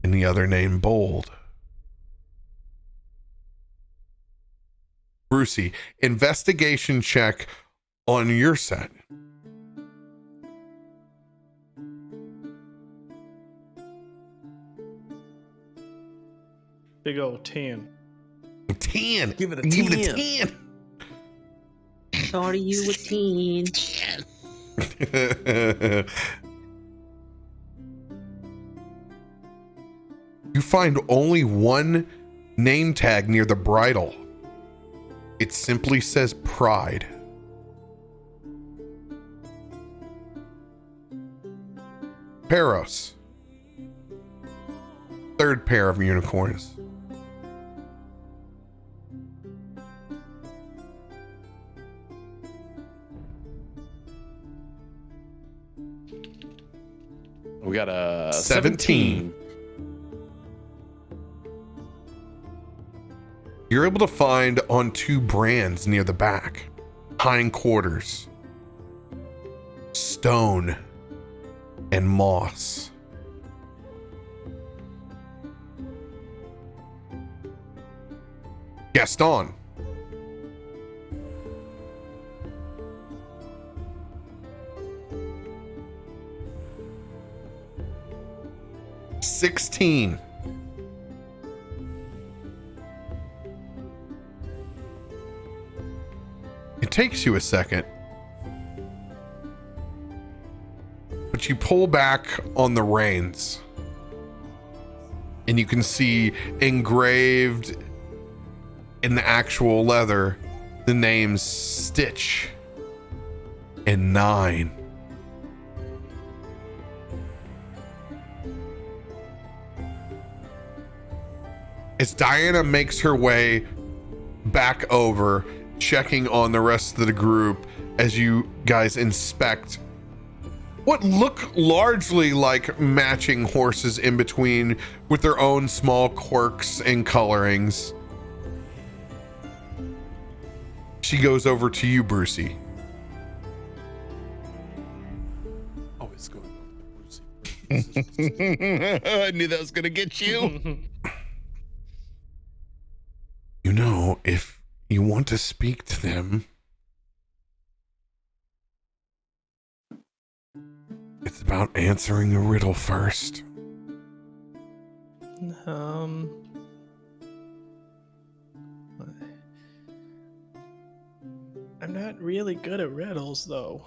and the other name Bold. Brucie, investigation check on your set. Big old 10. 10. Give it a Give 10. it a 10. Sorry, you a teen. You find only one name tag near the bridle. It simply says Pride. Perros. Third pair of unicorns. We got a 17. You're able to find on 2 brands near the back. Hindquarters. Stone. And moss. Gaston. $16. It takes you a second, but you pull back on the reins and you can see engraved in the actual leather the names Stitch and 9. As Diana makes her way back over, checking on the rest of the group as you guys inspect what look largely like matching horses in between with their own small quirks and colorings. She goes over to you, Brucie. Oh, it's going on to Brucie. I knew that was going to get you. You know, if you want to speak to them, it's about answering the riddle first. I'm not really good at riddles, though.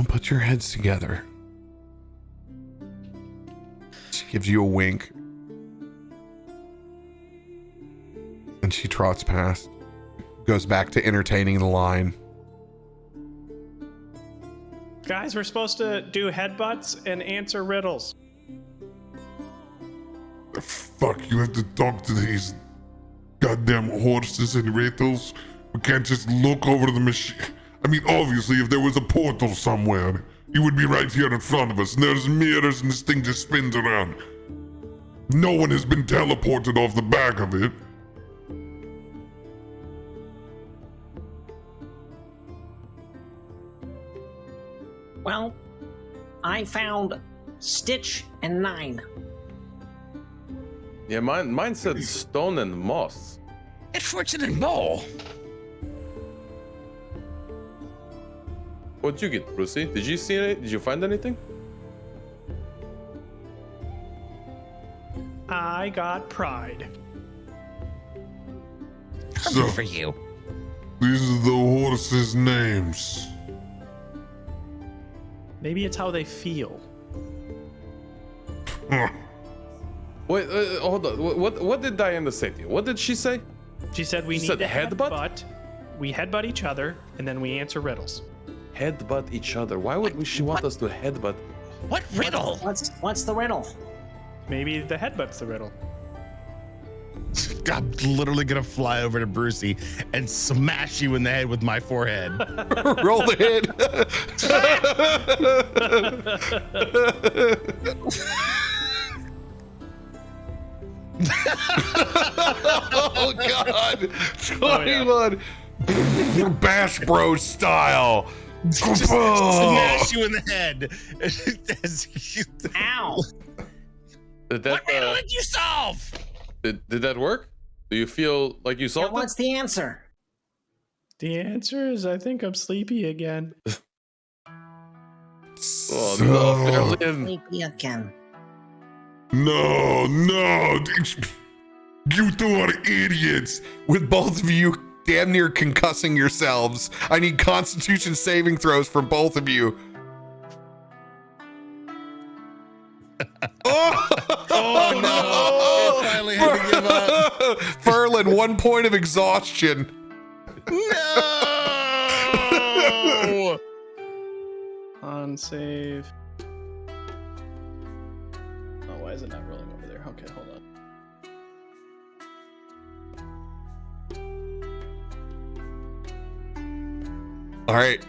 Put your heads together. She gives you a wink. And she trots past. Goes back to entertaining the line. Guys, we're supposed to do headbutts and answer riddles. Fuck, you have to talk to these goddamn horses and riddles. We can't just look over the machine. I mean, obviously, if there was a portal somewhere, you would be right here in front of us. And there's mirrors and this thing just spins around. No one has been teleported off the back of it. Well, I found Stitch and 9. Yeah, mine said stone and moss. At Fortunate Bowl. What'd you get, Brucie? Did you see it? Did you find anything? I got pride. So, For you. these are the horses' names. Maybe it's how they feel. Wait, hold on. What did Diana say to you? What did she say? She said we She need said to headbutt? headbutt. We headbutt each other, and then we answer riddles. Headbutt each other. Why would she want us to headbutt? What riddle? What's the riddle? Maybe the headbutt's the riddle. I'm literally gonna fly over to Brucie and smash you in the head with my forehead. Roll the hit. Oh God! 21. Bash Bro style. Just smash you in the head. Ow! Did that, What riddle did you solve? did that work? Do you feel like you Yeah, solved what's the answer? The answer is I think I'm sleepy again. it? Oh no, Ferlin. Sleepy again. No. You two are idiots. With both of you damn near concussing yourselves, I need Constitution saving throws from both of you. Oh no! It finally had to give up. Ferlin, 1 point of exhaustion. No! On save. Oh, why is it not rolling over there? Okay, hold on. All right.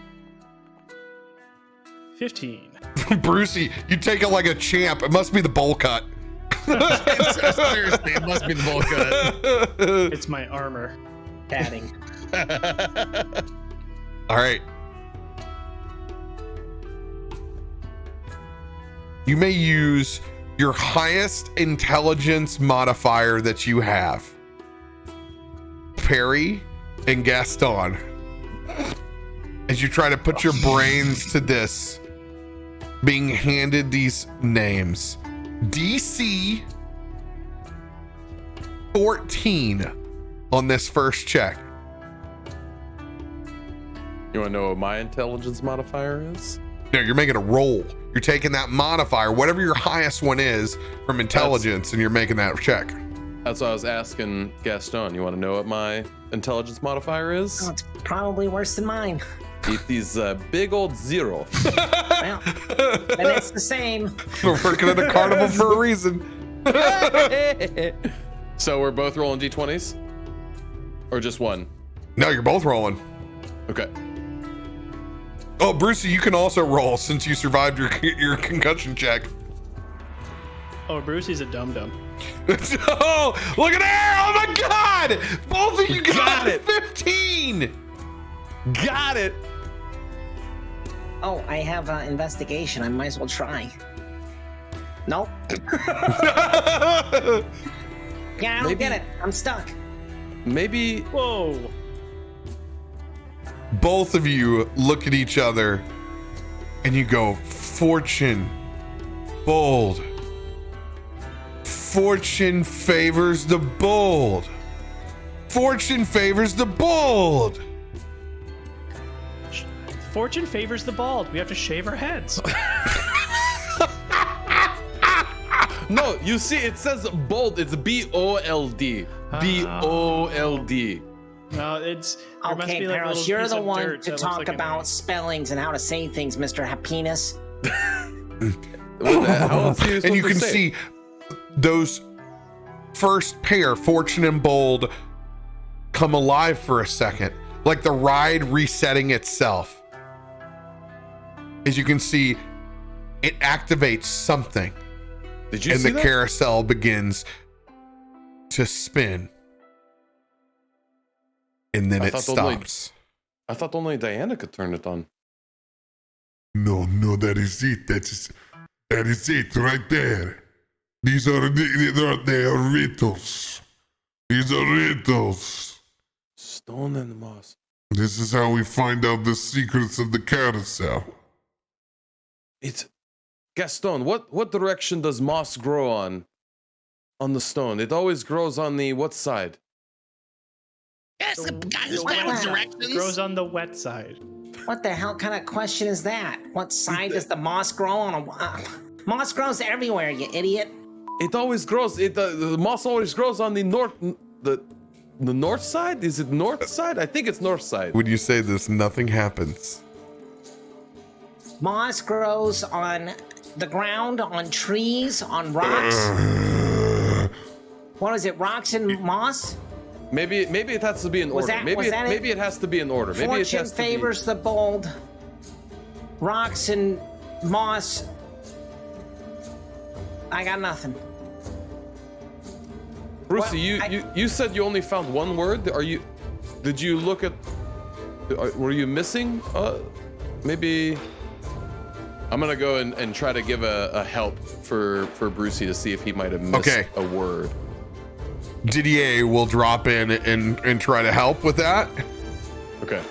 15. Brucie, you take it like a champ. It must be the bowl cut. Seriously, it must be the bowl cut. It's my armor. Padding. All right. You may use your highest intelligence modifier that you have. Perry and Gaston. As you try to put your brains to this, being handed these names. DC 14 on this first check. You want to know what my intelligence modifier is? No, you're making a roll. You're taking that modifier, whatever your highest one is from intelligence, and you're making that check. That's what I was asking Gaston. You want to know what my intelligence modifier is? Oh, it's probably worse than mine. It is big old 0. Well, then it's the same. We're working at a carnival for a reason. So we're both rolling d20s? Or just one? No, you're both rolling. Okay. Oh, Brucie, you can also roll since you survived your concussion check. Oh, Brucie's a dum-dum. Oh, look at there! Oh my God! Both of you got it. 15. Got it! Oh, I have investigation. I might as well try. Nope. Yeah, I don't get it. I'm stuck. Maybe. Whoa. Both of you look at each other and you go, fortune, bold. Fortune favors the bold. Fortune favors the bold. Fortune favors the bald. We have to shave our heads. No, you see, it says bold. It's B-O-L-D. B-O-L-D. No, it's. There must Okay, be like a Perros, little you're piece the of one dirt to that looks talk like an about A. spellings and how to say things, Mr. Happiness. How else are you And you supposed can to say? see those first pair, fortune and bold, come alive for a second, like the ride resetting itself. As you can see, it activates something. Did you and see the that? carousel begins to spin. And then I it thought stops. I thought only Diana could turn it on. No, that is it. That is it right there. They are riddles. These are riddles. Stone and moss. This is how we find out the secrets of the carousel. It's Gaston. What direction does moss grow on the stone? It always grows on the what side? Yes, the guy who's wet bad with side. directions. Grows on the wet side. What the hell kind of question is that? What side does the moss grow on? Moss grows everywhere, you idiot. It always grows. The moss always grows on the north. The north side? Is it north side? I think it's north side. When you say this, nothing happens. Moss grows on the ground, on trees, on rocks. What is it? Rocks and moss? Maybe it has to be in order. Maybe it has to be in order. Maybe it Fortune has to favors the bold. Rocks and moss. I got nothing. Brucie, Well, you said you only found one word. Did you look at? Were you missing? Maybe. I'm gonna go and try to give a help for Brucie to see if he might have missed a word. Didier will drop in and try to help with that. Okay.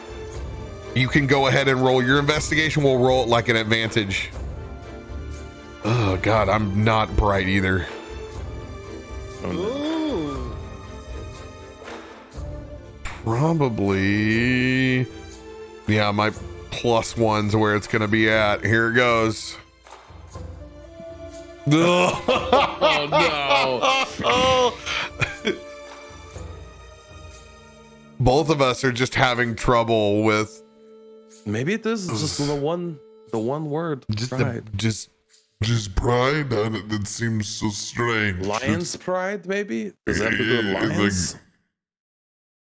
You can go ahead and roll your investigation. We'll roll it like an advantage. Oh God, I'm not bright either. Oh, no. Probably. Yeah, my +1's where it's gonna be at. Here it goes. Oh no. Both of us are just having trouble with. Maybe it is just the one word. Just pride. Just pride? That seems so strange. Lion's pride, maybe? Does that have to do with lions?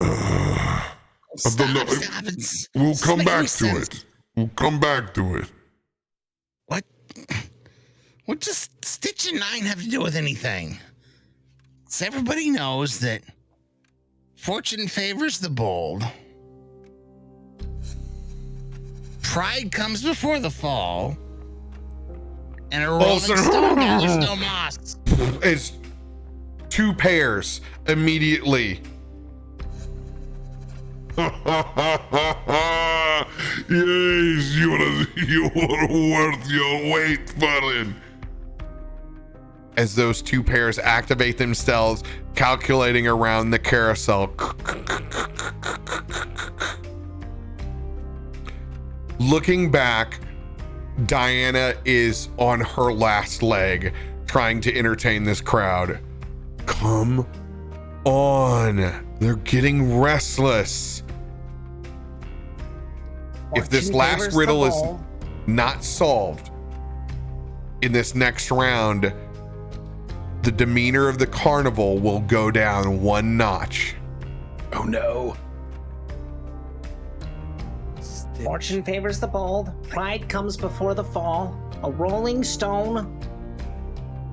I don't know. We'll come back to sense. it. We'll come back to it. What does Stitch and Nine have to do with anything? So everybody knows that fortune favors the bold. Pride comes before the fall. And a rolling stone gathers no moss. It's 2 pairs immediately. Yes, you are worth your weight, Ferlin. As those 2 pairs activate themselves, calculating around the carousel. Looking back, Diana is on her last leg, trying to entertain this crowd. Come on. They're getting restless. If this last riddle is not solved in this next round, the demeanor of the carnival will go down 1 notch. Oh no. Fortune favors the bold. Pride comes before the fall. A rolling stone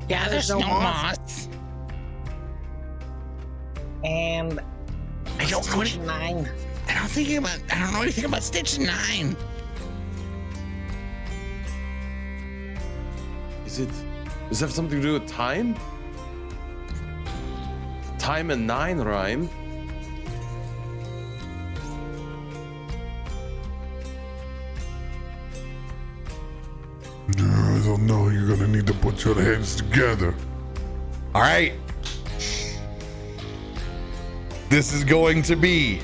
gathers no moss. And I don't know Stitch 9. I don't know anything about Stitch and Nine. Does it have something to do with time? Time and 9 rhyme. I don't know. You're gonna need to put your heads together. All right. This is going to be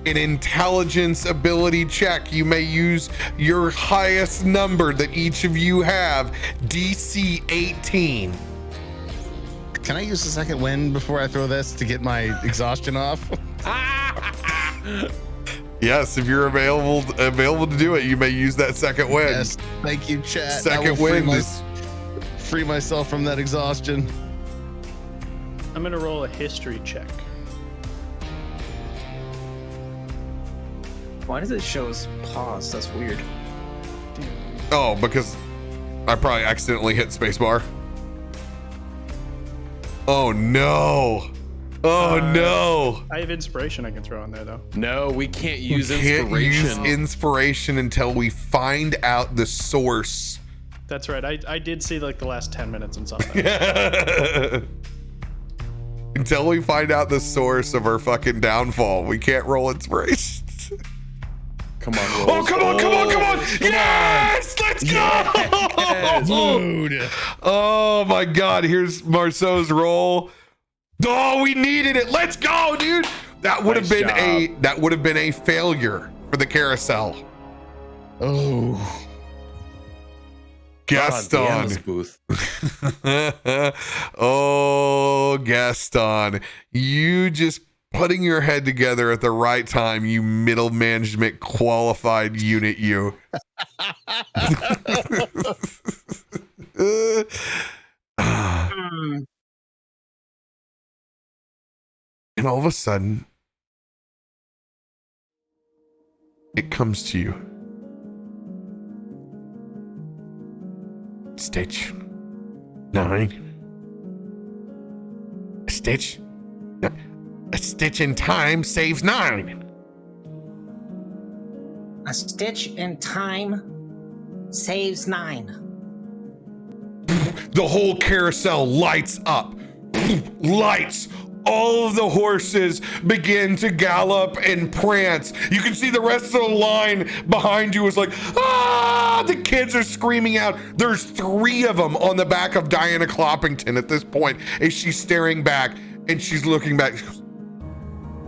an intelligence ability check. You may use your highest number that each of you have, DC 18. Can I use the second wind before I throw this to get my exhaustion off? Yes, if you're available to do it, you may use that second wind. Yes, thank you, chat. Second wind is free myself from that exhaustion. I'm gonna roll a history check. Why does it show us pause? That's weird. Oh, because I probably accidentally hit spacebar. Oh no. Oh no. I have inspiration I can throw in there though. No, we can't use We can't inspiration. use inspiration until we find out the source. That's right. I did see like the last 10 minutes and saw that. Until we find out the source of our fucking downfall, we can't roll inspiration. Come on, Oh, rolls. come on, come on, come on! Yes! Let's go! Yes. Dude. Oh my god, here's Marceau's roll. Oh, we needed it. Let's go, dude. That would have been a failure for the carousel. Oh. Gaston. Booth. Oh, Gaston. You just putting your head together at the right time, you middle management qualified unit, you. And all of a sudden, it comes to you. Stitch 9. A stitch in time saves 9. A stitch in time saves 9. The whole carousel lights up. Lights. All of the horses begin to gallop and prance. You can see the rest of the line behind you is like, ah! The kids are screaming out. There's 3 of them on the back of Diana Cloppington at this point as she's staring back and she's looking back. She goes,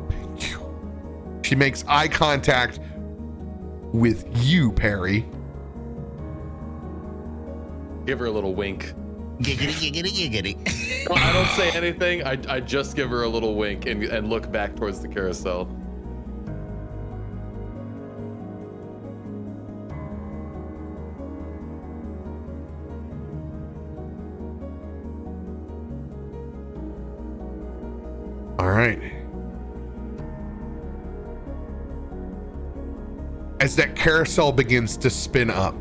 thank you. She makes eye contact with you, Perry. Give her a little wink. Giggity, giggity, giggity. I don't say anything. I just give her a little wink and look back towards the carousel. All right. As that carousel begins to spin up,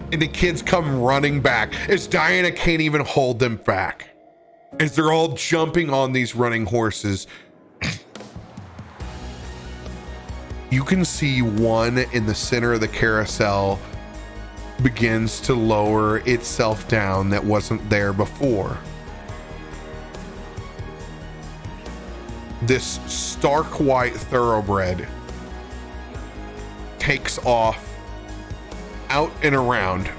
and the kids come running back, as Diana can't even hold them back, as they're all jumping on these running horses, you can see one in the center of the carousel begins to lower itself down that wasn't there before. This stark white thoroughbred takes off out and around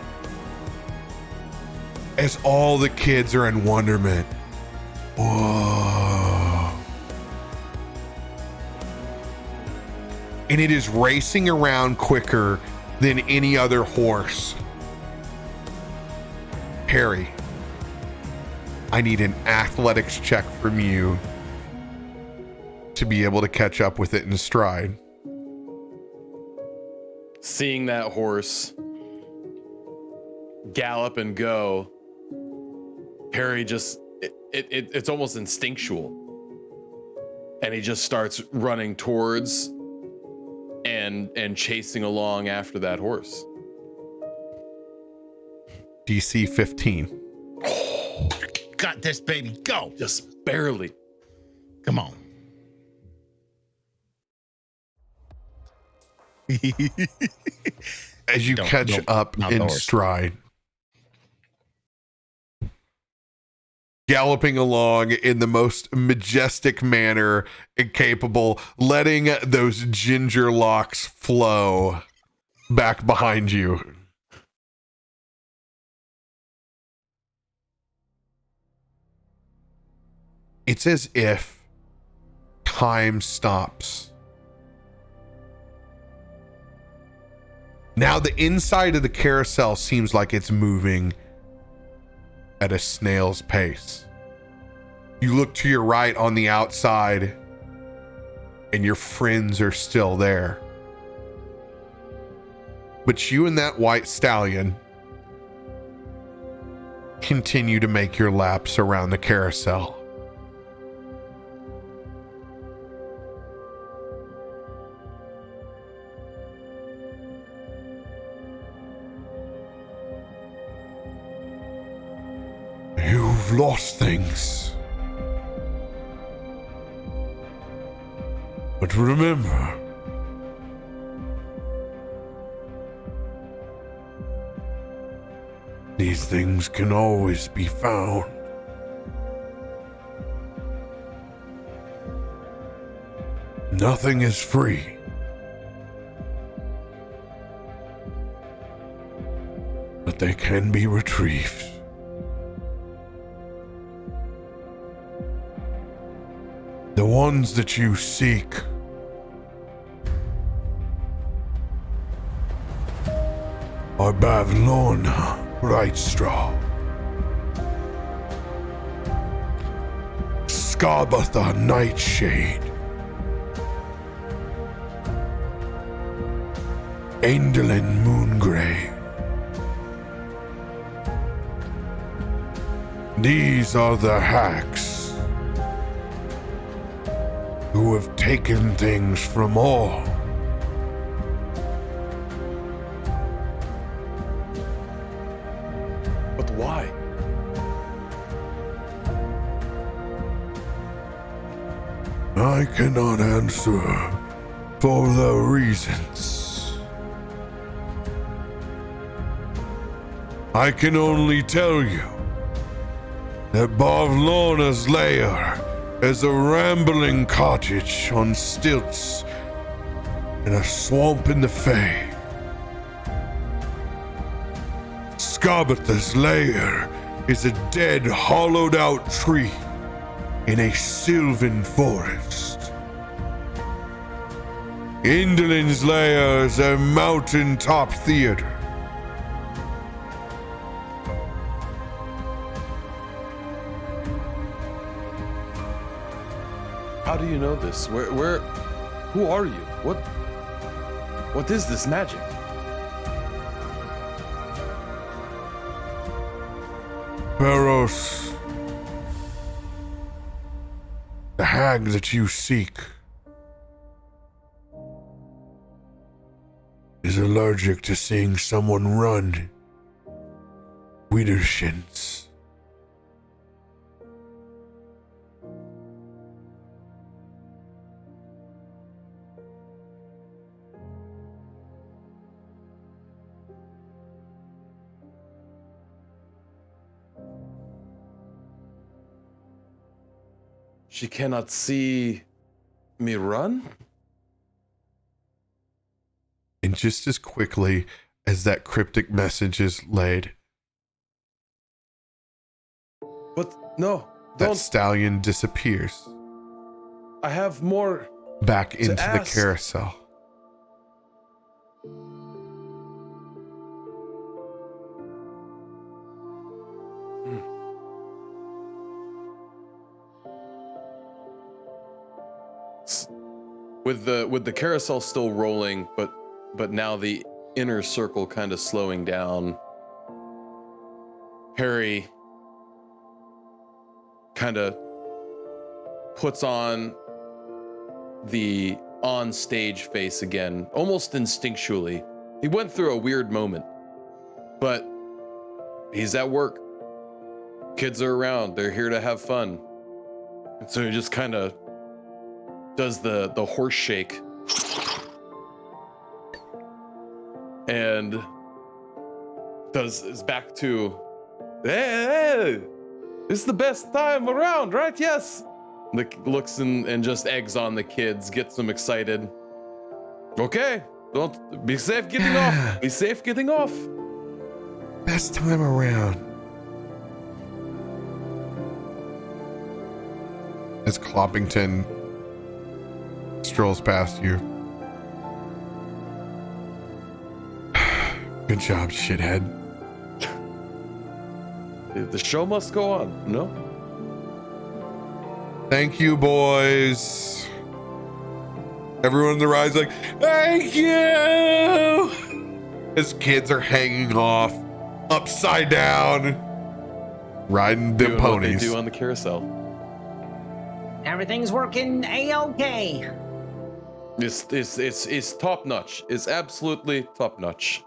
as all the kids are in wonderment. Whoa. And it is racing around quicker than any other horse. Harry, I need an athletics check from you to be able to catch up with it in stride. Seeing that horse gallop and go, Perry just it's almost instinctual, and he just starts running towards and chasing along after that horse. DC 15. Got this, baby. Go. Just barely. Come on. As you catch up in stride, galloping along in the most majestic manner and capable, letting those ginger locks flow back behind you. It's as if time stops. Now the inside of the carousel seems like it's moving at a snail's pace. You look to your right on the outside, and your friends are still there. But you and that white stallion continue to make your laps around the carousel. You have lost things. But remember, these things can always be found. Nothing is free. But they can be retrieved. The ones that you seek are Bavlorna Brightstraw, Scarbatha Nightshade, Aindolin Moongrave. These are the hacks who have taken things from all. But why? I cannot answer for the reasons. I can only tell you that Bavlorna's lair is a rambling cottage on stilts in a swamp in the Fae. Scarbatha's lair is a dead, hollowed-out tree in a sylvan forest. Indolin's lair is a mountain-top theater. How do you know this? Who are you? What is this magic? Perros, the hag that you seek is allergic to seeing someone run Widershins. She cannot see me run? And just as quickly as that cryptic message is laid, But no, that don't. stallion disappears I have more. back into the ask. carousel. With the carousel still rolling, but now the inner circle kind of slowing down. Harry kind of puts on the on-stage face again, almost instinctually. He went through a weird moment, but he's at work. Kids are around. They're here to have fun. And so he just kind of does the horse shake and is back to, hey, it's the best time around, right? Yes. Looks and just eggs on the kids, gets them excited. Okay, don't be safe getting off. Be safe getting off. Best time around. As Cloppington strolls past you. Good job, shithead. The show must go on, no? Thank you, boys. Everyone in the ride's like, thank you. His kids are hanging off, upside down, riding them Doing ponies. what they do on the carousel. Everything's working A-okay. It's top notch. It's absolutely top notch.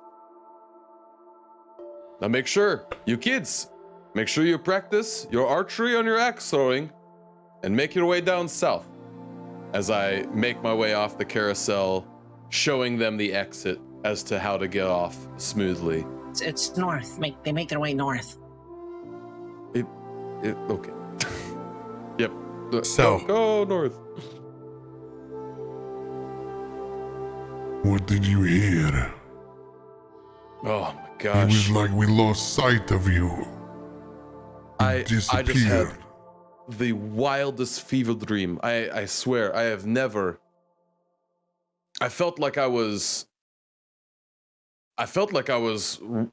Now make sure, you kids, make sure you practice your archery on your axe throwing and make your way down south as I make my way off the carousel, showing them the exit as to how to get off smoothly. It's north. They make their way north. Okay. Yep. So- go north. What did you hear? Oh my It gosh. was like we lost sight of you. I just had Disappeared. the wildest fever dream. I swear, I have never. I felt like I was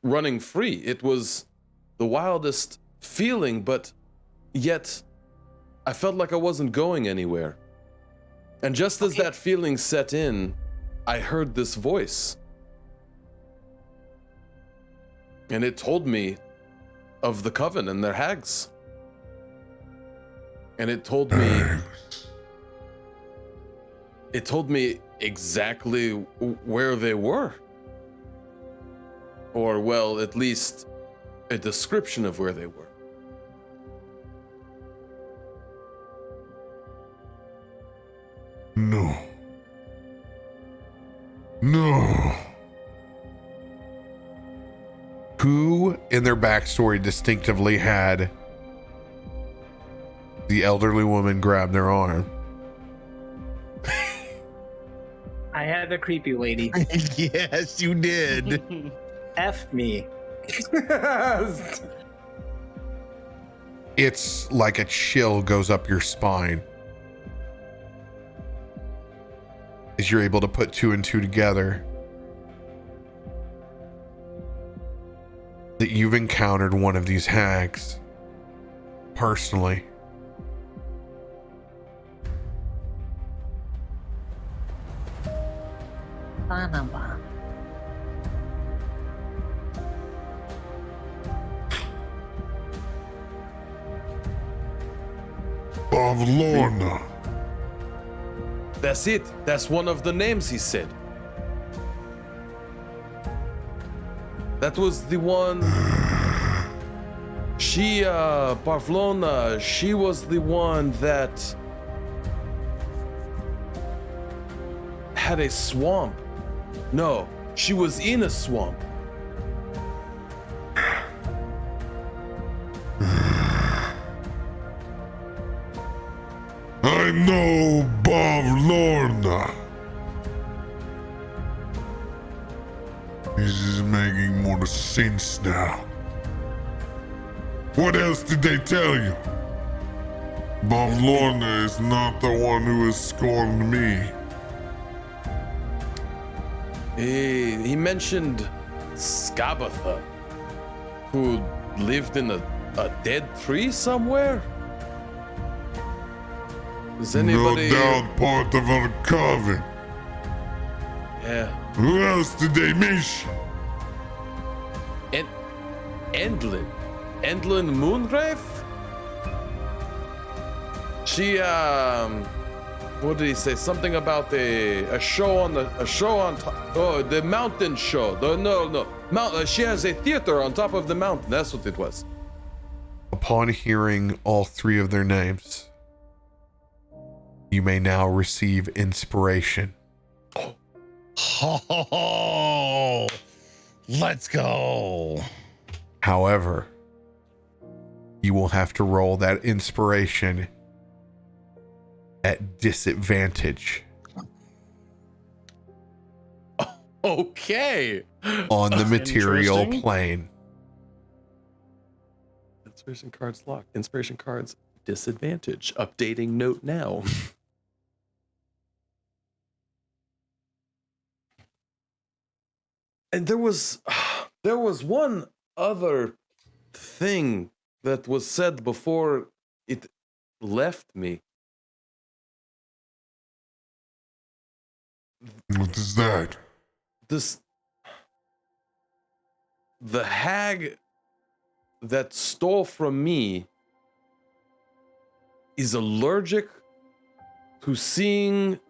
running free. It was the wildest feeling, but yet I felt like I wasn't going anywhere. And just as that feeling set in, I heard this voice. And it told me of the coven and their hags. And it told me exactly where they were. Or, well, at least a description of where they were. No. No. Who in their backstory distinctively had the elderly woman grab their arm? I had the creepy lady. Yes, you did. F me. It's like a chill goes up your spine as you're able to put two and two together. That you've encountered one of these hags personally. Of Lorna. That's it. That's one of the names he said. That was the one. She, Pavlona, she was the one that had a swamp. No, she was in a swamp. I know Bob Lorna. This is making more sense now. What else did they tell you? Bob Lorna is not the one who has scorned me. He mentioned Skabatha, who lived in a dead tree somewhere. Does anybody? No doubt part of our coven. Yeah. Who else did they mention? Endlin Moongrave? She what did he say? Something about a show on top. Oh, the mountain show. She has a theater on top of the mountain. That's what it was. Upon hearing all three of their names, you may now receive inspiration. Oh, let's go. However, you will have to roll that inspiration at disadvantage Okay. on the material Interesting. plane. Inspiration cards locked. Inspiration cards disadvantage. Updating note now. And there was one other thing that was said before it left me. What is that? The hag that stole from me is allergic to seeing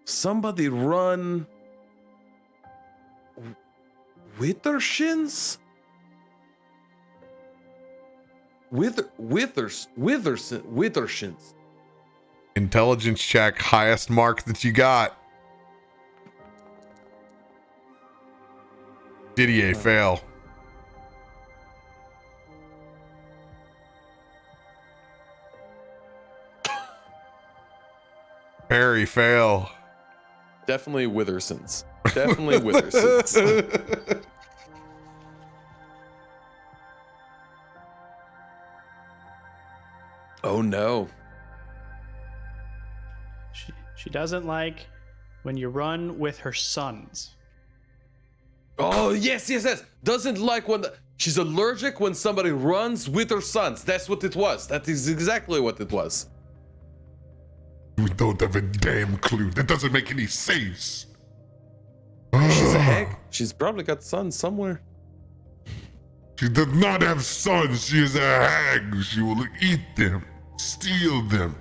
somebody run Withershins? Withershins. Intelligence check, highest mark that you got. Didier, fail. Perry, fail. Definitely Withersons. Definitely Withersons. Oh no. She doesn't like when you run with her sons. Oh yes. Doesn't like when she's allergic when somebody runs with her sons. That's what it was. That is exactly what it was. We don't have a damn clue. That doesn't make any sense. She's a hag. She's probably got sons somewhere. She does not have sons. She is a hag. She will eat them, steal them.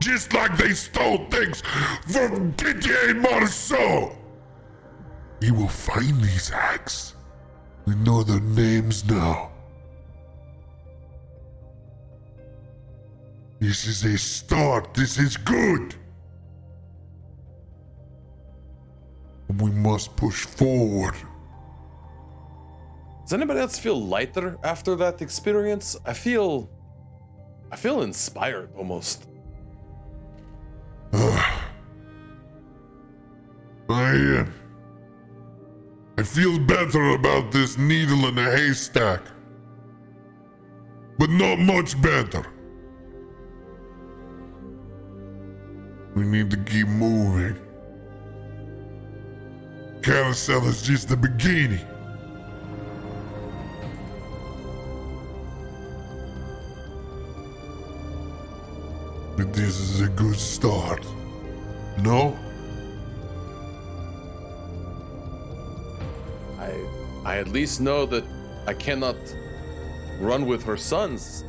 Just like they stole things from Didier Marceau. We will find these hags. We know their names now. This is a start. This is good. We must push forward. Does anybody else feel lighter after that experience? I feel inspired almost. I feel better about this needle in a haystack. But not much better. We need to keep moving. Carousel is just the beginning. But this is a good start. No? I at least know that I cannot run with her sons,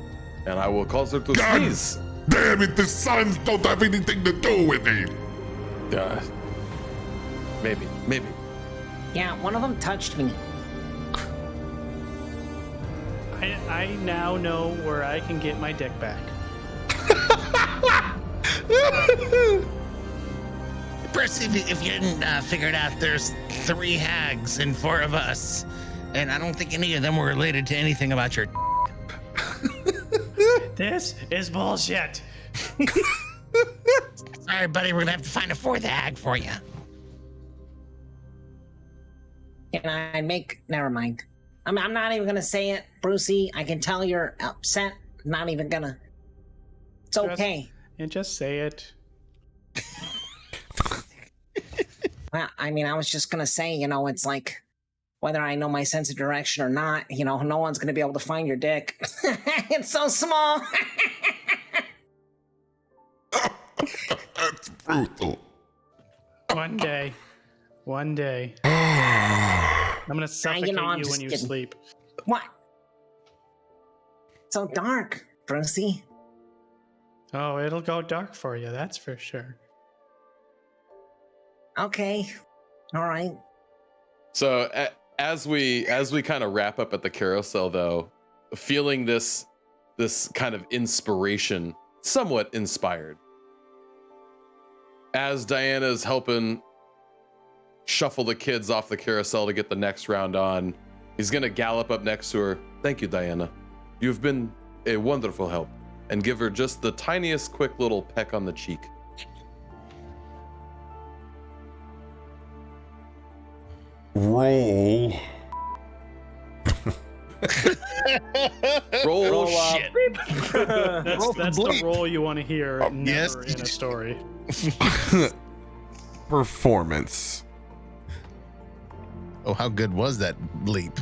and I will cause her to sneeze. Damn it, the sons don't have anything to do with it. Maybe. Yeah, one of them touched me. I now know where I can get my dick back. Brucie, if you didn't figure it out, there's 3 hags and 4 of us. And I don't think any of them were related to anything about your This is bullshit. Sorry, buddy, we're gonna have to find a 4th hag for you. Can I make... Never mind. I'm not even gonna say it, Brucie. I can tell you're upset. I'm not even gonna... It's okay. Just say it. Well, I mean, I was just gonna say, it's like, whether I know my sense of direction or not, no one's gonna be able to find your dick. It's so small. That's brutal. One day. I'm gonna suffocate you I'm when just you kidding. sleep. What? It's so dark, Brucie. Oh, it'll go dark for you, that's for sure. Okay. All right. So as we kind of wrap up at the carousel, though, feeling this kind of inspiration, somewhat inspired, as Diana's helping shuffle the kids off the carousel to get the next round on, he's gonna gallop up next to her. Thank you, Diana. You've been a wonderful help, and give her just the tiniest quick little peck on the cheek. Roll. Roll shit. That's the roll you want to hear never yes. in a story. Performance. Oh, how good was that leap?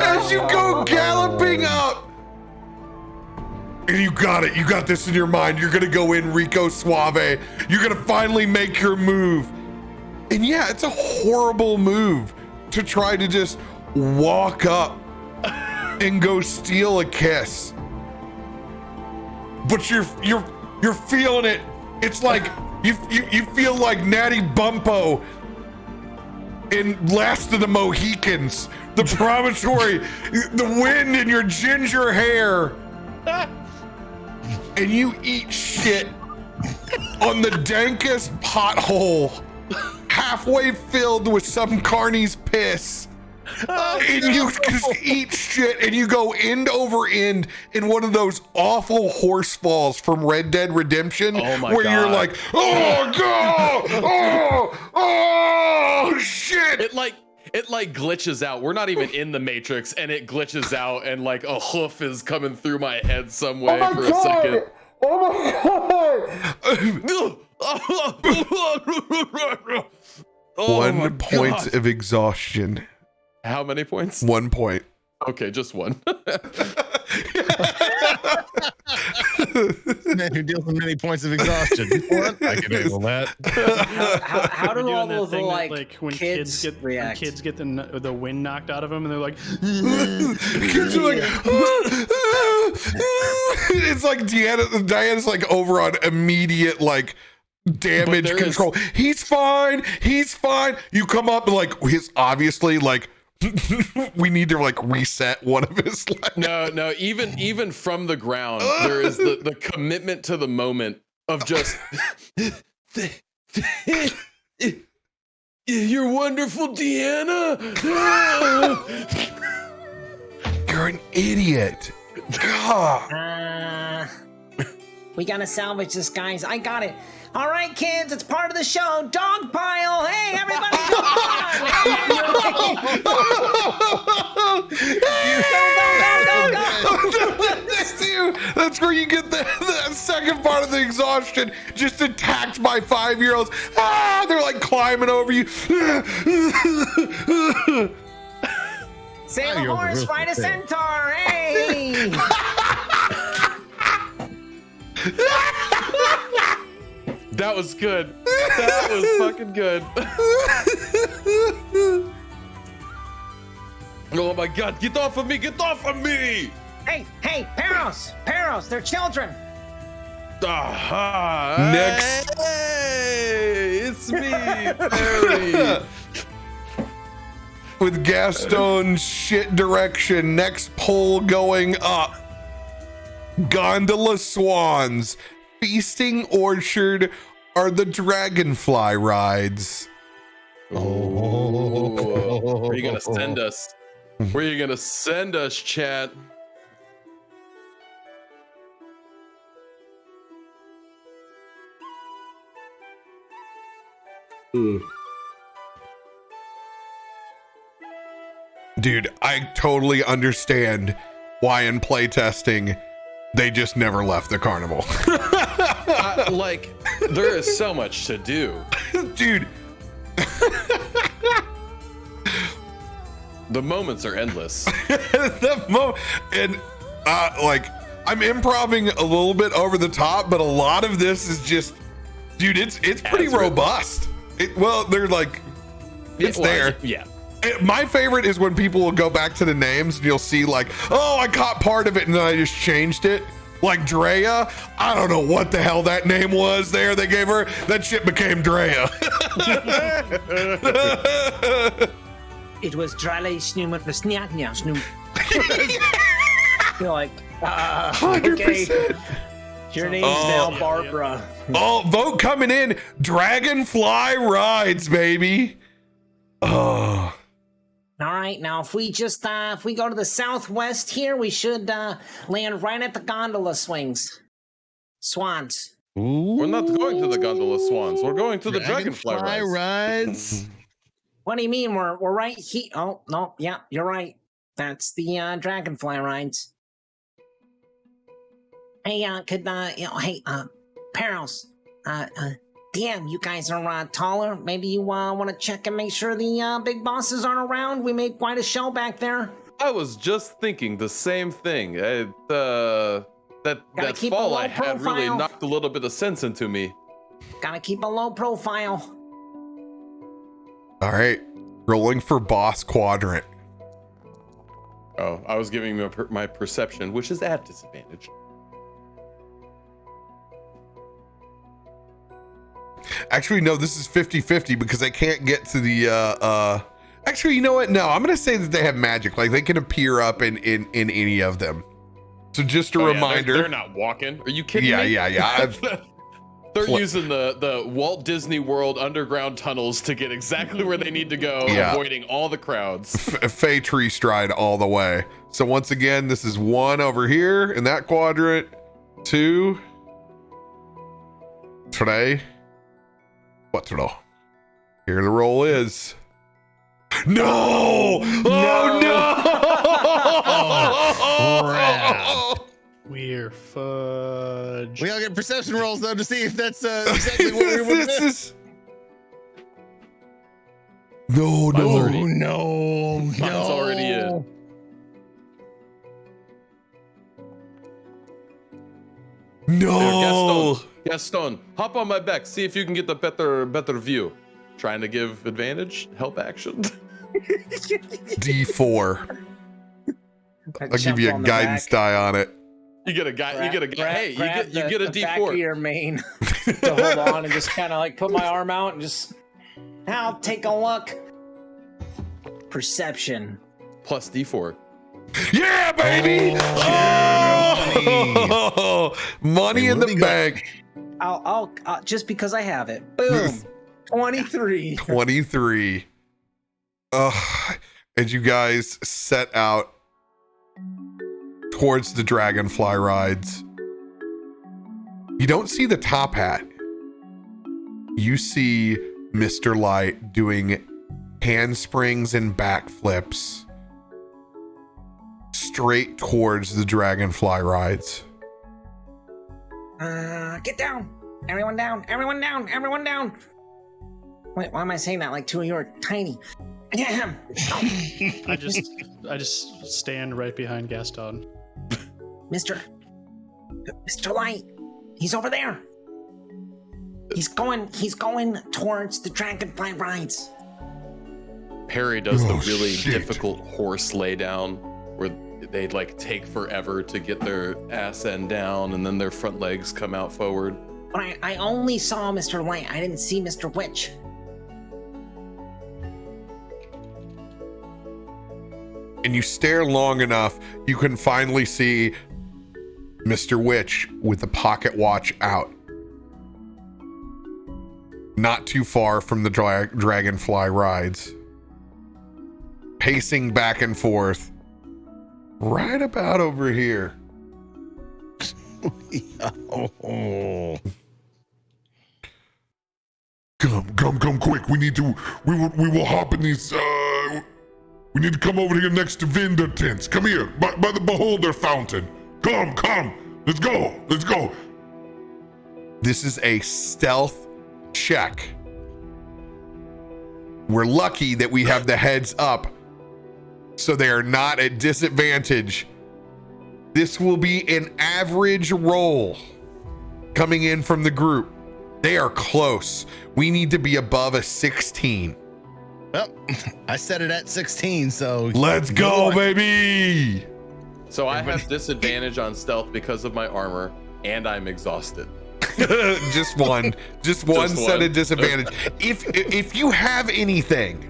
As you go galloping up. And you got it. You got this in your mind. You're going to go in Rico Suave. You're going to finally make your move. And yeah, it's a horrible move to try to just walk up and go steal a kiss. But you're feeling it. It's like you feel like Natty Bumpo in Last of the Mohicans, the promontory, the wind in your ginger hair, and you eat shit on the dankest pothole, halfway filled with some carny's piss. And you just eat shit and you go end over end in one of those awful horse falls from Red Dead Redemption where you're like, oh god, oh shit. It glitches out. We're not even in the Matrix and it glitches out and like a hoof is coming through my head some way for a second. Oh 1 point of exhaustion. How many points? 1 point. Okay, just one. Man who deals with many points of exhaustion. I can handle that. How do all those like when kids get react? Kids get the wind knocked out of them and they're like, Kids are like, it's like Diana's like over on immediate like damage control. He's fine. You come up and like he's obviously like we need to like reset one of his legs. No, even from the ground, there is the commitment to the moment of just you're wonderful, Deanna. You're an idiot. God. We gotta salvage this, guys. I got it. All right, kids, it's part of the show. Dog pile. Hey, everybody. Go. That's where you get the second part of the exhaustion. Just attacked by 5-year-olds. They're like climbing over you. Save a horse, ride a centaur. Hey. That was good. That was fucking good. Oh my god, get off of me! Get off of me! Hey, Perros, they're children. Next. Hey, it's me, Perry. With Gaston's shit direction, next poll going up. Gondola swans, feasting orchard, are the dragonfly rides. Oh, where are you gonna send us? Where are you gonna send us, chat? Dude, I totally understand why in playtesting they just never left the carnival. Like, there is so much to do. Dude. The moments are endless. And like, I'm improving a little bit over the top, but a lot of this is just, dude, it's pretty robust. They're like, it's there. Yeah. My favorite is when people will go back to the names and you'll see like, oh, I caught part of it and then I just changed it. Like Drea, I don't know what the hell that name was there they gave her. That shit became Drea. It was Drale Snoom with the Snoom. You're like, 100%. Okay. Your name's now Barbara. Oh, vote coming in. Dragonfly rides, baby. Oh. all right, now if we just if we go to the southwest here, we should land right at the gondola swans. We're not going to the gondola swans. We're going to the dragonfly rides. What do you mean? We're right here. Oh no, yeah, you're right. That's the dragonfly rides. Hey, Perros, damn, you guys are taller. Maybe you want to check and make sure the big bosses aren't around. We made quite a show back there. I was just thinking the same thing. That keep a fall low I had really profile. knocked a little bit of sense into me. Gotta keep a low profile. All right, rolling for boss quadrant. Oh, I was giving my perception, which is at disadvantage. Actually, no, this is 50-50 because I can't get to the actually, you know what? No, I'm gonna say that they have magic. Like they can appear up in any of them. So just a reminder. They're not walking. Are you kidding me? Yeah. They're using the Walt Disney World underground tunnels to get exactly where they need to go, avoiding all the crowds. Fey tree stride all the way. So once again, this is 1 over here in that quadrant, 2, 3, 4. Here the roll is. No! Oh no! We're fudge. We all get perception rolls though to see if that's exactly what we would miss. No. Mine's already in. No. Gaston, hop on my back. See if you can get the better view. Trying to give advantage, help action. D4. I'll give you a guidance die on it. You get a guy. You get a guy. Hey, you get a D4. Back of your mane to hold on and just kind of like put my arm out and just. I'll take a look. Perception. Plus D4. Yeah, baby! Money in the bank. I'll just because I have it. Boom. 23. 23. And you guys set out towards the dragonfly rides. You don't see the top hat. You see Mr. Light doing handsprings and backflips straight towards the dragonfly rides. Get down! Everyone down! Everyone down! Everyone down! Wait, why am I saying that like two of you are tiny? I just stand right behind Gaston. Mr. Light, he's over there. He's going towards the dragonfly rides. Perry does the really difficult horse laydown where they like take forever to get their ass end down and then their front legs come out forward. But I only saw Mr. Light. I didn't see Mr. Witch. And you stare long enough, you can finally see Mr. Witch with the pocket watch out. Not too far from the dragonfly rides. Pacing back and forth. Right about over here. Come quick. We will hop in these, we need to come over here next to vendor tents. Come here, by the beholder fountain. Come. Let's go. This is a stealth check. We're lucky that we have the heads up, so they are not at disadvantage. This will be an average roll coming in from the group. They are close. We need to be above a 16. Well, I set it at 16, so let's go, baby. So I have disadvantage on stealth because of my armor, and I'm exhausted. just one set of disadvantage. If you have anything,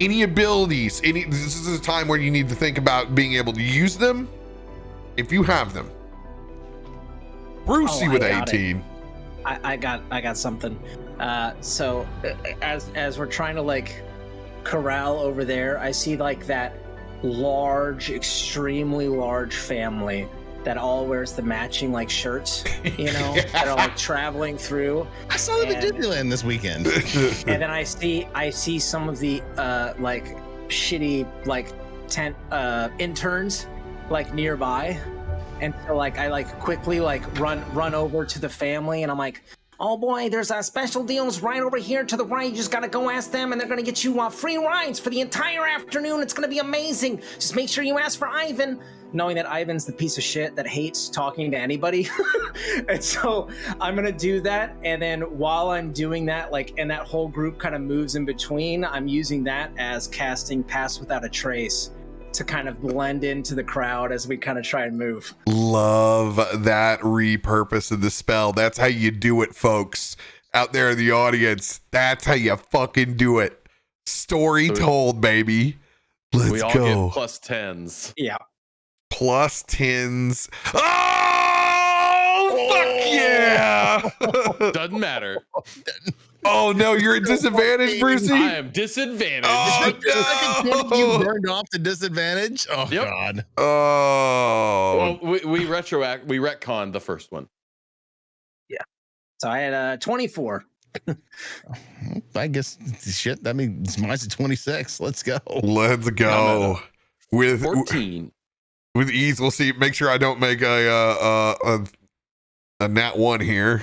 any abilities, this is a time where you need to think about being able to use them. If you have them, Brucie with 18. I got something. So as we're trying to like corral over there, I see like that large, extremely large family that all wears the matching like shirts, you know, that are like traveling through. I saw them at Disneyland this weekend. And then I see some of the like shitty like tent interns like nearby. And so like I like quickly like run over to the family and I'm like, oh boy, there's special deals right over here to the right. You just gotta go ask them and they're gonna get you free rides for the entire afternoon. It's gonna be amazing. Just make sure you ask for Ivan. Knowing that Ivan's the piece of shit that hates talking to anybody. And so I'm gonna do that. And then while I'm doing that, like, and that whole group kind of moves in between, I'm using that as casting Pass Without a Trace to kind of blend into the crowd as we kind of try and move. Love that repurpose of the spell. That's how you do it, folks. out there in the audience. That's how you fucking do it. Story told, baby. Let's we all go. get plus 10s. Yeah. Plus 10s. Oh, fuck yeah. Doesn't matter. Oh, no, you're at disadvantage, Brucie? I am disadvantaged. Oh, no. You burned off to disadvantage? Oh, Yep. God. Oh. Well, we retconned the first one. Yeah. So I had 24. I guess shit. That means mine's at 26. Let's go. Let's go. No. With 14. with ease. We'll see. Make sure I don't make a nat 1 here.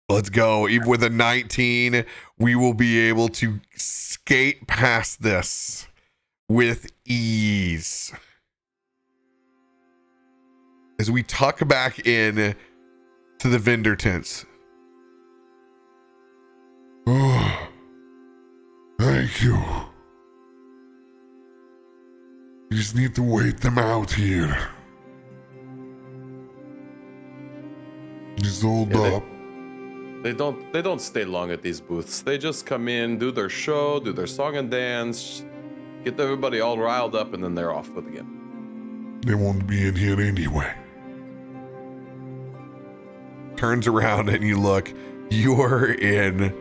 Let's go. Even with a 19, we will be able to skate past this with ease. As we tuck back in to the vendor tents. Oh, thank you. You just need to wait them out here. Just hold up. They don't stay long at these booths. They just come in, do their show, do their song and dance, get everybody all riled up, and then they're off with again. They won't be in here anyway. Turns around and you look. You're in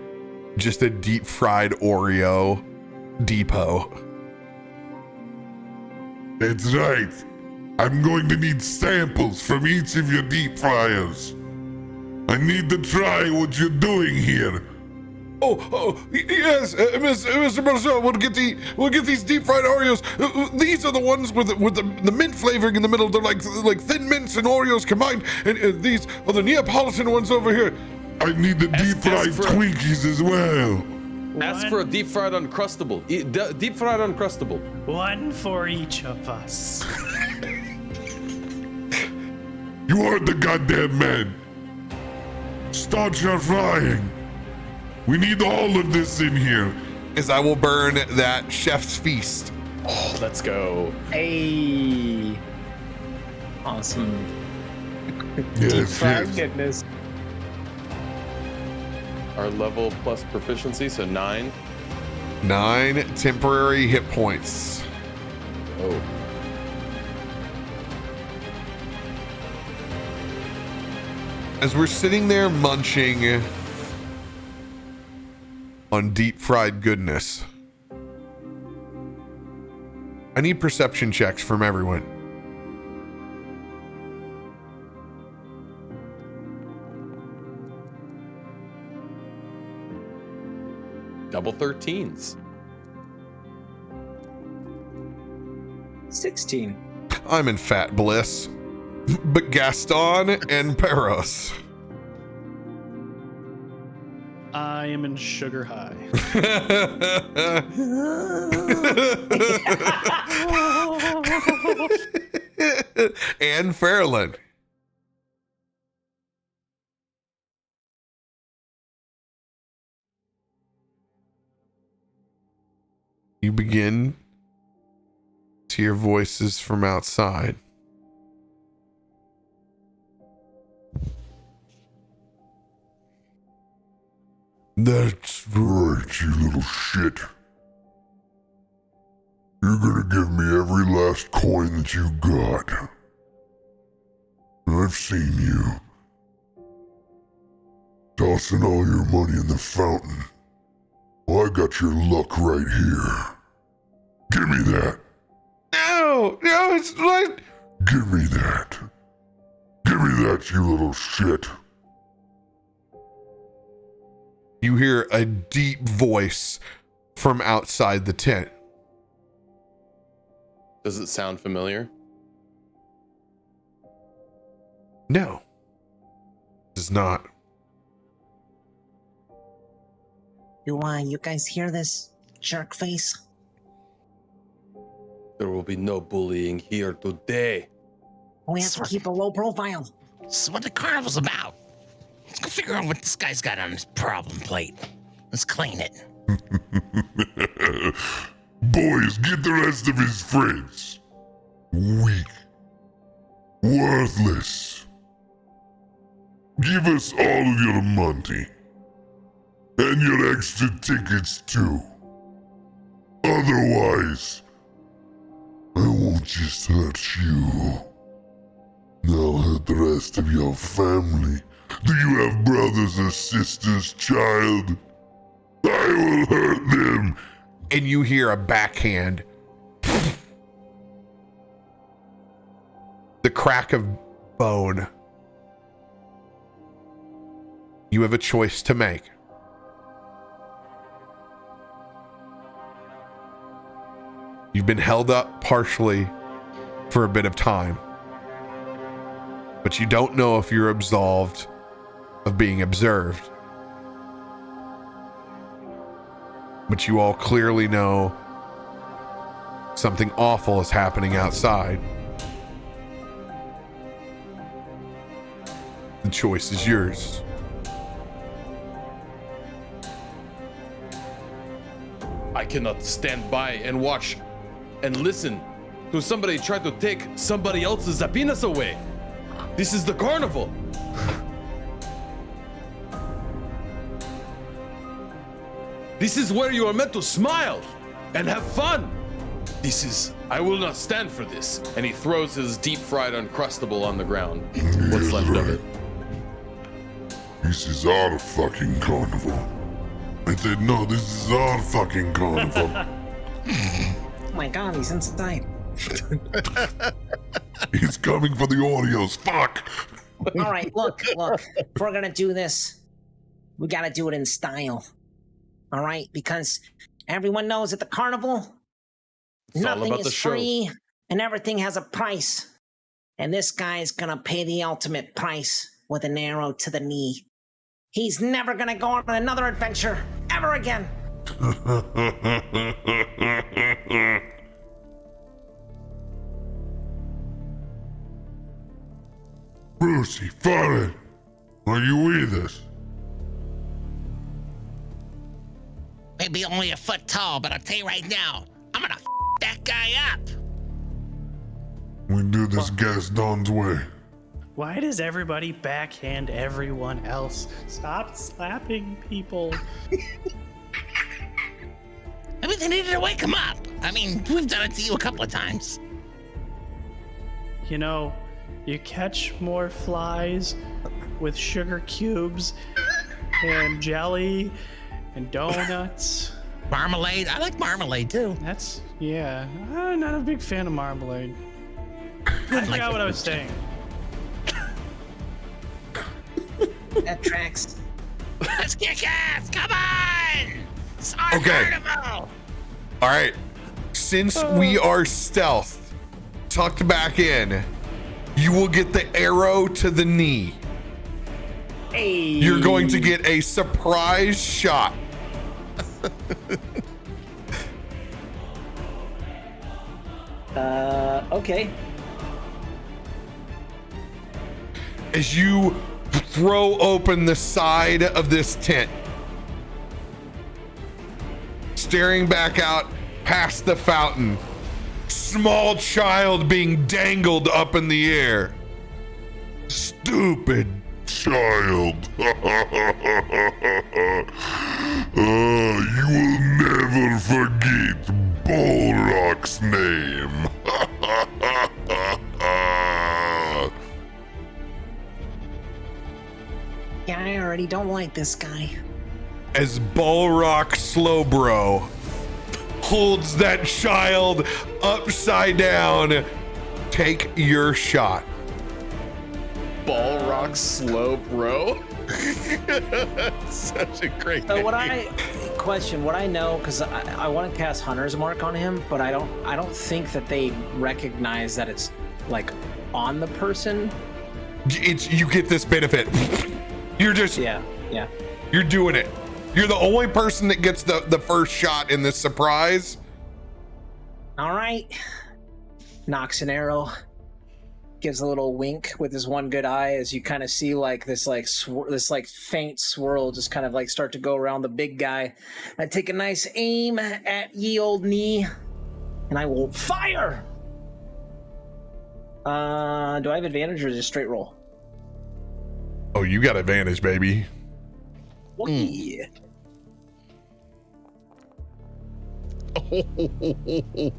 just a deep fried Oreo depot. That's right. I'm going to need samples from each of your deep fryers. I need to try what you're doing here. Yes, Mr. Marceau, we'll get these deep fried Oreos. These are the ones with the mint flavoring in the middle. They're like thin mints and Oreos combined. And these are the Neapolitan ones over here. I need the deep fried Twinkies as well. Ask for a deep fried Uncrustable. Deep fried Uncrustable. One for each of us. You heard the goddamn man. Start your frying. We need all of this in here. As I will burn that chef's feast. Oh, let's go. Hey. Awesome. Yes, yes. Goodness. Our level plus proficiency, so 9. 9 temporary hit points. Oh. As we're sitting there munching on deep fried goodness, I need perception checks from everyone. Double 13s. 16. I'm in fat bliss. But Gaston and Perros. I am in sugar high. And Ferlin. You begin to hear voices from outside. That's right, you little shit. You're gonna give me every last coin that you got. I've seen you tossing all your money in the fountain. Well, I got your luck right here. Give me that. No, it's like... Give me that. Give me that, you little shit. You hear a deep voice from outside the tent. Does it sound familiar? No, it does not. You guys hear this, jerk face? There will be no bullying here today. We have to keep a low profile. This is what the carnival's about. Let's go figure out what this guy's got on his problem plate. Let's clean it. Boys, get the rest of his friends. Weak. Worthless. Give us all of your money. And your extra tickets too. Otherwise, I won't just hurt you. I'll hurt the rest of your family. Do you have brothers or sisters, child? I will hurt them. And you hear a backhand. The crack of bone. You have a choice to make. You've been held up partially for a bit of time, but you don't know if you're absolved of being observed. But you all clearly know something awful is happening outside. The choice is yours. I cannot stand by and watch and listen to somebody try to take somebody else's happiness away. This is the carnival. This is where you are meant to smile and have fun. I will not stand for this. And he throws his deep fried Uncrustable on the ground. What's left of it. This is our fucking carnival. I said, no, this is our fucking carnival. Oh my god, he's inside. He's coming for the Oreos. Fuck. All right, look. If we're gonna do this, we gotta do it in style. All right, because everyone knows at the carnival, nothing is free and everything has a price. And this guy's gonna pay the ultimate price with an arrow to the knee. He's never gonna go on another adventure ever again. Brucie, Ferlin, are you with us? Maybe only a foot tall, but I'll tell you right now, I'm gonna that guy up. We do this Gaston's way. Why does everybody backhand everyone else? Stop slapping people. I mean, they needed to wake him up. I mean, we've done it to you a couple of times. You know, you catch more flies with sugar cubes and jelly and donuts. Marmalade. I like marmalade too. I'm not a big fan of marmalade. I forgot what I was saying. That tracks. Let's kick ass! Come on! It's our carnival! All right. Since we are stealth, tucked back in, you will get the arrow to the knee. Hey. You're going to get a surprise shot. Okay. As you throw open the side of this tent, staring back out past the fountain, small child being dangled up in the air. Stupid child. You will never forget Bullrock's name. Yeah, I already don't like this guy. As Bullrock Slowbro holds that child upside down, take your shot. Ballrock Slowbro. Such a great So name. what I know, because I want to cast Hunter's Mark on him, but I don't think that they recognize that it's like on the person. You get this benefit. You're just yeah. You're doing it. You're the only person that gets the first shot in this surprise. All right. Knocks an arrow. Gives a little wink with his one good eye as you kind of see like this faint swirl just kind of like start to go around the big guy. I take a nice aim at ye old knee, and I will fire. Do I have advantage or is it a straight roll? Oh, you got advantage, baby. Yeah.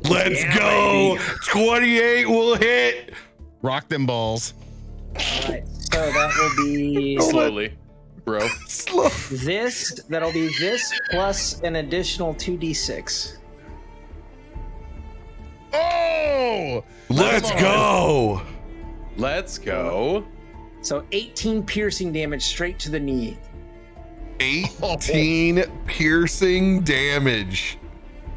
Let's go. 28 will hit. Rock them balls. All right. So that will be Slowly, bro. Slow. this. That'll be this plus an additional 2d6. Oh! Let's go. Let's go. So 18 piercing damage straight to the knee. 18 piercing damage.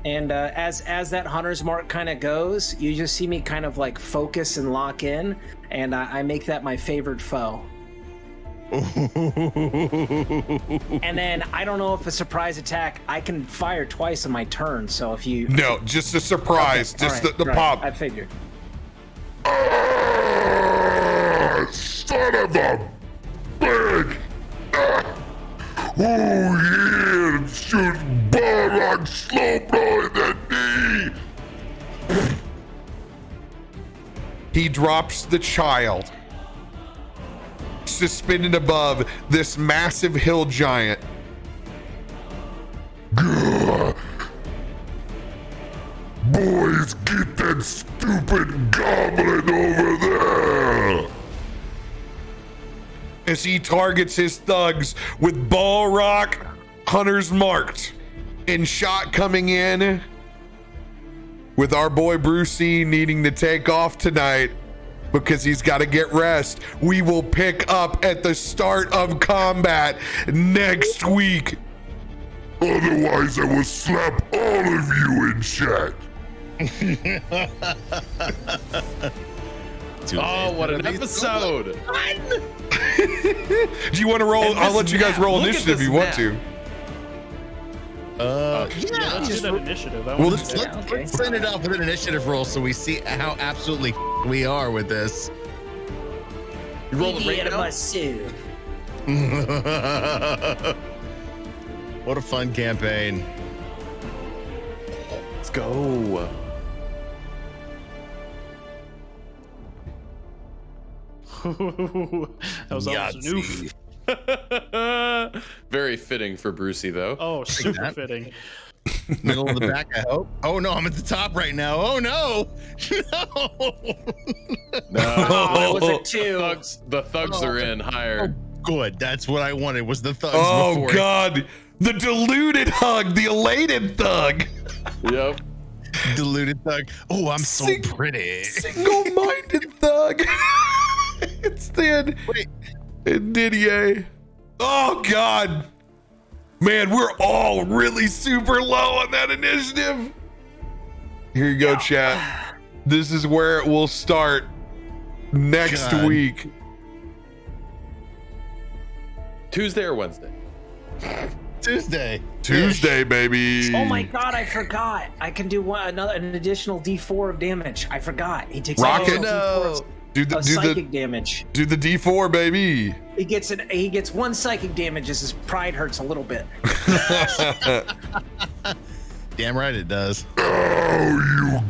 And as that hunter's mark kind of goes, you just see me kind of like focus and lock in, and I make that my favorite foe. And then I don't know if a surprise attack, I can fire twice on my turn. So if you No, just a surprise. Okay, Just all right, the right, pop. I figured. Son of a bitch! Oh yeah, shoot Balrog slow blow in the knee. He drops the child suspended above this massive hill giant. Gah. Boys, get that stupid goblin over there. As he targets his thugs with Balrog hunters marked and shot coming in, with our boy Brucie needing to take off tonight because he's got to get rest. We will pick up at the start of combat next week. Otherwise, I will slap all of you in chat. Oh, what an episode! Do you want to roll? And I'll this let you guys map, roll look at initiative if this you want map. to. Yeah, let's do that initiative. I Well, want to Let's send it off with an initiative roll so we see how absolutely we are with this. You roll it right now? What a fun campaign. Let's go. that was almost an oof. Very fitting for Brucie, though. Oh, super fitting. Middle of the back, I hope. Oh no, I'm at the top right now. Oh no! No! Oh, it was a 2. The thugs are in higher. Good. That's what I wanted. Was the thugs Oh before. God, the deluded hug, the elated thug. Yep. Deluded thug. Oh, I'm so pretty. Single-minded thug. It's thin. Wait. And Didier. Oh God. Man, we're all really super low on that initiative. Here you go, chat. This is where it will start next God. week. Tuesday or Wednesday? Tuesday, baby. Oh my God, I forgot. I can do an additional D4 of damage. I forgot. He takes Rocket. an additional D4 Do the of psychic damage. Do the D4, baby. He gets 1 psychic damage as his pride hurts a little bit. Damn right it does. Oh, you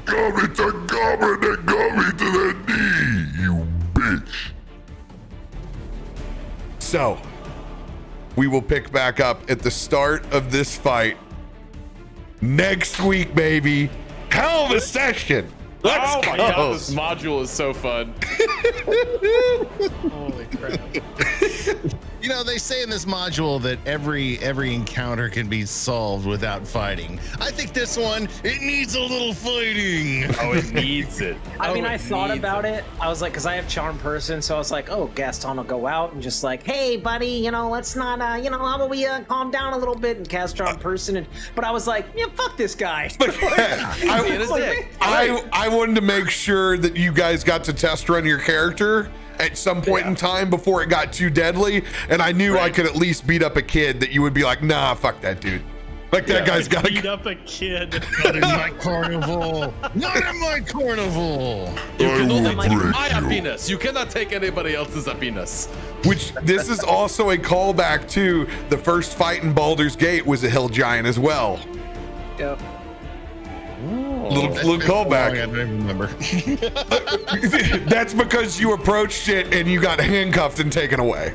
gummy to goblin that got me to the knee, you bitch. So, we will pick back up at the start of this fight next week, baby. Hell of a session. Let's Oh go. my God, this module is so fun. Holy crap. You know, they say in this module that every encounter can be solved without fighting. I think this one, it needs a little fighting. Oh, it needs it. I mean, Oh, I it thought needs about it. it. I was like, because I have charm person, so I was like, oh, Gaston will go out and just like, hey, buddy, you know, let's not, you know, how about we calm down a little bit and cast charm person? But I was like, yeah, fuck this guy. I wanted to make sure that you guys got to test run your character at some point in time before it got too deadly, and I knew I could at least beat up a kid that you would be like, nah, fuck that dude. Like that guy's got Beat up a kid. Not in my carnival. Not in my carnival. You can only will take break my you. happiness. You cannot take anybody else's happiness. Which this is also a callback to the first fight in Baldur's Gate was a hill giant as well. Yep. Little callback. I don't even remember. That's because you approached it and you got handcuffed and taken away.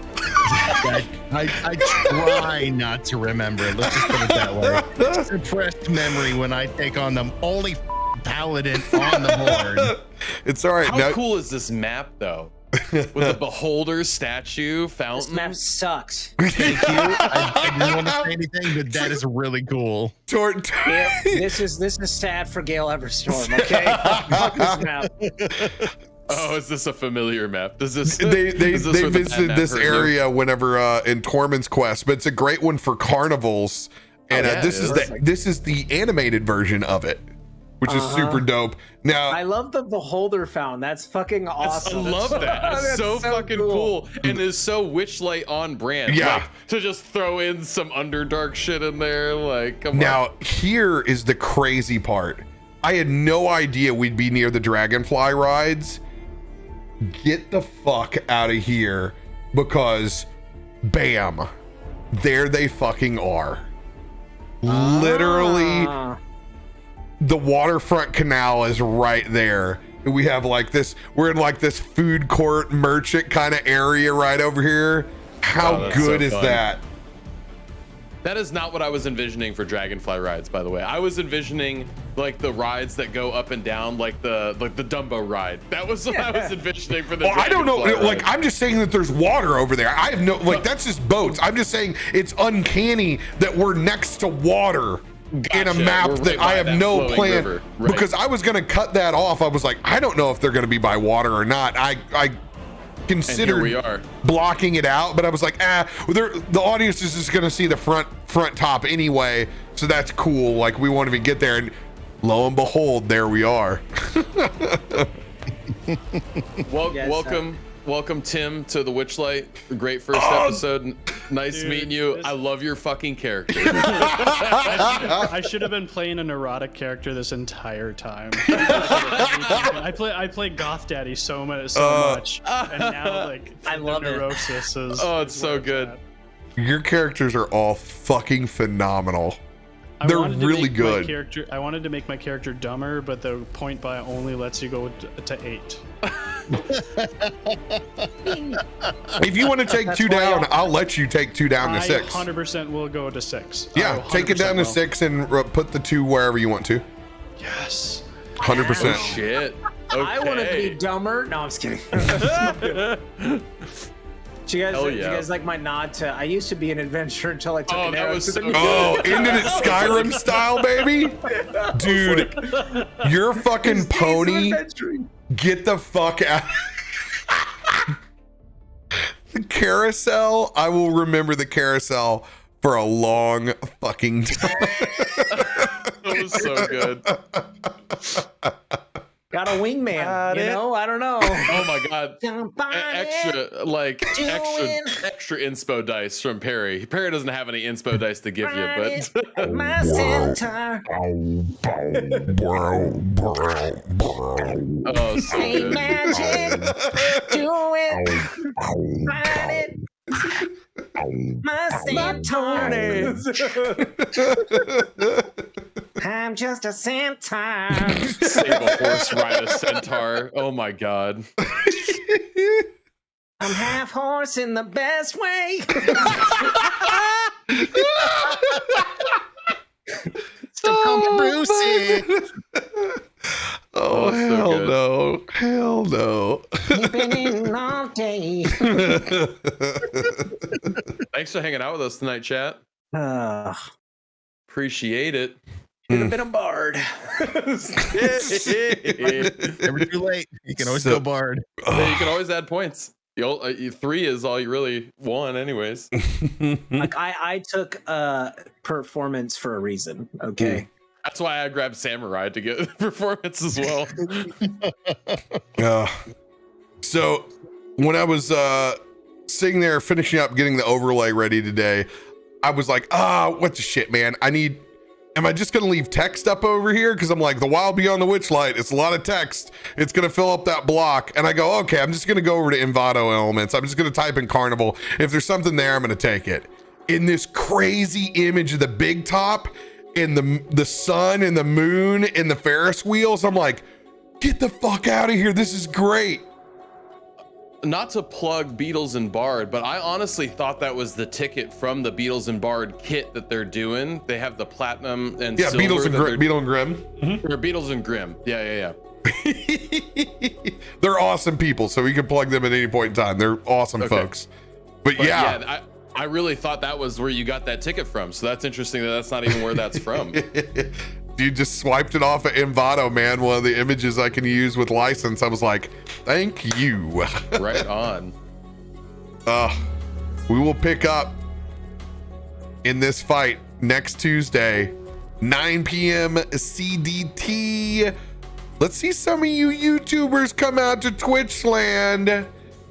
I try not to remember. Let's just put it that way. Suppressed memory when I take on the only paladin on the board. It's all right. How cool is this map, though? With the beholder statue fountain. This map sucks. Thank you. I didn't want to say anything, but that is really cool. This is sad for Gale Everstorm. Okay, fuck this map. Oh, is this a familiar map? Does this they is this where the bad visited map this hurt you? area whenever in Tormund's Quest, but it's a great one for carnivals. And this is the animated version of it, which is super dope. Now I love the beholder fountain. That's fucking awesome. I love that. That's so fucking cool. And is so Witchlight on brand. Yeah. Like, to just throw in some Underdark shit in there. Like, come on. Now, here is the crazy part. I had no idea we'd be near the Dragonfly rides. Get the fuck out of here, because bam, there they fucking are. Literally, the waterfront canal is right there. We have like this, we're in like this food court merchant kind of area right over here. How good is that? That is not what I was envisioning for Dragonfly rides, by the way. I was envisioning like the rides that go up and down, like the Dumbo ride. That was what I was envisioning for the I don't know. Dragonfly Like, ride. I'm just saying that there's water over there. I have no, like, that's just boats. I'm just saying it's uncanny that we're next to water in a map We're that right I by have that no flowing plan. river. Right. Because I was going to cut that off. I was like, I don't know if they're going to be by water or not. I considered we are. blocking it out, but I was like, the audience is just going to see the front top anyway. So that's cool. Like, we won't even get there. And lo and behold, there we are. Welcome, Tim, to the Witchlight. Great first episode. Nice meeting you. I love your fucking character. I should have been playing a neurotic character this entire time. I play Goth Daddy so much, and now like I love it. neurosis is. Oh, it's so good. Your characters are all fucking phenomenal. They're really good. I wanted to make my character dumber, but the point buy only lets you go to 8. If you want to take 2 down, I'll let you take 2 down to 6. 100% will go to 6. Yeah, take it down to 6 and put the 2 wherever you want to. Yes. 100%. Oh, shit. Okay. I want to be dumber. No, I'm just kidding. Do you guys like my nod to? I used to be an adventurer until I took an arrow to the knee. Oh, ended it Skyrim style, baby? Dude, your fucking pony. Get the fuck out. The carousel, I will remember the carousel for a long fucking time. That was so good. Got a wingman, I don't know. Oh my god. Extra inspo dice from Perry. Perry doesn't have any inspo dice to give you, but My centaur. oh, so Hey, good. magic. Do it. Ride it. My centaur. I'm just a centaur. Save a horse, ride a centaur. Oh my god. I'm half horse in the best way. Still call me Brucie. Oh, so hell good. no. Hell no. Been in all day. Thanks for hanging out with us tonight, chat. Appreciate it. Should have been a bard. Never too late. You can always go bard. Yeah, you can always add points. 3 is all you really want, anyways. Like I took performance for a reason. Okay. That's why I grabbed Samurai to get performance as well. So when I was sitting there finishing up getting the overlay ready today, I was like, what the shit, man? Am I just gonna leave text up over here? Because I'm like, the Wild Beyond the Witchlight, it's a lot of text. It's gonna fill up that block. And I go, okay, I'm just gonna go over to Envato Elements. I'm just gonna type in Carnival. If there's something there, I'm gonna take it. In this crazy image of the big top, and the sun and the moon and the Ferris wheels. I'm like, get the fuck out of here. This is great. Not to plug Beatles and Bard, but I honestly thought that was the ticket from the Beatles and Bard kit that they're doing. They have the platinum and silver. Beatles and Grimm. Or Beatles and Grimm. Yeah. They're awesome people, so we can plug them at any point in time. They're awesome folks. But yeah, I really thought that was where you got that ticket from. So that's interesting that that's not even where that's from. You just swiped it off of Envato, man. One of the images I can use with license. I was like, thank you. Right on. We will pick up in this fight next Tuesday, 9 p.m. CDT. Let's see some of you YouTubers come out to Twitch land.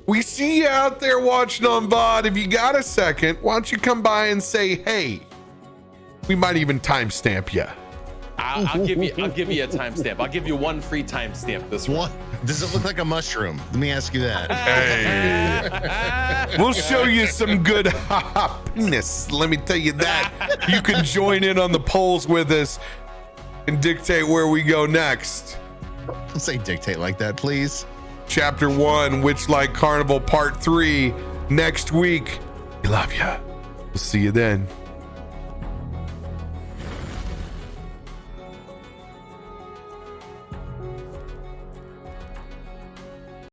We see you out there watching on VOD. If you got a second, why don't you come by and say, hey, we might even timestamp you. I'll give you a timestamp. I'll give you one free timestamp this one. Does it look like a mushroom? Let me ask you that. Hey, we'll show you some good penis. Let me tell you that. You can join in on the polls with us and dictate where we go next. Don't say dictate like that, please. Chapter 1, Witchlight Carnival Part 3, next week. We love ya. We'll see you then.